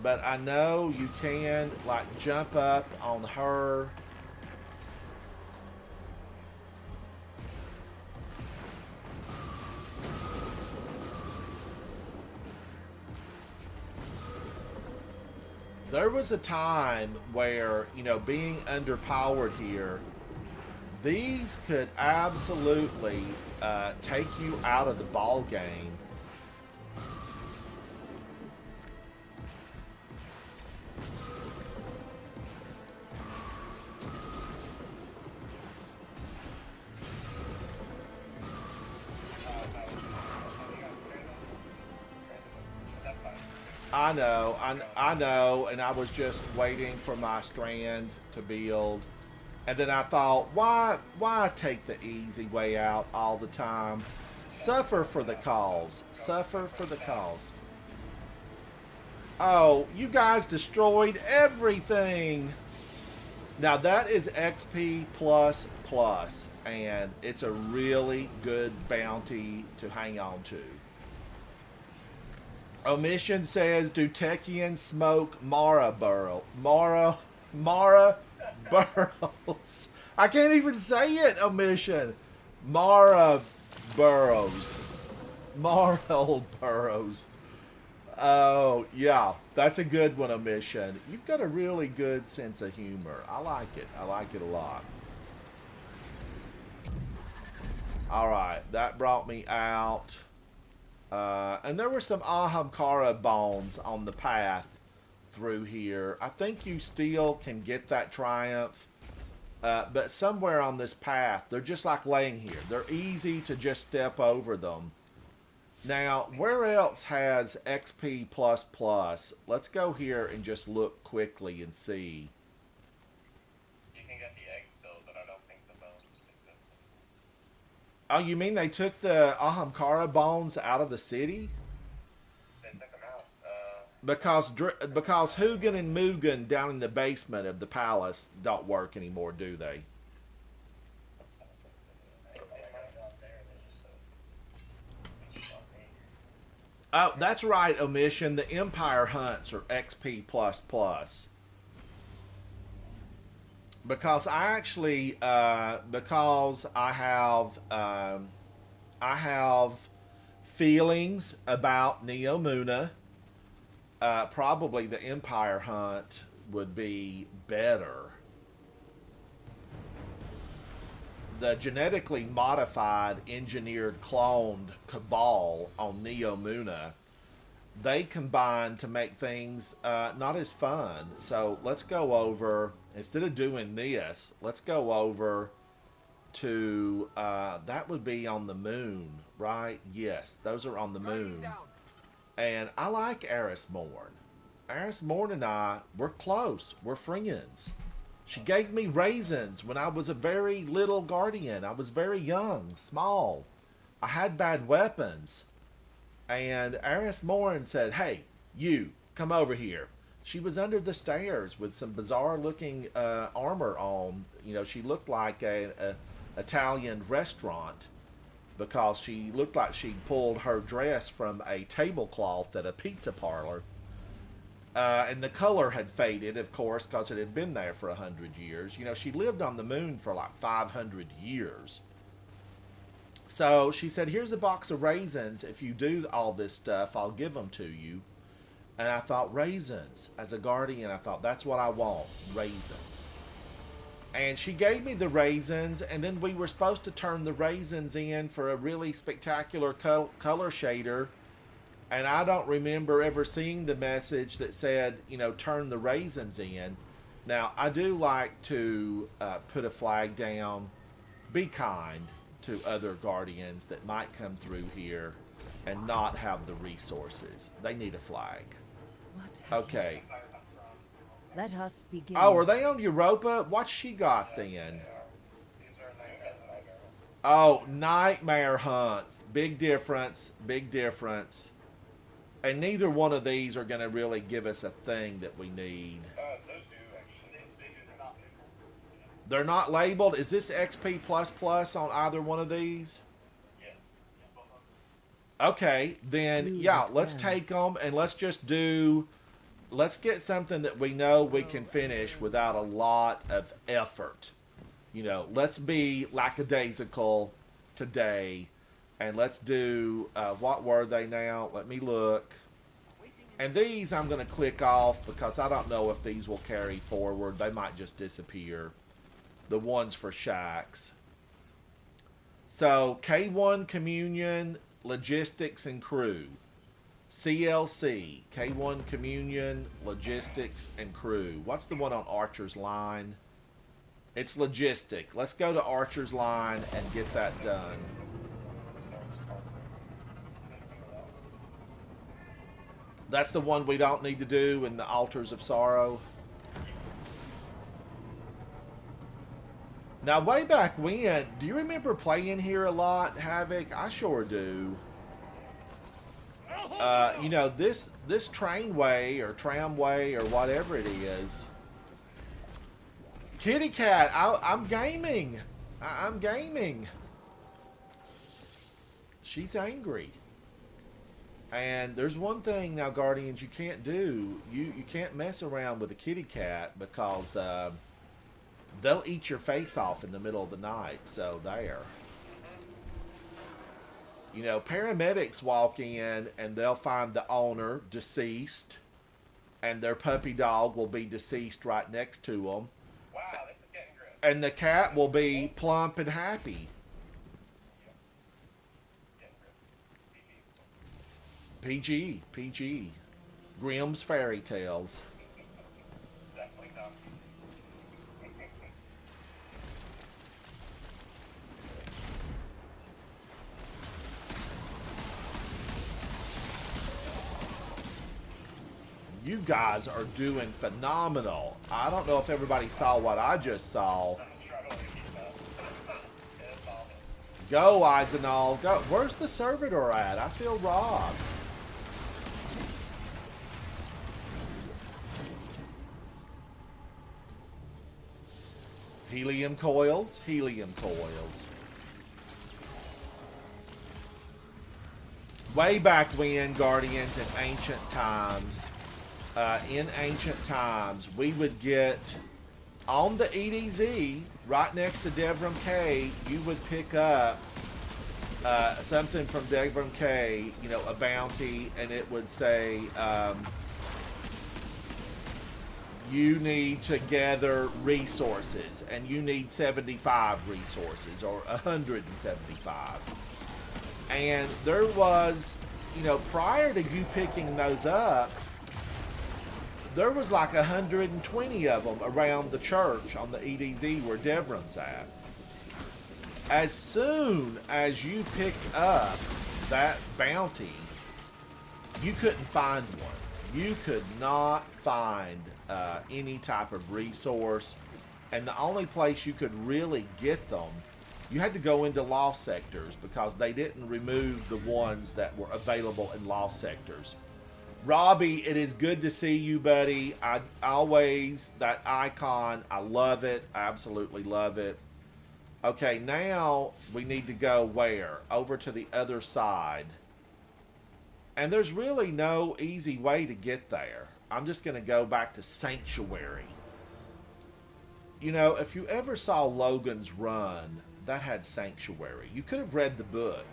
But I know you can, like, jump up on her. There was a time where, you know, being underpowered here, these could absolutely take you out of the ball game. I know, and I was just waiting for my strand to build, and then I thought, why take the easy way out all the time? Suffer for the cause. Suffer for the cause. Oh, you guys destroyed everything. Now that is XP plus plus, and it's a really good bounty to hang on to. Omission says, do Techians smoke Mara burrow? Mara burrows. I can't even say it, Omission. Mara burrows. Mara old burrows. Oh, yeah. That's a good one, Omission. You've got a really good sense of humor. I like it. I like it a lot. Alright, that brought me out. And there were some Ahamkara bones on the path through here. I think you still can get that triumph. But somewhere on this path, they're just like laying here. They're easy to just step over them. Now, where else has XP++? Let's go here and just look quickly and see. You can get the eggs still, but I don't think the bones exist. Oh, you mean they took the Ahamkara bones out of the city? They took them out. Because Hugin and Mugen down in the basement of the palace don't work anymore, do they? Oh, that's right, Omission. The Empire hunts are XP++. Because I actually, because I have feelings about Neomuna. Probably the Empire hunt would be better. The genetically modified, engineered, cloned Cabal on Neomuna, they combine to make things not as fun. So let's go over, instead of doing this, let's go over to, that would be on the moon, right? Yes, those are on the moon. And I like Eris Morn. Eris Morn and I, we're close. We're friends. She gave me raisins when I was a very little guardian. I was very young, small. I had bad weapons. And Eris Morn said, hey, you, come over here. She was under the stairs with some bizarre looking armor on. You know, she looked like a Italian restaurant because she looked like she'd pulled her dress from a tablecloth at a pizza parlor. And the color had faded, of course, because it had been there for 100 years. You know, she lived on the moon for like 500 years. So she said, here's a box of raisins. If you do all this stuff, I'll give them to you. And I thought, raisins. As a guardian, I thought, that's what I want, raisins. And she gave me the raisins, and then we were supposed to turn the raisins in for a really spectacular color shader. And I don't remember ever seeing the message that said, you know, turn the raisins in. Now, I do like to put a flag down. Be kind to other guardians that might come through here and not have the resources. They need a flag. What have Okay. you s- Let us begin. Oh, are they on Europa? What she got then? Oh, nightmare hunts. Big difference. Big difference. And neither one of these are going to really give us a thing that we need. Those do actually. They're not labeled. They're not labeled. Is this XP++ on either one of these? Yes. Okay, then, Use yeah, it let's then. take them and let's just do... Let's get something that we know we can finish without a lot of effort. You know, let's be lackadaisical today. And let's do, what were they now? Let me look. And these I'm going to click off because I don't know if these will carry forward. They might just disappear. The ones for shacks. So, K1 Communion, Logistics, and Crew. CLC, K1 Communion, Logistics, and Crew. What's the one on Archer's Line? It's Logistic. Let's go to Archer's Line and get that done. That's the one we don't need to do in the Altars of Sorrow. Now, way back when, do you remember playing here a lot, Havoc? I sure do. You know, this trainway or tramway or whatever it is. Kitty Cat, I'm gaming. I'm gaming. She's angry. And there's one thing now, Guardians, you can't do. You can't mess around with a kitty cat because they'll eat your face off in the middle of the night. So there. You know, paramedics walk in and they'll find the owner deceased, and their puppy dog will be deceased right next to them. Wow, this is getting grim. And the cat will be plump and happy. PG, PG. Grimm's Fairy Tales. Definitely not. You guys are doing phenomenal. I don't know if everybody saw what I just saw. I'm struggling to keep up. It's all this. Go, Eisenall. Go. Where's the servitor at? I feel robbed. Helium coils. Helium coils. Way back when, Guardians, in ancient times, we would get on the EDZ right next to Devram K. You would pick up something from Devram K, you know, a bounty, and it would say you need to gather resources, and you need 75 resources or 175. And there was, you know, prior to you picking those up, there was like 120 of them around the church on the EDZ where Devram's at. As soon as you picked up that bounty, you couldn't find one. You could not find any type of resource, and the only place you could really get them, you had to go into lost sectors because they didn't remove the ones that were available in lost sectors. Robbie, it is good to see you, buddy. I always, that icon, I love it. I absolutely love it. Okay, now we need to go where? Over to the other side. And there's really no easy way to get there. I'm just going to go back to Sanctuary. You know, if you ever saw Logan's Run, that had Sanctuary. You could have read the book.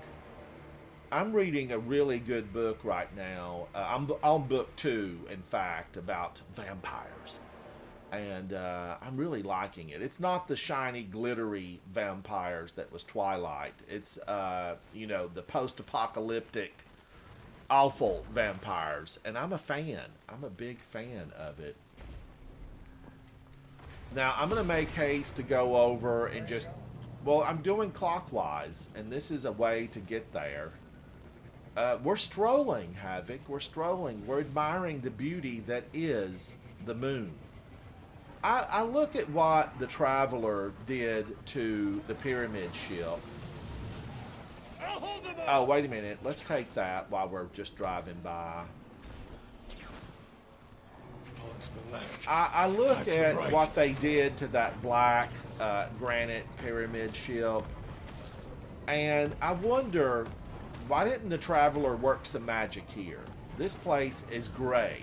I'm reading a really good book right now. I'm on book 2, in fact, about vampires. And I'm really liking it. It's not the shiny, glittery vampires that was Twilight. It's, you know, the post-apocalyptic, awful vampires. And I'm a fan. I'm a big fan of it. Now, I'm going to make haste to go over and just... Well, I'm doing clockwise, and this is a way to get there. We're strolling, Havoc. We're strolling. We're admiring the beauty that is the moon. I look at what the Traveler did to the pyramid ship. Oh, wait a minute. Let's take that while we're just driving by. I look at what they did to that black granite pyramid ship, and I wonder, why didn't the Traveler work some magic here? This place is gray,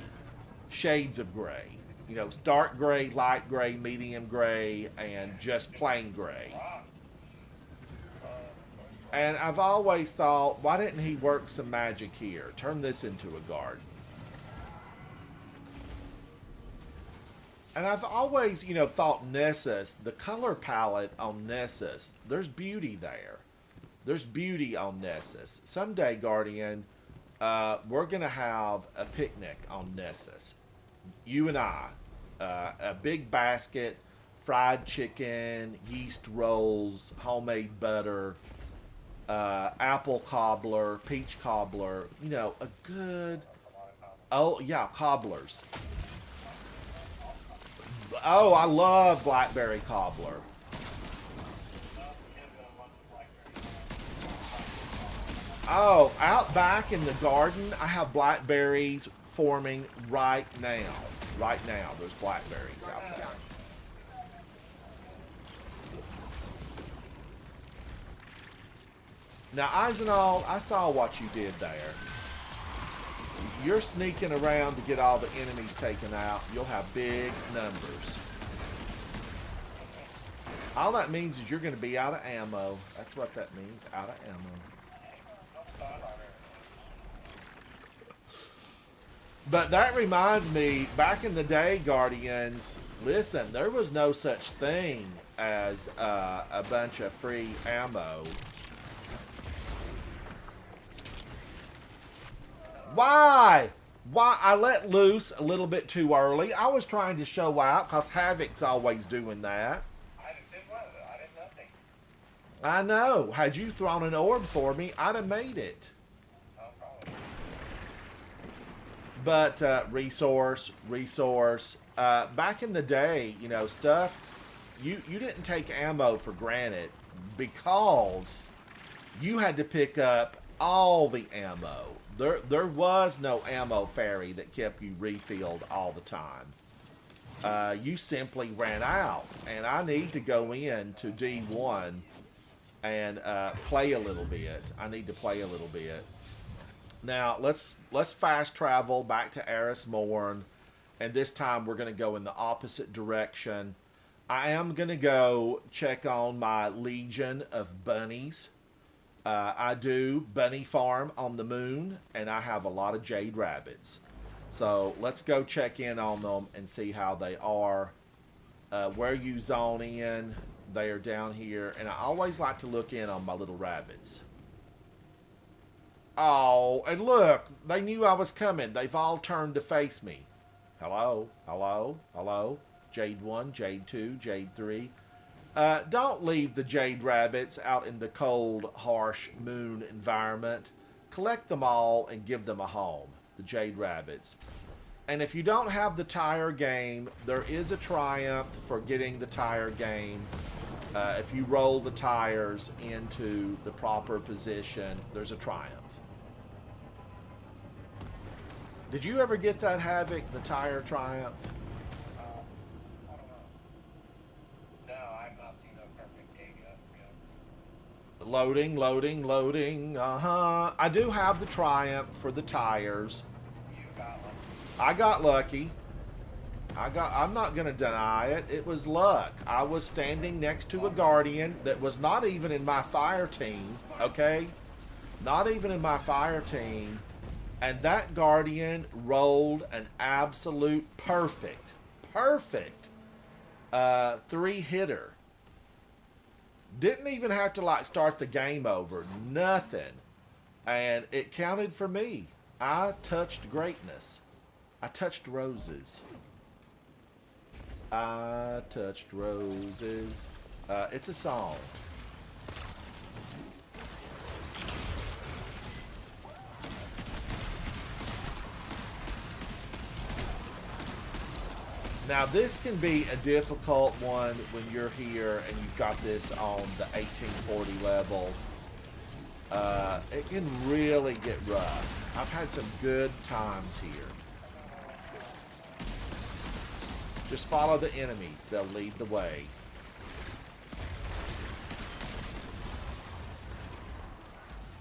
shades of gray. You know, it's dark gray, light gray, medium gray, and just plain gray. And I've always thought, why didn't he work some magic here? Turn this into a garden. And I've always, you know, thought Nessus, the color palette on Nessus, there's beauty there. There's beauty on Nessus. Someday, Guardian, we're going to have a picnic on Nessus. You and I. A big basket, fried chicken, yeast rolls, homemade butter, apple cobbler, peach cobbler. You know, a good... Oh, yeah, cobblers. Oh, I love blackberry cobbler. Oh, out back in the garden, I have blackberries forming right now. Right now, there's blackberries out there. Now, Eisenall, I saw what you did there. you're sneaking around to get all the enemies taken out, you'll have big numbers. All that means is you're going to be out of ammo. That's what that means, out of ammo. But that reminds me, back in the day, Guardians, listen, there was no such thing as a bunch of free ammo. Why? Why? I let loose a little bit too early. I was trying to show out because Havoc's always doing that. I did nothing. I know. Had you thrown an orb for me, I'd have made it. Oh, probably. But resource. Back in the day, you know, stuff. You didn't take ammo for granted because you had to pick up all the ammo. There was no ammo fairy that kept you refilled all the time. You simply ran out, and I need to go in to D1 and play a little bit. I need to play a little bit. Now let's fast travel back to Eris Morn, and this time we're going to go in the opposite direction. I am going to go check on my legion of bunnies. I do bunny farm on the moon, and I have a lot of jade rabbits. So let's go check in on them and see how they are. Where you zone in, they are down here. And I always like to look in on my little rabbits. Oh, and look, they knew I was coming. They've all turned to face me. Hello, hello, hello. Jade 1, Jade 2, Jade 3. Don't leave the jade rabbits out in the cold, harsh moon environment. Collect them all and give them a home, the jade rabbits. And if you don't have the tire game, there is a triumph for getting the tire game. If you roll the tires into the proper position, there's a triumph. Did you ever get that, Havoc, the tire triumph? Loading, loading, loading. I do have the triumph for the tires. I got lucky. I'm not going to deny it. It was luck. I was standing next to a guardian that was not even in my fire team, okay? Not even in my fire team. And that guardian rolled an absolute perfect 3-hitter. Didn't even have to like start the game over. Nothing. And it counted for me. I touched greatness. I touched roses. I touched roses. It's a song. Now this can be a difficult one when you're here and you've got this on the 1840 level. It can really get rough. I've had some good times here. Just follow the enemies. They'll lead the way.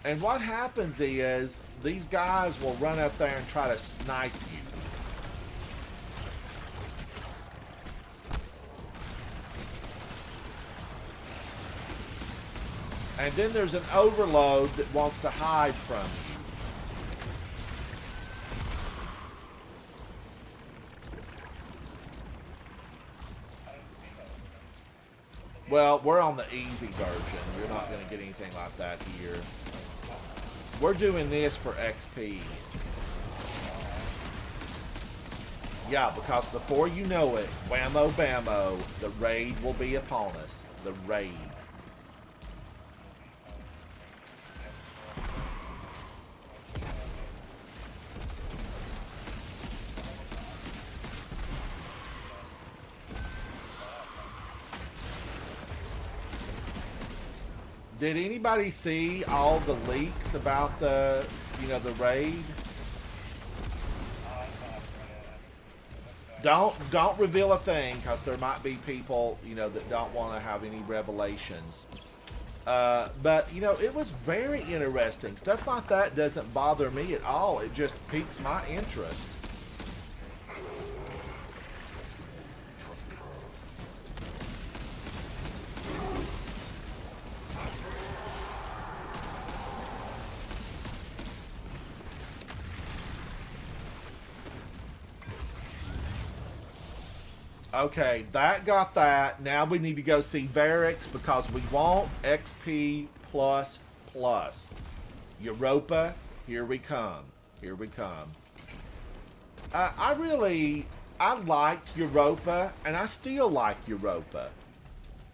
And what happens is these guys will run up there and try to snipe you. And then there's an overload that wants to hide from you. Well, we're on the easy version. You're not going to get anything like that here. We're doing this for XP. Yeah, because before you know it, whammo bammo, the raid will be upon us. The raid. Did anybody see all the leaks about the, the raid? Don't reveal a thing, because there might be people, that don't want to have any revelations. But, you know, it was very interesting. Stuff like that doesn't bother me at all. It just piques my interest. Okay, that got that. Now we need to go see Varix because we want XP plus plus. Europa, here we come. Here we come. I liked Europa, and I still like Europa.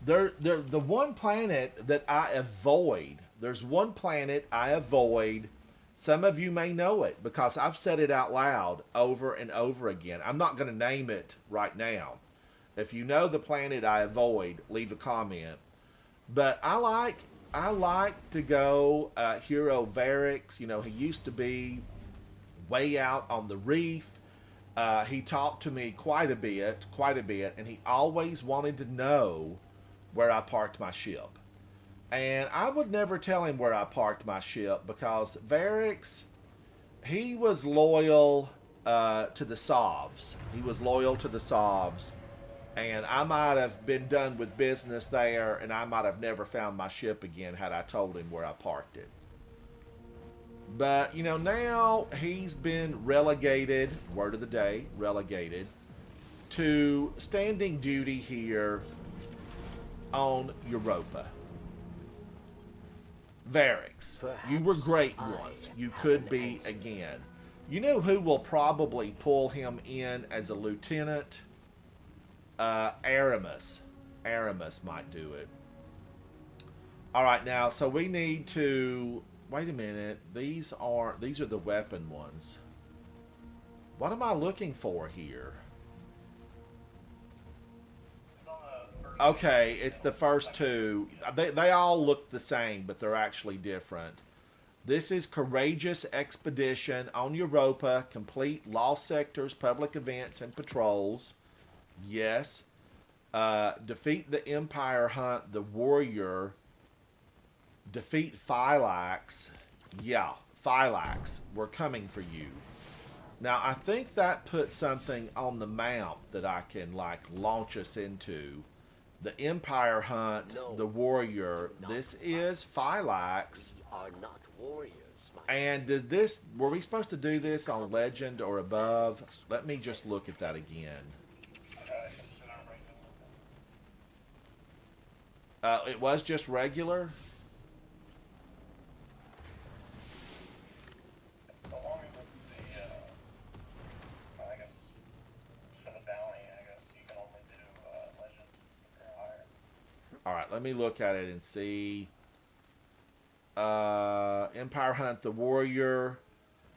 The one planet that I avoid. There's one planet I avoid. Some of you may know it because I've said it out loud over and over again. I'm not going to name it right now. If you know the planet I avoid, leave a comment. But I like to go Hero Varix. You know, he used to be way out on the reef. He talked to me quite a bit, and he always wanted to know where I parked my ship. And I would never tell him where I parked my ship because Varix, he was loyal to the Sovs. He was loyal to the Sovs. And I might have been done with business there, and I might have never found my ship again had I told him where I parked it. But, you know, now he's been relegated, word of the day, relegated, to standing duty here on Europa. Varix, you were great once. You could be again. You know who will probably pull him in as a lieutenant? Aramis. Aramis might do it. Alright, now, so we need to... Wait a minute. These are the weapon ones. What am I looking for here? Okay, it's the first two. They all look the same, but they're actually different. This is Courageous Expedition on Europa. Complete lost sectors, public events, and patrols. Yes. Defeat the Empire Hunt, the Warrior. Defeat Thylax. Yeah, Thylax. We're coming for you. Now, I think that puts something on the map that I can, like, launch us into. The Empire Hunt, the Warrior. This is Thylax. Are not warriors, and does this... Were we supposed to do this on Legend or above? Let me just look at that again. It was just regular? So long as it's the, I guess, for the bounty, I guess, you can only do Legend or higher. Alright, let me look at it and see. Empire Hunt the Warrior.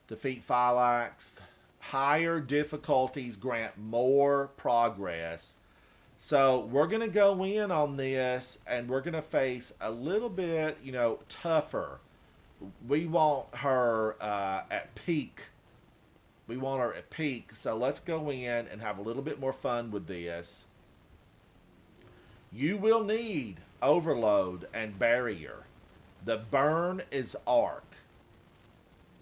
Defeat Thylax. Higher difficulties grant more progress. So we're going to go in on this and we're going to face a little bit, you know, tougher. We want her at peak. We want her at peak. So let's go in and have a little bit more fun with this. You will need Overload and Barrier. The burn is Arc.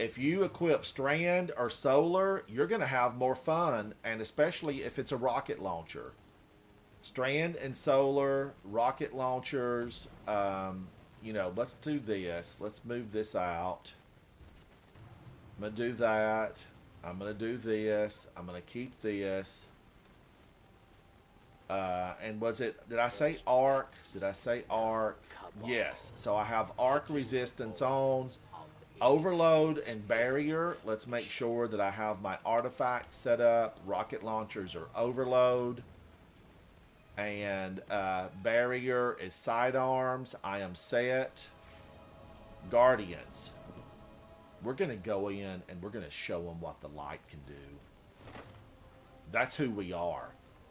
If you equip Strand or Solar, you're going to have more fun, and especially if it's a rocket launcher. Strand and Solar, rocket launchers, you know, let's do this. Let's move this out. I'm going to do that. I'm going to do this. I'm going to keep this. And was it, did I say Arc? Did I say Arc? Yes. So I have Arc resistance on. Overload and Barrier. Let's make sure that I have my artifacts set up. Rocket launchers are Overload. And Barrier is Sidearms. I am set. Guardians. We're going to go in and we're going to show them what the light can do. That's who we are.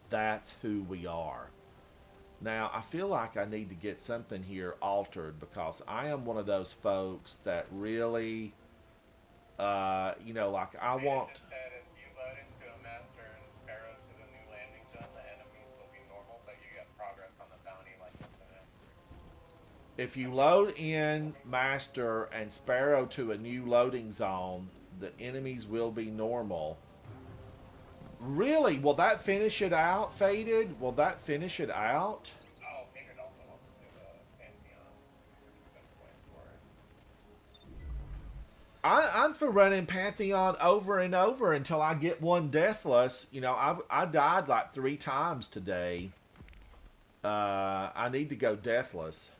That's who we are. Now, I feel like I need to get something here altered because I am one of those folks that really, you know, like I want... Just said if you load into a Master and Sparrow to the new landing zone, the enemies will be normal, but you get progress on the bounty like it's a Master. If you load in Master and Sparrow to a new loading zone, the enemies will be normal. Really? Will that finish it out, Faded? Will that finish it out? Oh, Favored also wants to do the Pantheon. Spend points for it. I'm for running Pantheon over and over until I get one deathless. You know, I died like 3 times today. I need to go deathless.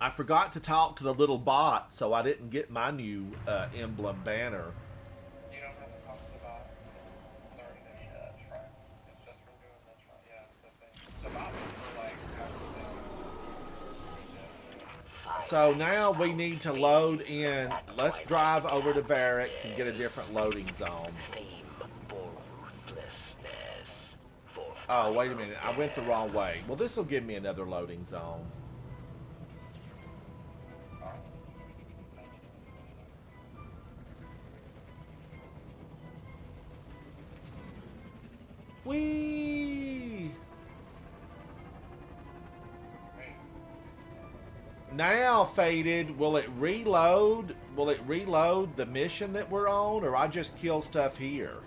I forgot to talk to the little bot, so I didn't get my new emblem banner. You don't have to talk to the bot. It's already the trial. It's just for doing the trial. Yeah, the thing. The bot was for like So now we need to load in. Let's drive over to Varix and get a different loading zone. Oh, wait a minute. I went the wrong way. Well, this will give me another loading zone. Whee! Now, Faded, will it reload? Will it reload the mission that we're on, or I just kill stuff here?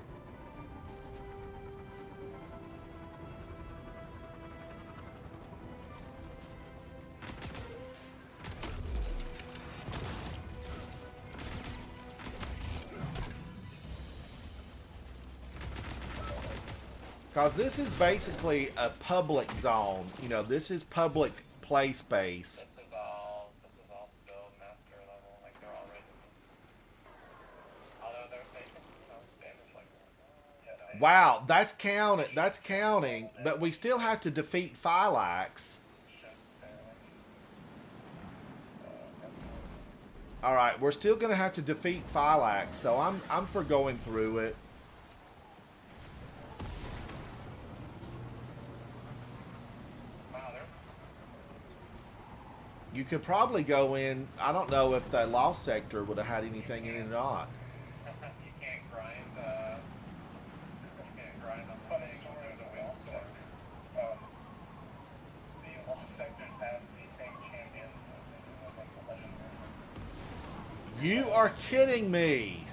Because this is basically a public zone. You know, this is public play space. This is all still master level, like they're already. Although they're taking damage like that. Wow, that's counting. That's counting. But we still have to defeat Phylax. All right, we're still going to have to defeat Phylax, so I'm for going through it. You could probably go in. I don't know if that Lost Sector would have had anything in it or not. You can't grind. You can't grind on the thing. There's a wheel sectors. The Lost Sectors have the same champions as they do with like the legendary ones. You are kidding me.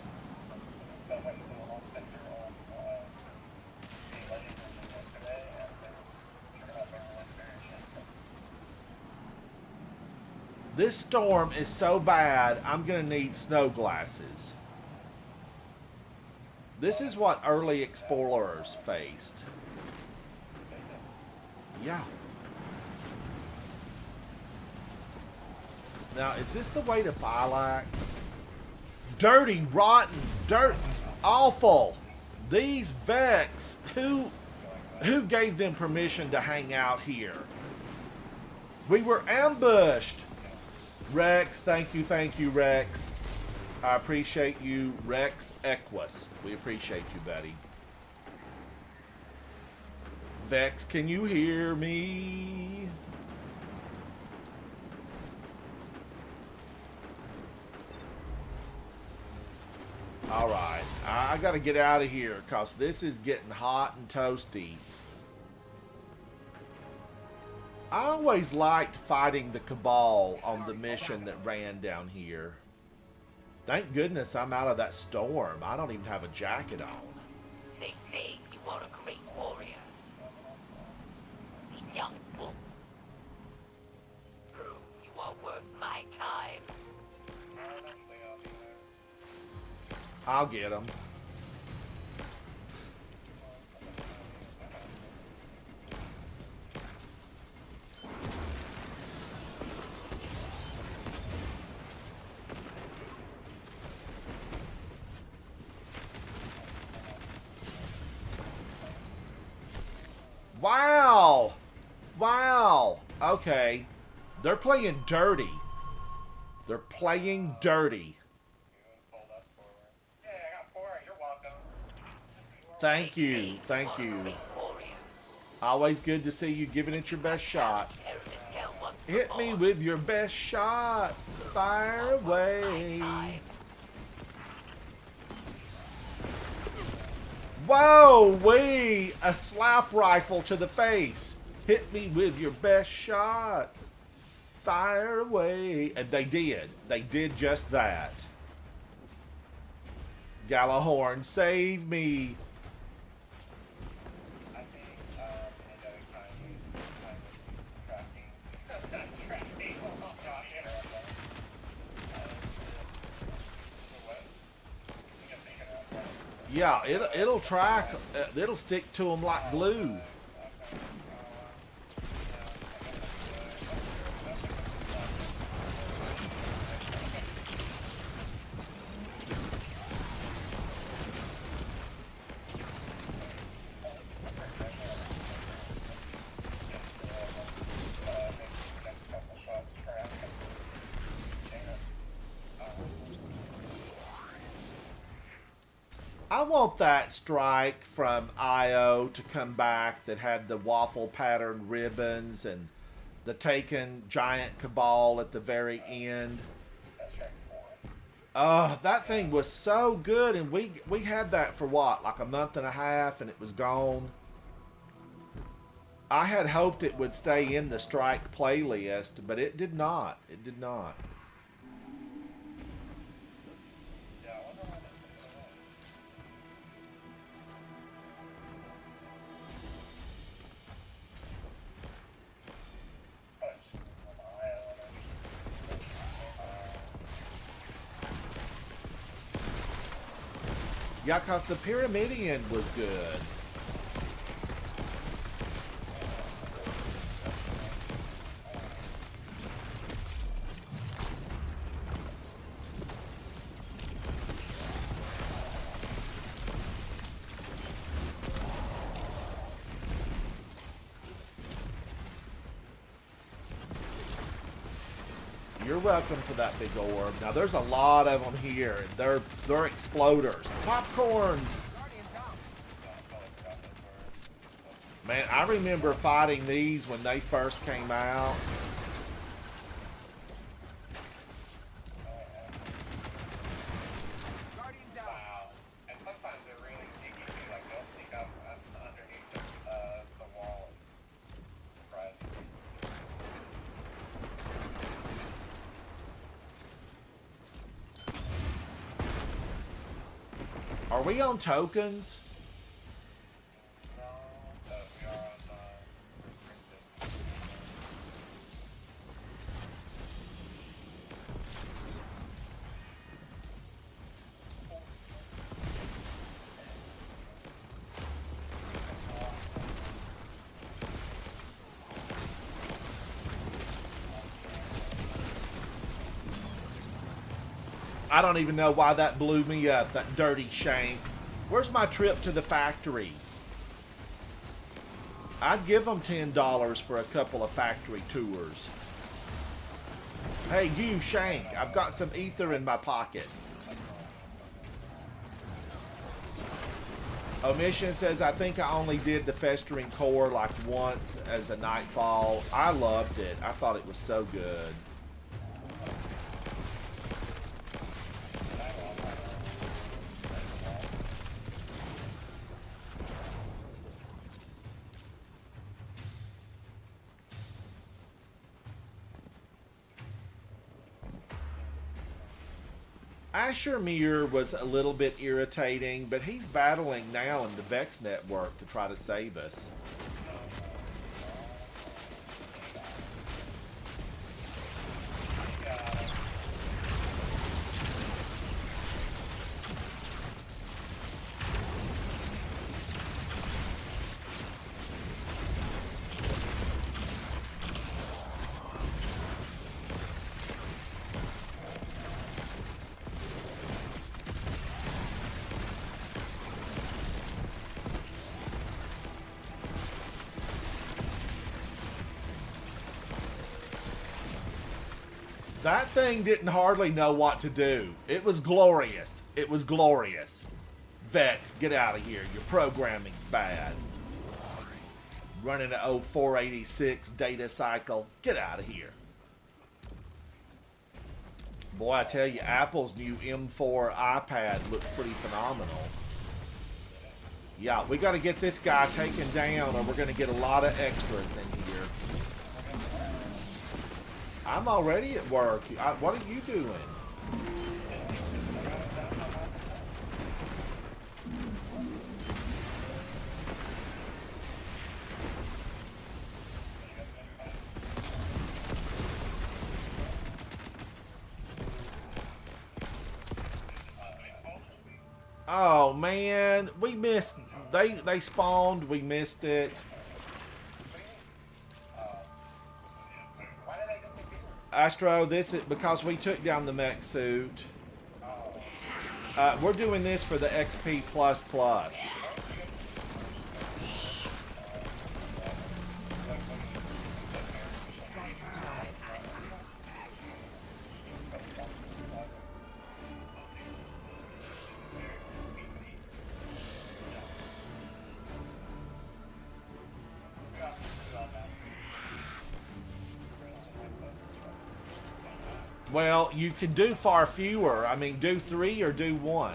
So I went into the Lost Sector on the legend version yesterday, and there was sure enough there were legendary champions. This storm is so bad, I'm going to need snow glasses. This is what early explorers faced. Yeah. Now, is this the way to Phylax? Dirty, rotten, dirt, awful. These Vex, who gave them permission to hang out here? We were ambushed. Rex, thank you, Rex. I appreciate you, Rex Equus. We appreciate you, buddy. Vex, can you hear me? Alright, I gotta get out of here because this is getting hot and toasty. I always liked fighting the Cabal on the mission that ran down here. Thank goodness I'm out of that storm. I don't even have a jacket on. They say you are a great warrior. A young wolf. Prove you are worth my time. I'll get him. Wow! Wow! Okay. They're playing dirty. They're playing dirty. Yeah, I got 4. You're welcome. Thank you. Thank you. Always good to see you giving it your best shot. Hit me with your best shot. Fire away. Whoa, wee! A slap rifle to the face. Hit me with your best shot. Fire away. And they did. They did just that. Galahorn, save me. I think pandemic time tracking. Oh god, Yeah, it'll track. It'll stick to them like glue. I want that strike from IO to come back that had the waffle pattern ribbons and the taken giant cabal at the very end. That thing was so good, and we had that for what, like a month and a half, and it was gone. I had hoped it would stay in the strike playlist, but it did not. It did not. Yeah, because the Pyramidion was good. You're welcome for that big orb. Now there's a lot of them here, and they're exploders. Popcorns! Man, I remember fighting these when they first came out. Wow. And sometimes they're really sneaky too, like they'll sneak up underneath the wall. Surprising. Are we on tokens? No, we are on I don't even know why that blew me up, that dirty shank. Where's my trip to the factory? I'd give them $10 for a couple of factory tours. Hey, you, Shank, I've got some ether in my pocket. Omission says, I think I only did the Festering Core like once as a Nightfall. I loved it. I thought it was so good. Asher Mir was a little bit irritating, but he's battling now in the Vex network to try to save us. That thing didn't hardly know what to do. It was glorious. It was glorious. Vex, get out of here. Your programming's bad. Running a 0486 data cycle. Get out of here. Boy, I tell you, Apple's new M4 iPad looks pretty phenomenal. Yeah, we got to get this guy taken down or we're going to get a lot of extras in here. I'm already at work. What are you doing? Oh man, we missed. They spawned. We missed it. Astro, this is because we took down the mech suit. We're doing this for the XP plus plus. Well, you can do far fewer. I mean, do 3 or do 1.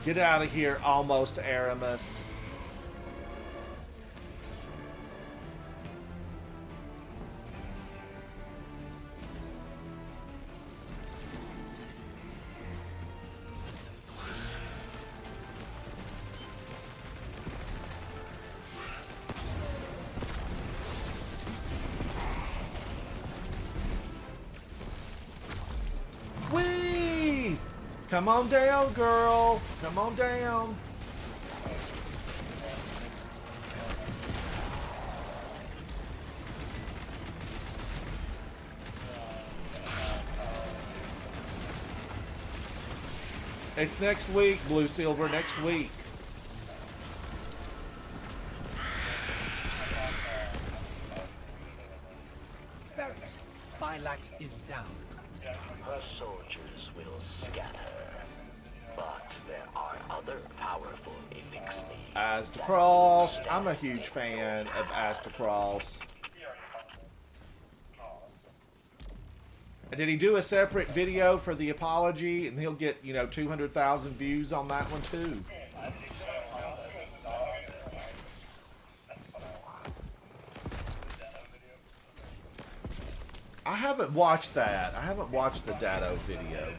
Get out of here, almost Aramis. Whee! Come on down, girl. Come on down. It's next week, Blue Silver, next week. Barracks, Phylax is down. Her soldiers will scatter, but there are other powerful Onyx. Astacross. I'm a huge fan of Astacross. Did he do a separate video for the apology? And he'll get, 200,000 views on that one too. I haven't watched that. I haven't watched the Dado video.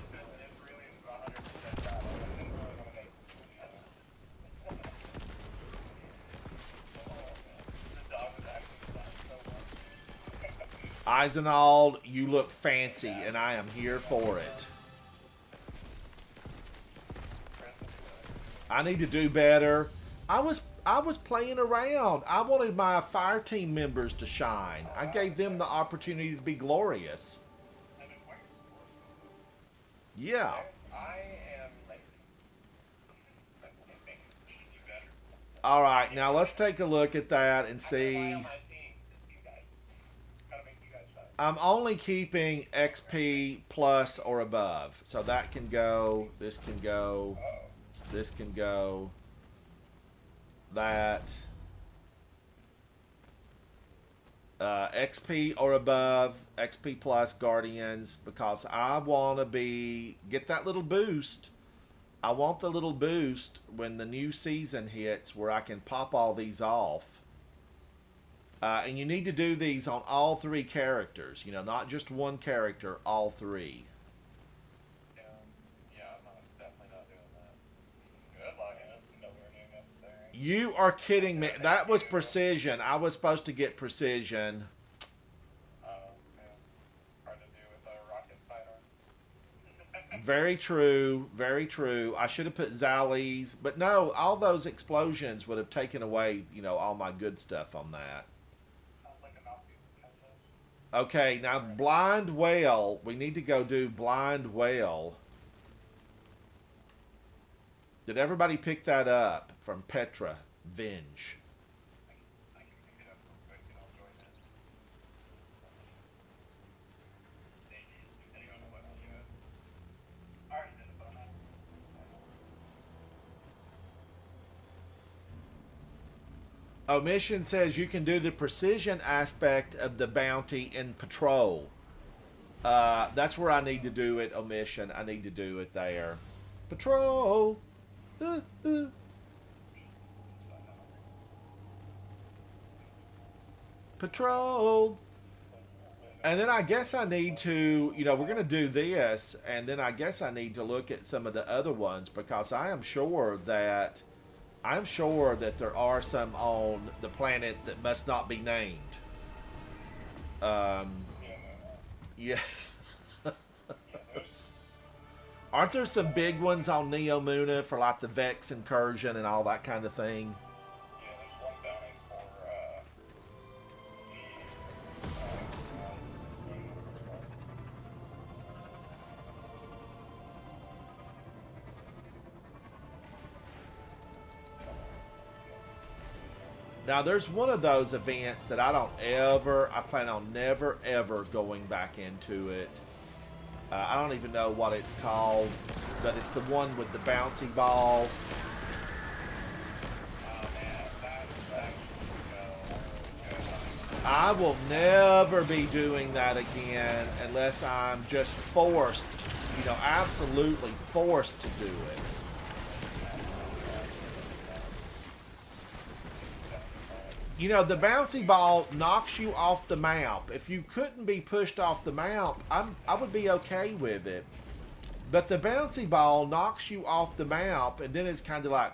Eisenald, you look fancy, and I am here for it. I need to do better. I was playing around. I wanted my fire team members to shine. I gave them the opportunity to be glorious. Yeah. All right, now let's take a look at that and see. I'm only keeping XP plus or above. So that can go, this can go, this can go, that. XP or above, XP plus Guardians, because I want to get that little boost. I want the little boost when the new season hits where I can pop all these off. And you need to do these on all 3 characters. Not just one character, all 3. Yeah, I'm definitely not doing that. Good luck, and it's nowhere near necessary. You are kidding me. That was precision. I was supposed to get precision. Yeah. Hard to do with a rocket sidearm. Very true. Very true. I should have put Zali's. But no, all those explosions would have taken away, all my good stuff on that. Okay, now Blind Whale. We need to go do Blind Whale. Did everybody pick that up from Petra? Venge. I can pick it up real quick and I'll join it. Depending on what I'll do it. I already did it, but I'm not. Omission says you can do the precision aspect of the bounty in patrol. That's where I need to do it, Omission. I need to do it there. Patrol! Patrol! And then I guess I need to, we're going to do this, and then I guess I need to look at some of the other ones, because I'm sure that there are some on the planet that must not be named. Yeah. Aren't there some big ones on Neo Muna for like the Vex incursion and all that kind of thing? Yeah, there's one bounty for Now, there's one of those events that I plan on never, ever going back into it. I don't even know what it's called, but it's the one with the bouncy ball. I will never be doing that again unless I'm just forced, absolutely forced to do it. The bouncy ball knocks you off the map. If you couldn't be pushed off the map, I would be okay with it. But the bouncy ball knocks you off the map, and then it's kind of like,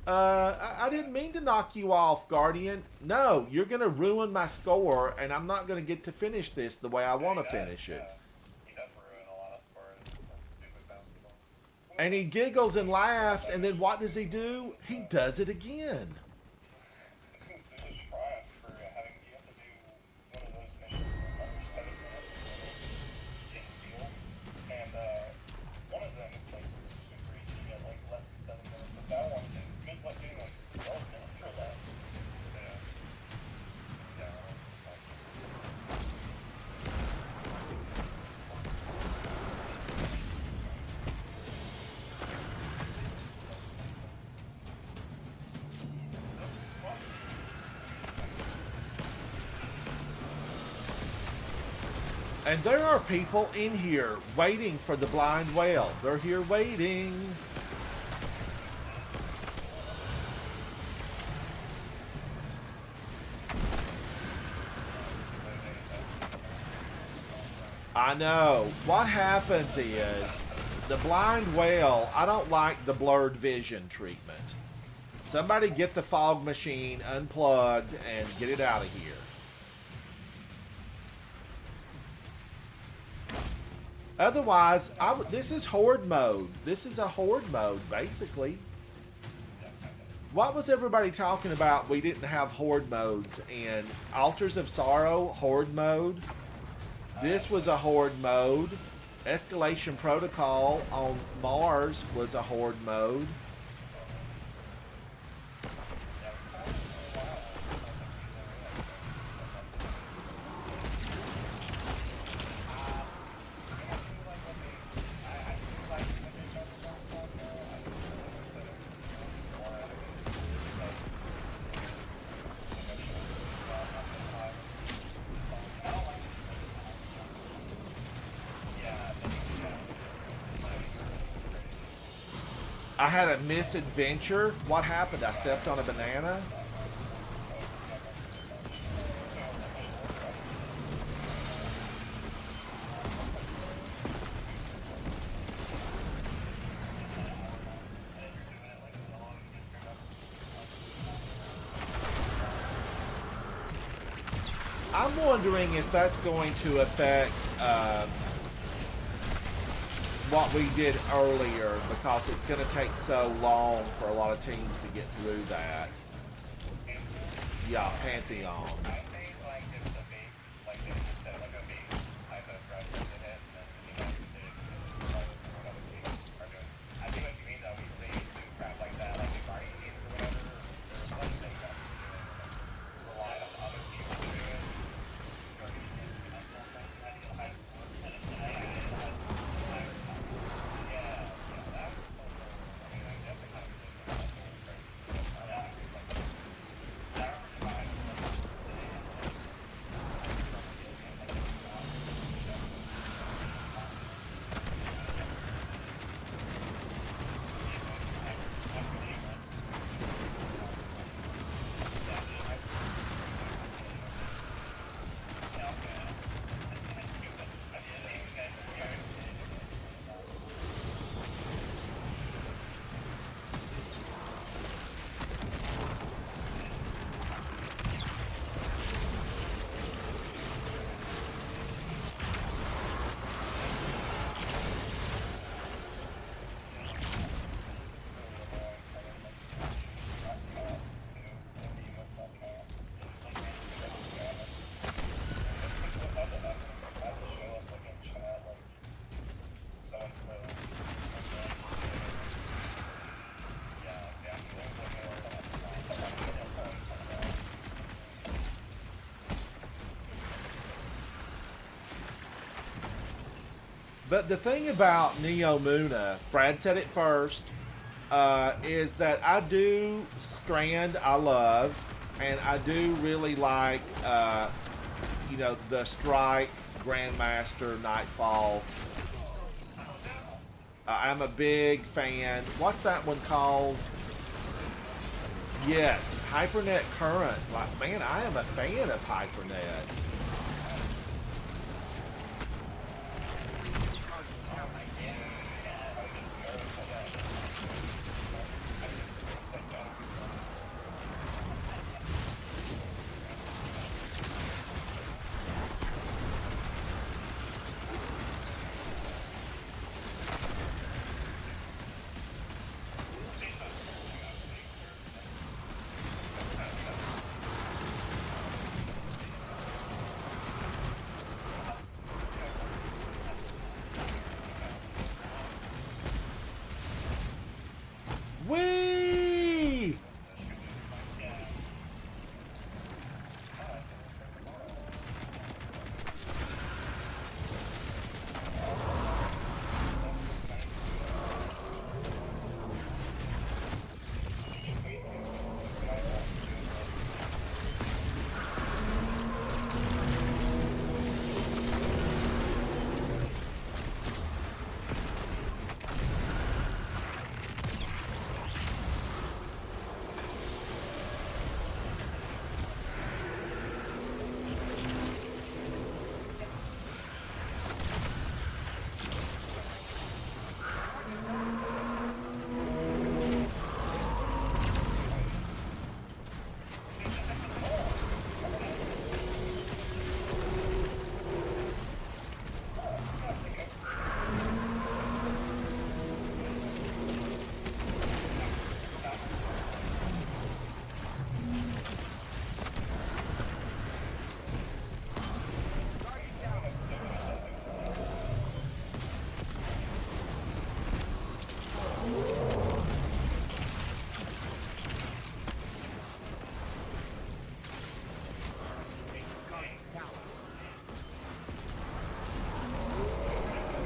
I didn't mean to knock you off, Guardian. No, you're going to ruin my score, and I'm not going to get to finish this the way I want to finish it. he does ruin a lot of scores with stupid bouncy ball. And he giggles and laughs, and then what does he do? He does it again. There's a triumph for having you have to do one of those missions in under 7 minutes in seal, and one of them is like super easy to get like less than 7 minutes, but that one can make like doing like 12 minutes or less. And there are people in here waiting for the blind whale. They're here waiting. I know. What happens is, the blind whale, I don't like the blurred vision treatment. Somebody get the fog machine unplugged and get it out of here. Otherwise, this is horde mode. This is a horde mode, basically. What was everybody talking about? We didn't have horde modes in Altars of Sorrow, horde mode. This was a horde mode. Escalation Protocol on Mars was a horde mode. I had a misadventure. What happened? I stepped on a banana? I'm wondering if that's going to affect what we did earlier, because it's going to take so long for a lot of teams to get through that. Yeah, Pantheon. I think like if the base, like they just set like a base type of reference in it, and then they all this what other teams are doing. I think what you mean though, they used to do crap like that, like if Guardian games or whatever, or like they got to do it, and relied on other people to do it. Guardian games, ideal high score, and it's high score. Yeah, that was so cool. I mean, I definitely kind of did that. But the thing about Neo Muna, Brad said it first, is that I do Strand, I love, and I do really like, you know, the Strike, Grandmaster, Nightfall. I'm a big fan. What's that one called? Yes, Hypernet Current. Like, man, I am a fan of Hypernet. Whee!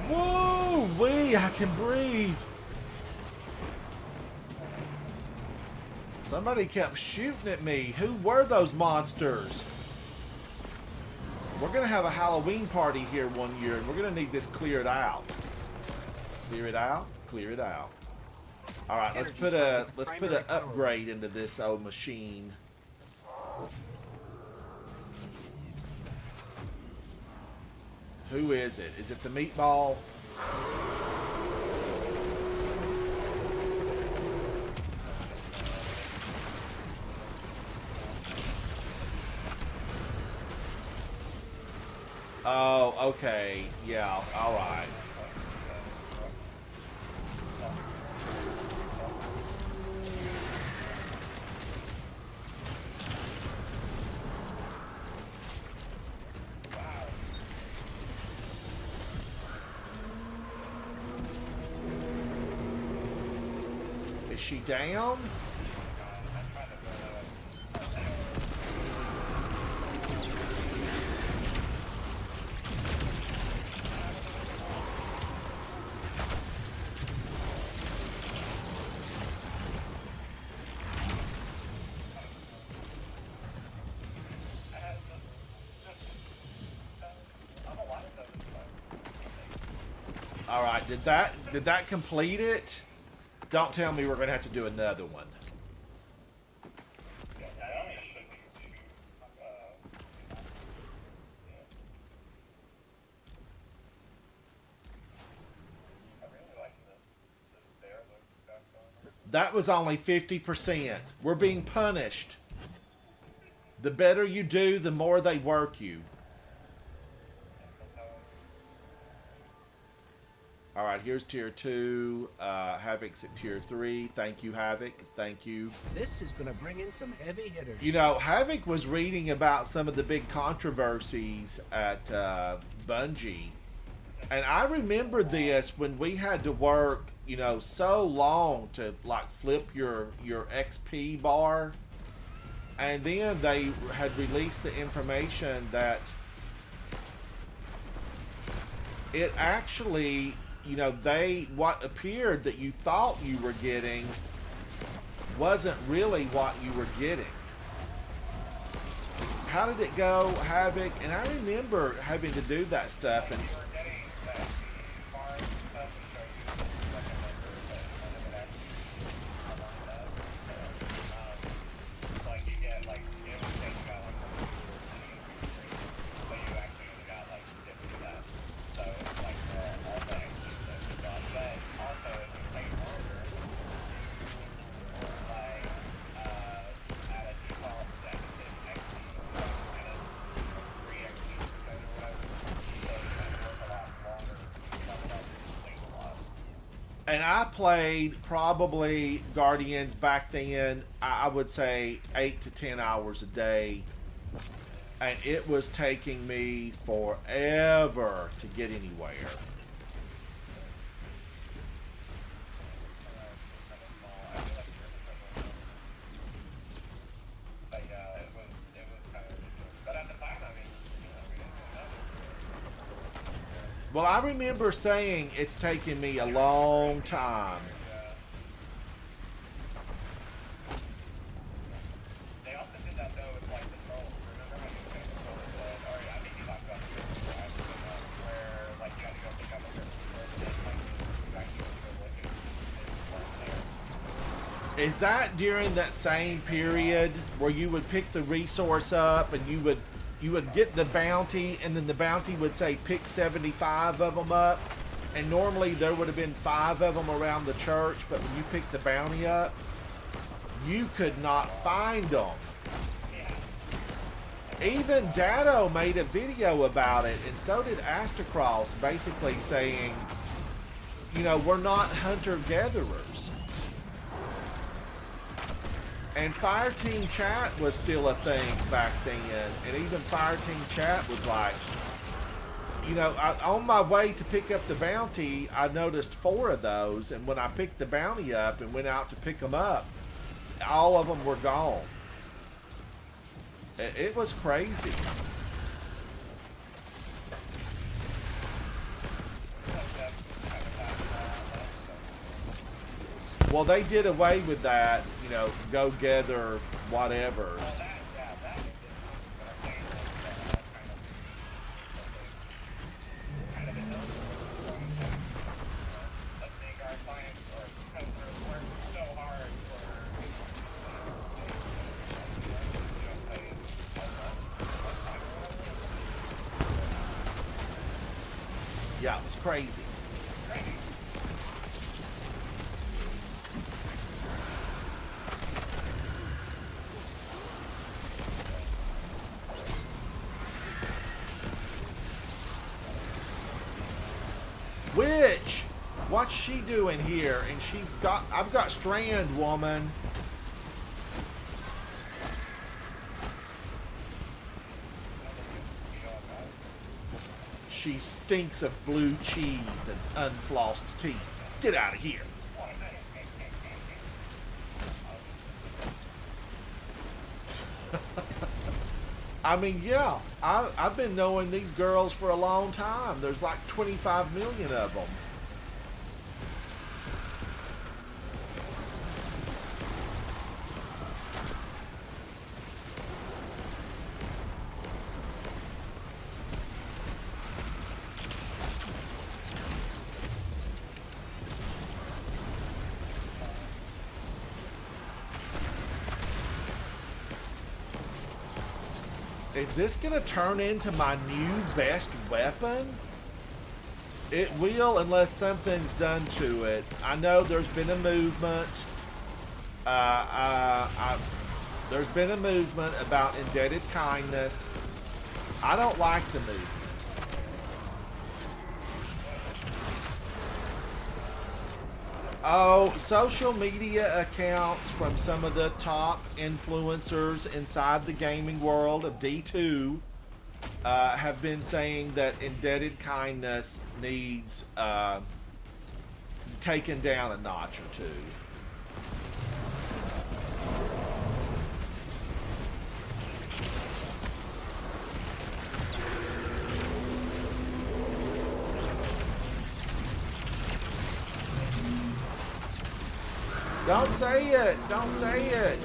Woo-wee, I can breathe. Somebody kept shooting at me. Who were those monsters? We're gonna have a Halloween party here one year, and we're gonna need this cleared out. Clear it out. Clear it out. All right, let's put an upgrade into this old machine. Who is it? Is it the meatball? Oh, okay. Yeah, all right. Is she down? All right, did that complete it? Don't tell me we're gonna have to do another one. Yeah, I only should be two. I really like this bear look we've got going. That was only 50%. We're being punished. The better you do, the more they work you. All right, here's tier 2. Havoc's at tier 3. Thank you, Havoc. Thank you. This is going to bring in some heavy hitters. You know, Havoc was reading about some of the big controversies at Bungie. And I remember this when we had to work, you know, so long to, like, flip your XP bar. And then they had released the information that it actually, you know, what appeared that you thought you were getting wasn't really what you were getting. How did it go, Havoc? And I remember having to do that stuff. And I played probably Guardians back then, I would say 8 to 10 hours a day. And it was taking me forever to get anywhere. Well, I remember saying it's taken me a long time. They also did that though with like the trolls. Remember how you pick the trolls or I think you talked about this where like you had to go pick up a certain person and like you actually go look at they weren't there. Is that during that same period where you would pick the resource up and you would get the bounty, and then the bounty would say pick 75 of them up, and normally there would have been 5 of them around the church, but when you picked the bounty up, you could not find them. Even Dado made a video about it, and so did Astacross, basically saying, you know, we're not hunter-gatherers. And Fireteam Chat was still a thing back then. And even Fireteam Chat was like, you know, on my way to pick up the bounty, I noticed 4 of those. And when I picked the bounty up and went out to pick them up, all of them were gone. It was crazy. Well, they did away with that, you know, go gather whatever. Yeah, it was crazy. Witch, what's she doing here? And I've got Strand, woman. She stinks of blue cheese and unflossed teeth. Get out of here. I mean, yeah, I've been knowing these girls for a long time. There's like 25 million of them. Is this gonna turn into my new best weapon? It will, unless something's done to it. I know there's been a movement. There's been a movement about indebted kindness. I don't like the movement. Oh, social media accounts from some of the top influencers inside the gaming world of D2 have been saying that indebted kindness needs taken down a notch or two. Don't say it. Don't say it.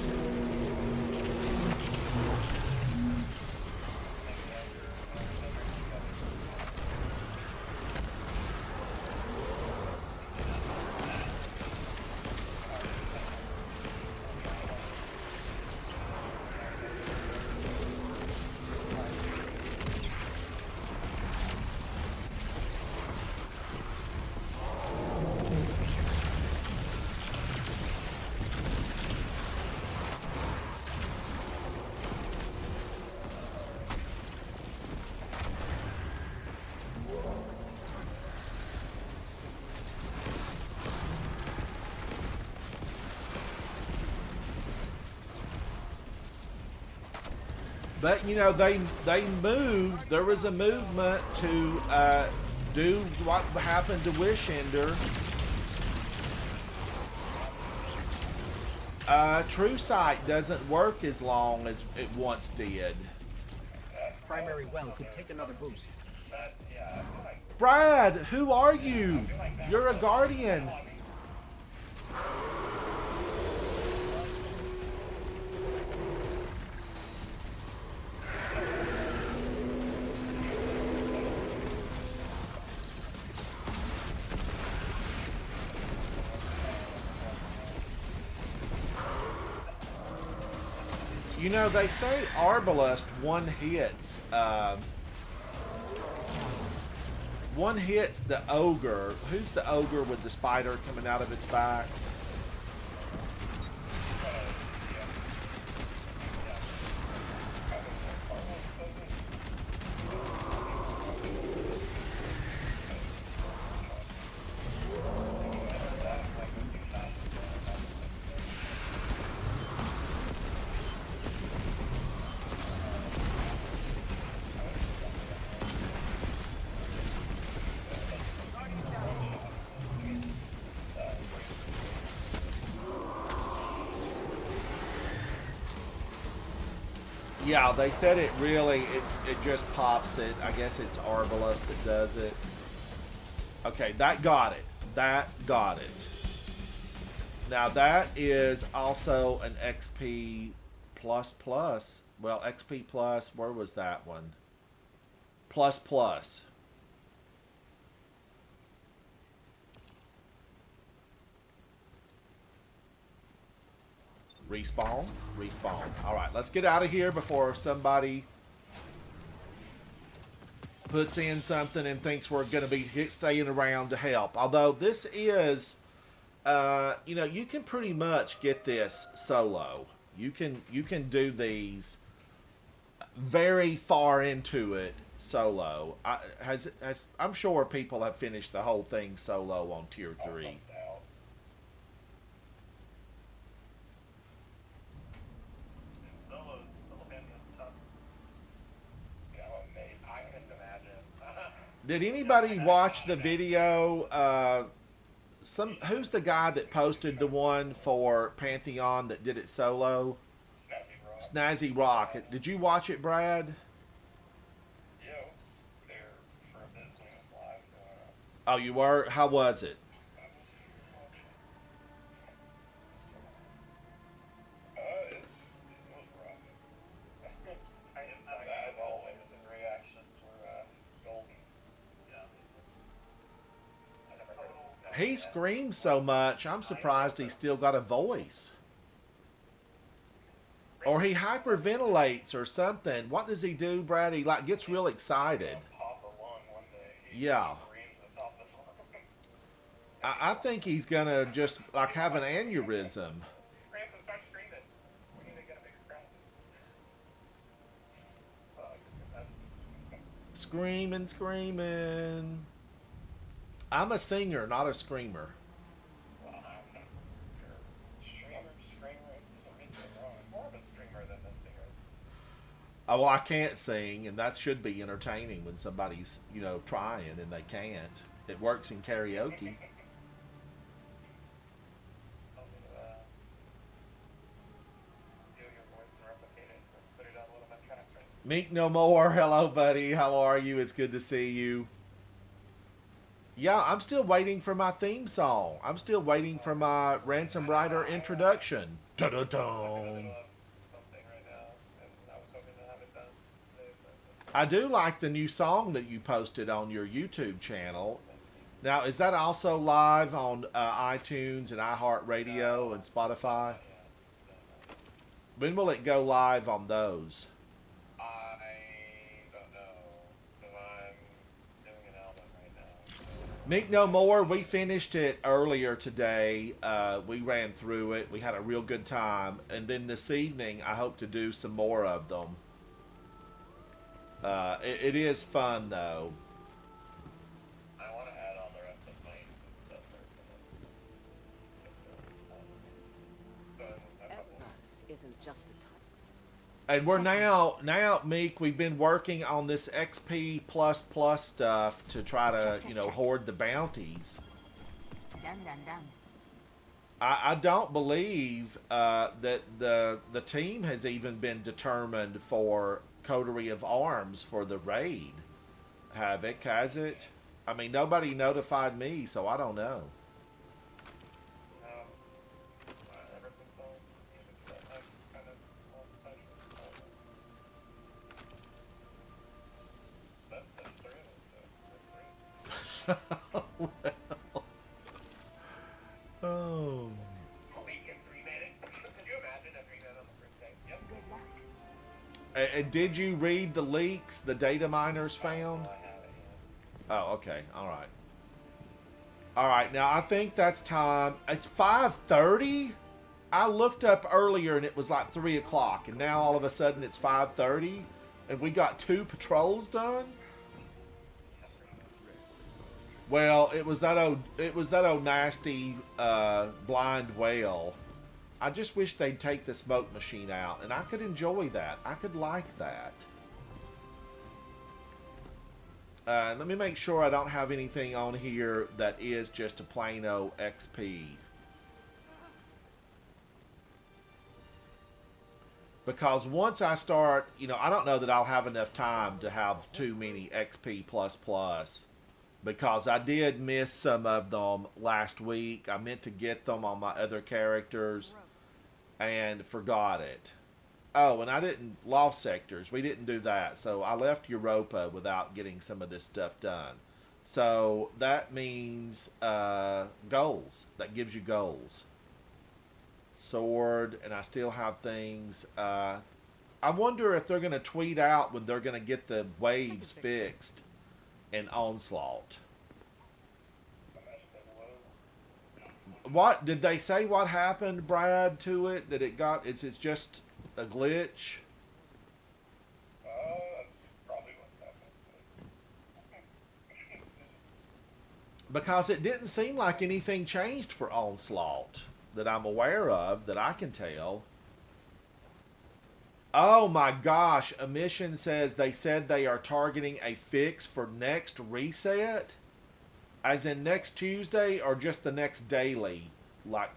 But you know they moved. There was a movement to do what happened to Wishender. True Sight doesn't work as long as it once did. Primary well could take another boost. Brad, who are you? You're a guardian. You know, they say Arbalest one hits the ogre. Who's the ogre with the spider coming out of its back? Yeah, they said it really, it just pops it. I guess it's Arbalest that does it. Okay, that got it. That got it. Now that is also an XP plus plus. Well, XP plus, where was that one? Plus plus. Respawn, respawn. All right, let's get out of here before somebody puts in something and thinks we're going to be staying around to help. Although this is, you know, you can pretty much get this solo. You can do these very far into it solo. I'm sure people have finished the whole thing solo on tier 3. Did anybody watch the video? Who's the guy that posted the one for Pantheon that did it solo? Snazzy Rock. Did you watch it, Brad? Yeah, I was there for a bit when it was live. Oh, you were? How was it? It was rough. As always, his reactions were golden. Yeah. He screams so much, I'm surprised he's still got a voice. Or he hyperventilates or something. What does he do, Brad? He like gets real excited. Yeah. I think he's gonna just like have an aneurysm. Screaming, screaming. I'm a singer, not a screamer. Oh, well, I can't sing, and that should be entertaining when somebody's, you know, trying and they can't. It works in karaoke. Meek No More. Hello, buddy. How are you? It's good to see you. Yeah, I'm still waiting for my theme song. I'm still waiting for my Ransom Rider introduction. Dun-dun-dun. Something right now, and I was hoping to have it done today, but I do like the new song that you posted on your YouTube channel. Now, is that also live on iTunes and iHeartRadio and Spotify? When will it go live on those? I don't know, because I'm doing an album right now. So. Meek No More, we finished it earlier today. We ran through it. We had a real good time. And then this evening, I hope to do some more of them. It is fun, though. I want to add all the rest of the planes and stuff first. So, Etnos isn't just a type. And we're now, Meek, we've been working on this XP++ stuff to try to, hoard the bounties. Done, done, done. I don't believe that the team has even been determined for Coterie of Arms for the raid. Havoc, has it? I mean, nobody notified me, so I don't know. Ever since all this music stuff, I've kind of lost touch with all that. That's three of us, so there's three. Oh. A week and 3 minutes. Could you imagine a 3 minute on the first day? Yep. And did you read the leaks the data miners found? I have it, Oh, okay. All right. All right. Now, I think that's time. It's 5:30. I looked up earlier and it was like 3 o'clock. And now all of a sudden it's 5:30. And we got 2 patrols done? Well, it was that old nasty blind whale. I just wish they'd take the smoke machine out, and I could enjoy that. I could like that. Let me make sure I don't have anything on here that is just a plain old XP. Because once I start, I don't know that I'll have enough time to have too many XP++. Because I did miss some of them last week. I meant to get them on my other characters and forgot it. Oh, and I didn't lost sectors. We didn't do that. So I left Europa without getting some of this stuff done. So that means goals. That gives you goals. Sword, and I still have things. I wonder if they're going to tweet out when they're going to get the waves fixed. And Onslaught. What did they say? What happened, Brad, to it? That it got? It's just a glitch. That's probably what's happening to it. Because it didn't seem like anything changed for Onslaught that I'm aware of, that I can tell. Oh my gosh, Emission says they said they are targeting a fix for next reset? As in next Tuesday or just the next daily? Like,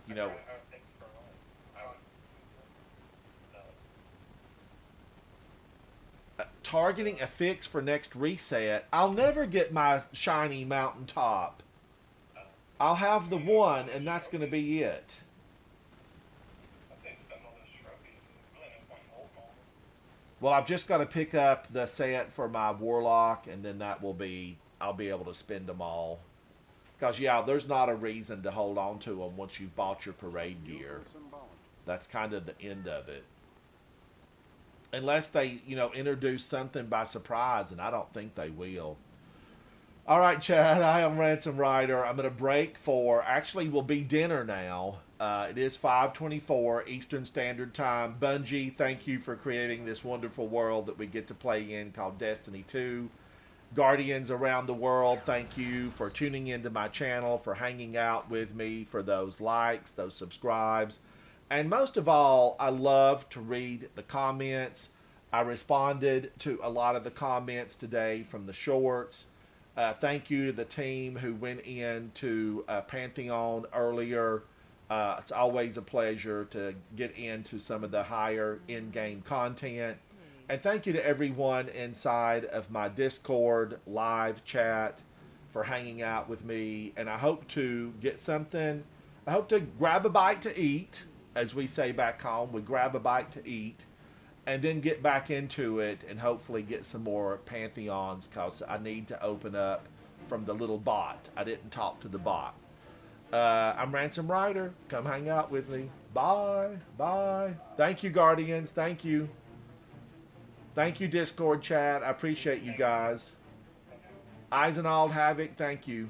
targeting a fix for next reset. I'll never get my shiny mountaintop. I'll have the one and that's going to be it. Well, I've just got to pick up the set for my Warlock, and then I'll be able to spend them all. Because, yeah, there's not a reason to hold on to them once you've bought your parade gear. That's kind of the end of it. Unless they, introduce something by surprise, and I don't think they will. All right, Chad, I am Ransom Rider. I'm going to break actually will be dinner now. It is 5:24 Eastern Standard Time. Bungie, thank you for creating this wonderful world that we get to play in called Destiny 2. Guardians around the world, thank you for tuning into my channel, for hanging out with me, for those likes, those subscribes. And most of all, I love to read the comments. I responded to a lot of the comments today from the shorts. Thank you to the team who went into Pantheon earlier. It's always a pleasure to get into some of the higher in-game content. And thank you to everyone inside of my Discord live chat for hanging out with me, and I hope to get something. I hope to grab a bite to eat, as we say back home. We grab a bite to eat, and then get back into it, and hopefully get some more Pantheons, because I need to open up from the little bot. I didn't talk to the bot. I'm Ransom Rider. Come hang out with me. Bye. Bye. Thank you, Guardians. Thank you. Thank you, Discord chat. I appreciate you guys. Eisenald Havoc, thank you.